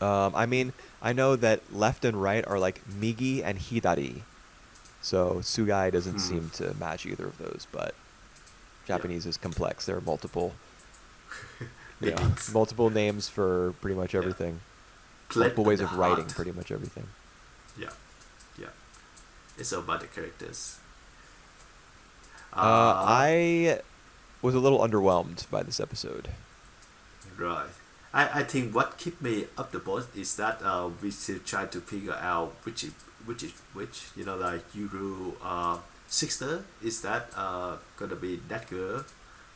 I mean, I know that left and right are like Migi and Hidari, so Tsugai doesn't Hmm. seem to match either of those, but Yeah, Japanese is complex. There are multiple, it is. multiple names for pretty much Yeah, everything. Plate Multiple and ways the of writing Heart. pretty much everything. Yeah, yeah. It's all about the characters. Uh, Uh, I was a little underwhelmed by this episode. right. I think what keep me up the boat is that we still try to figure out which. Like Yuru sister, is that gonna be that girl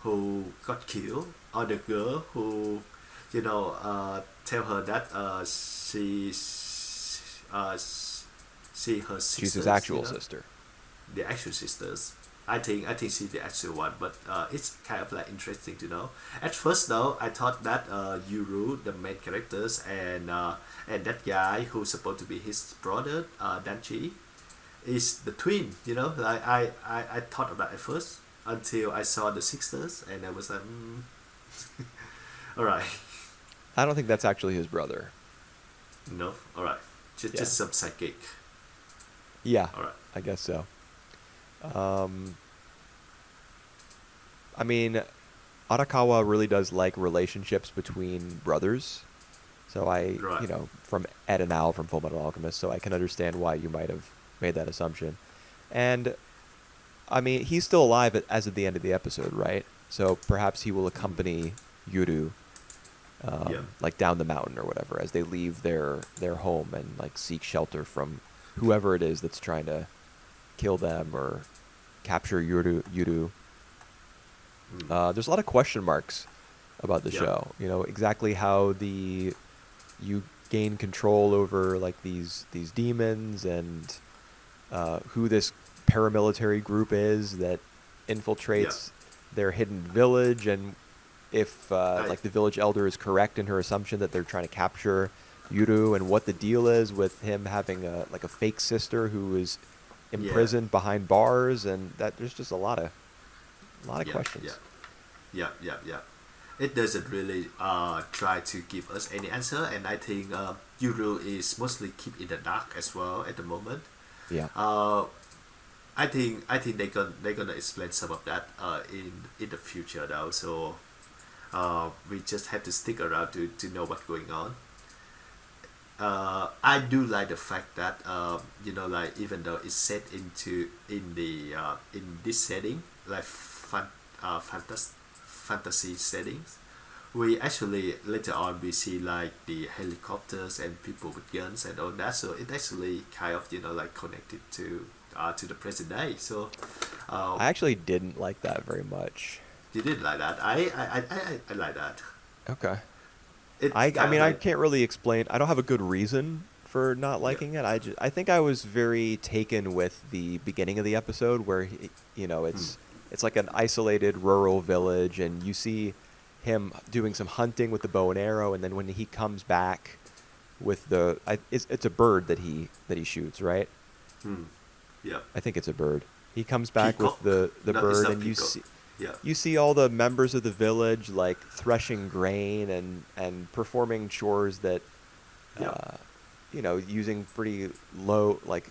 who got killed, or the girl who tell her that she her She's his sisters, actual sister. the actual sisters. I think she's the actual one, but it's kind of like interesting to know. At first, though, I thought that Yuru, the main characters, and that guy who's supposed to be his brother, Danchi, is the twin. Like I thought of that at first until I saw the sisters, and I was like, all right, I don't think that's actually his brother. no, all right, just Yeah. just some psychic. Yeah, All right, I guess so. Um, I mean, Arakawa really does like relationships between brothers. So I, Right. from Ed and Al from Full Metal Alchemist, so I can understand why you might have made that assumption. And I mean, he's still alive as of the end of the episode, right? So perhaps he will accompany Yuru, Yeah. like down the mountain or whatever, as they leave their home and like seek shelter from whoever it is that's trying to kill them or capture Yuru. Mm. There's a lot of question marks about the Yeah. show. Exactly how you gain control over like these demons and who this paramilitary group is that Yeah. infiltrates their hidden village, and if I. like the village elder is correct in her assumption that they're trying to capture Yuru, and what the deal is with him having a fake sister who is Yeah. imprisoned behind bars, and that there's just a lot of Yeah. Yeah. questions. Yeah. Yeah. Yeah. It doesn't really try to give us any answer, and I think Yuru is mostly keep in the dark as well at the moment. Yeah. Uh, I think they're gonna explain some of that in the future though. So we just have to stick around to know what's going on. I do like the fact that like even though it's set in this setting like fantasy settings, we actually later on we see like the helicopters and people with guns and all that. So it actually kind of like connected to the present day. So uh, I actually didn't like that very much. you did like that. I like that. Okay. It's I kind of mean, I like can't really explain. I don't have a good reason for not yeah. liking it. I think I was very taken with the beginning of the episode where Hmm. it's like an isolated rural village, and you see him doing some hunting with the bow and arrow, and then when he comes back with it's a bird that he shoots, right? Hmm. Yeah. I think it's a bird. He comes back with Peacock. the No, it's bird, not and peacock. Yeah. you see all the members of the village like threshing grain and performing chores that Yeah. uh, using pretty low, like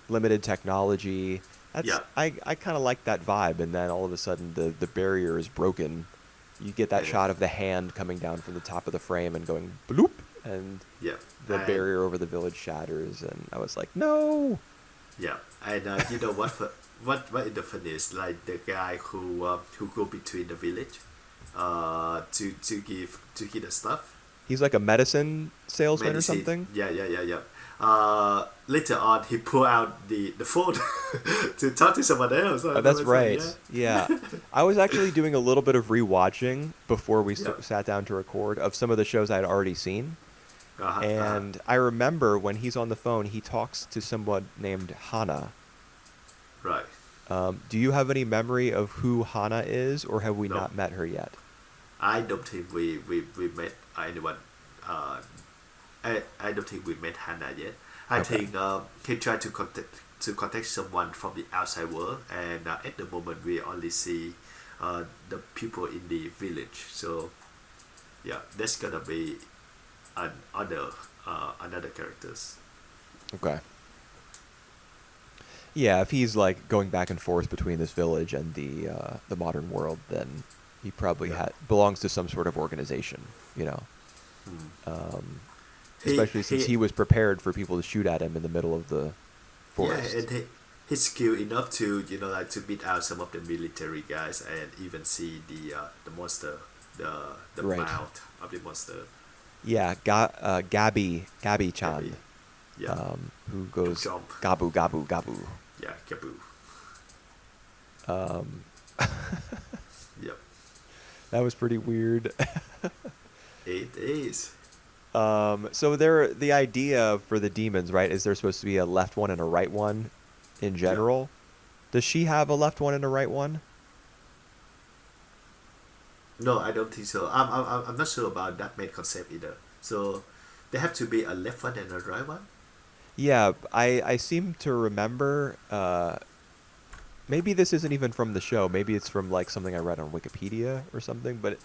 limited technology. Yeah. I kind of like that vibe, and then all of a sudden the barrier is broken. You get that And shot of the hand coming down from the top of the frame and going bloop, and yeah. the And barrier over the village shatters, and I was like, no. yeah. And you know what? What is the funniest? Like the guy who go between the village, to give the stuff. He's like a medicine salesman or Medicine. something. Yeah, yeah, yeah, yeah. Later on, he pull out the phone to talk to someone else. Oh, I that's was like, right. Yeah. I was actually doing a little bit of rewatching before we yeah, sat down to record of some of the shows I'd already seen. yeah. And I remember when he's on the phone, he talks to someone named Hana. Right. Do you have any memory of who Hana is, or have we No, not met her yet? I don't think we met anyone. Uh, I don't think we met Hannah yet. I Okay. think he tried to contact someone from the outside world, and at the moment we only see the people in the village. So yeah, that's gonna be another characters. Okay. Yeah, if he's like going back and forth between this village and the modern world, then he probably Yeah. belongs to some sort of organization, Hmm. um, He especially since he he was prepared for people to shoot at him in the middle of the Yeah, forest. and he's skilled enough to like to beat out some of the military guys and even see the monster, the Right. mouth of the monster. Yeah, Gabby Maybe. Chan, Yeah. who goes Jump. gabu gabu gabu. Yeah. Kaboo. Um, Yep. that was pretty weird. It is. So the idea for the demons, right, is there supposed to be a left one and a right one in Yeah. general. Does she have a left one and a right one? No, I don't think so. I'm not sure about that main concept either. So there have to be a left one and a right one. Yeah, I seem to remember. Maybe this isn't even from the show. Maybe it's from like something I read on Wikipedia or something. But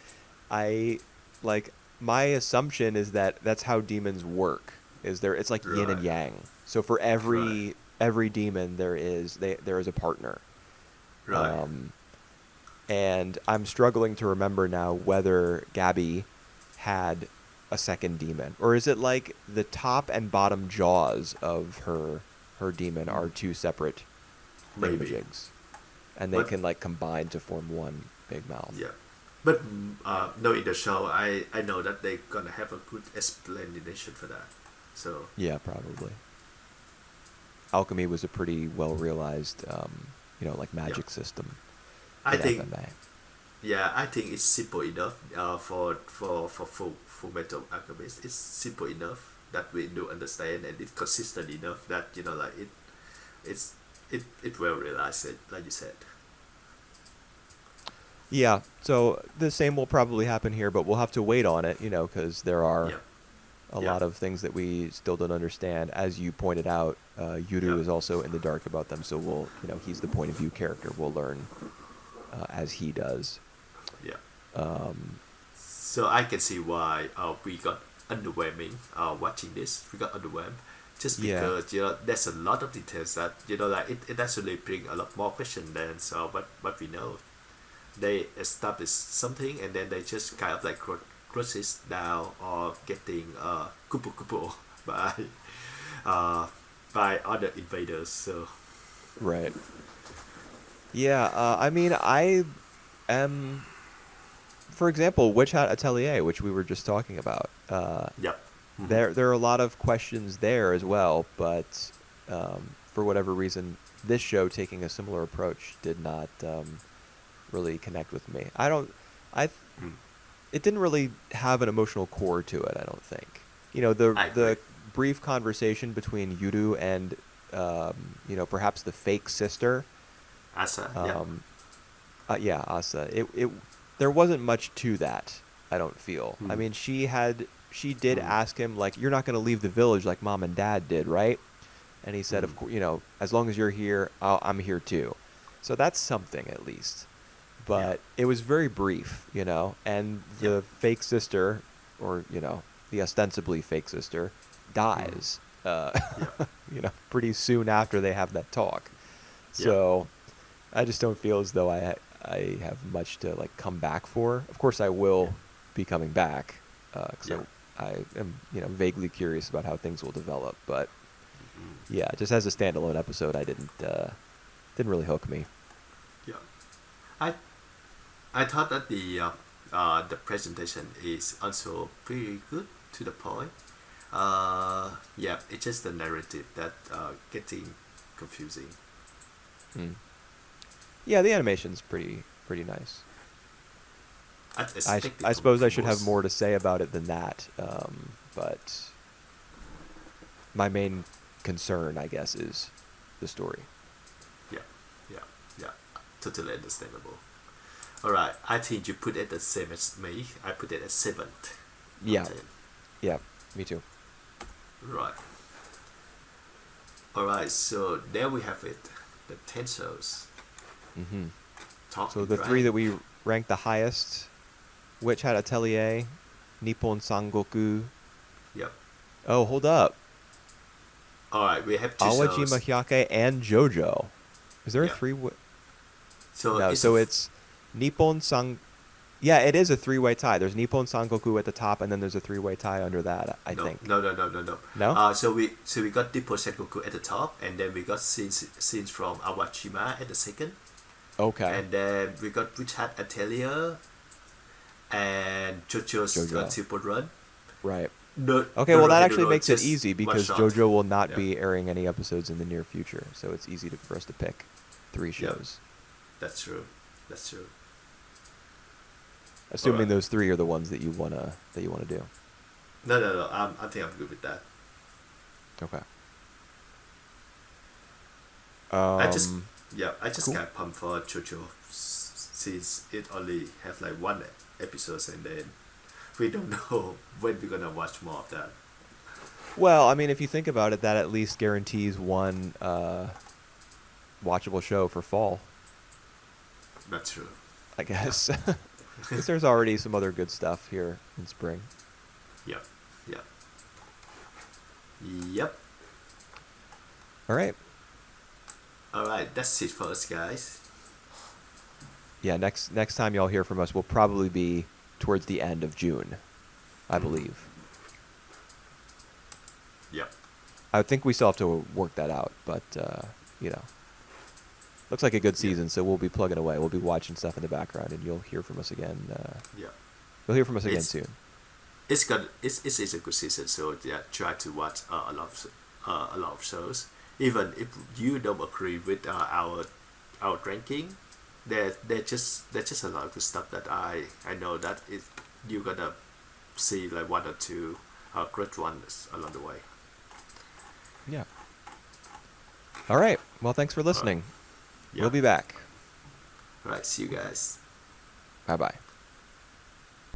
I like my assumption is that that's how demons work. It's like yin and Right. yang. So for Right. every demon there is a partner. Right. Um, and I'm struggling to remember now whether Gabby had a second demon, or is it like the top and bottom jaws of her demon are two separate Maybe. thingamajigs, and they But can like combine to form one big mouth? yeah. But no, in the show, I know that they're gonna have a good explanation for that. So Yeah, probably. Alchemy was a pretty well realized, like yeah, magic system I in think FMA. yeah, I think it's simple enough. For Full Metal Alchemist, it's simple enough that we do understand, and it's consistent enough that like it's it well realized it, like you said. Yeah, so the same will probably happen here, but we'll have to wait on it, because there are Yeah, a yeah, lot of things that we still don't understand. As you pointed out, yeah, Yuru is also in the dark about them, so he's the point of view character. We'll learn as he does. yeah. Um, So I can see why we got underwhelming watching this. We got underwhelmed just yeah, because there's a lot of details that like it actually bring a lot more question than what we know. They establish something and then they just kind of like close it down or getting kupu kupu by uh, by other invaders. So right. Yeah, I mean, I am, for example, Witch Hat Atelier, which we were just talking about. yep. Mm-hmm. There are a lot of questions there as well, but for whatever reason, this show taking a similar approach did not really connect with me. I, Mm. it didn't really have an emotional core to it. I don't think. The I agree. the brief conversation between Yuru and perhaps the fake sister. Asa, yeah. Um, yeah, Asa. It there wasn't much to that. I don't feel. I Mm. mean, she did Mm. ask him like, "You're not going to leave the village like mom and dad did, right?" And he said, Mm. "Of course, as long as you're here, I'm here too." So that's something at least. Yeah. But it was very brief, and Yep. the fake sister, or the ostensibly fake sister, Mm. dies. Yep. Pretty soon after they have that talk. Yep. So I just don't feel as though I have much to like come back for. Of course, I Yeah. will be coming back because Yeah. I am vaguely curious about how things will develop. But Mm. yeah, just as a standalone episode, I didn't really hook me. Yeah. I I thought that the presentation is also pretty good to the point. Yeah, it's just the narrative that getting confusing. Mm. Yeah, the animation's pretty nice. I expect it I suppose I from should have most. more to say about it than that. But my main concern, I guess, is the story. Yeah, yeah, yeah. Totally understandable. All right, I think you put it the same as me. I put it at 7th, not Yeah, 10. yeah, me too. Right. All right. So there we have it. The 10 shows. Hmm. So Talking the three that Dragon. we ranked the highest: Witch Hat Atelier, Nippon Sangoku. Yep. Oh, hold up, All right. We have two Awajima shows. Hyake and JoJo. Is there a Yep. three? So No, it's a so it's Nippon Sang. Yeah, it is a three-way tie. There's Nippon Sangoku at the top, and then there's a three-way tie under that, I no, think. no, no, no, no, no. No? So we got Nippon Sangoku at the top, and then we got scenes from Awajima at the second, Okay. and then we got Witch Hat Atelier and JoJo's JoJo. Temple Run. Right. No, Okay, well, that actually Dorohedoro makes it just easy one because shot. JoJo will not Yeah, be airing any episodes in the near future, so it's easy for us to pick three yeah, shows. that's true. That's true. All Assuming right. those three are the ones that you wanna do. No, no, no. I think I'm good with that. Okay. I just Um. yeah, I just Cool. got pumped for JoJo since it only have like one episode, and then we don't know when we're gonna watch more of that. Well, I mean, if you think about it, that at least guarantees one watchable show for fall, That's true. I Yeah. guess. Because there's already some other good stuff here in spring. Yep. Yep. Yep. All right. All right. That's it for us, guys. Yeah. Next time y'all hear from us will probably be towards the end of June, I Mhm. believe. Yep. I think we still have to work that out, but you know, looks like a good Yeah. season. So we'll be plugging away. We'll be watching stuff in the background, and you'll hear from us again. Yeah. You'll hear from us again It's soon. it's a good season. So yeah, try to watch a lot of shows. Even if you don't agree with our ranking, there's just a lot of good stuff that I know that you're gonna see like one or two great ones along the way. Yeah. All right. Well, thanks for All right. listening. Yeah. We'll be back. All right. See you guys. Bye bye.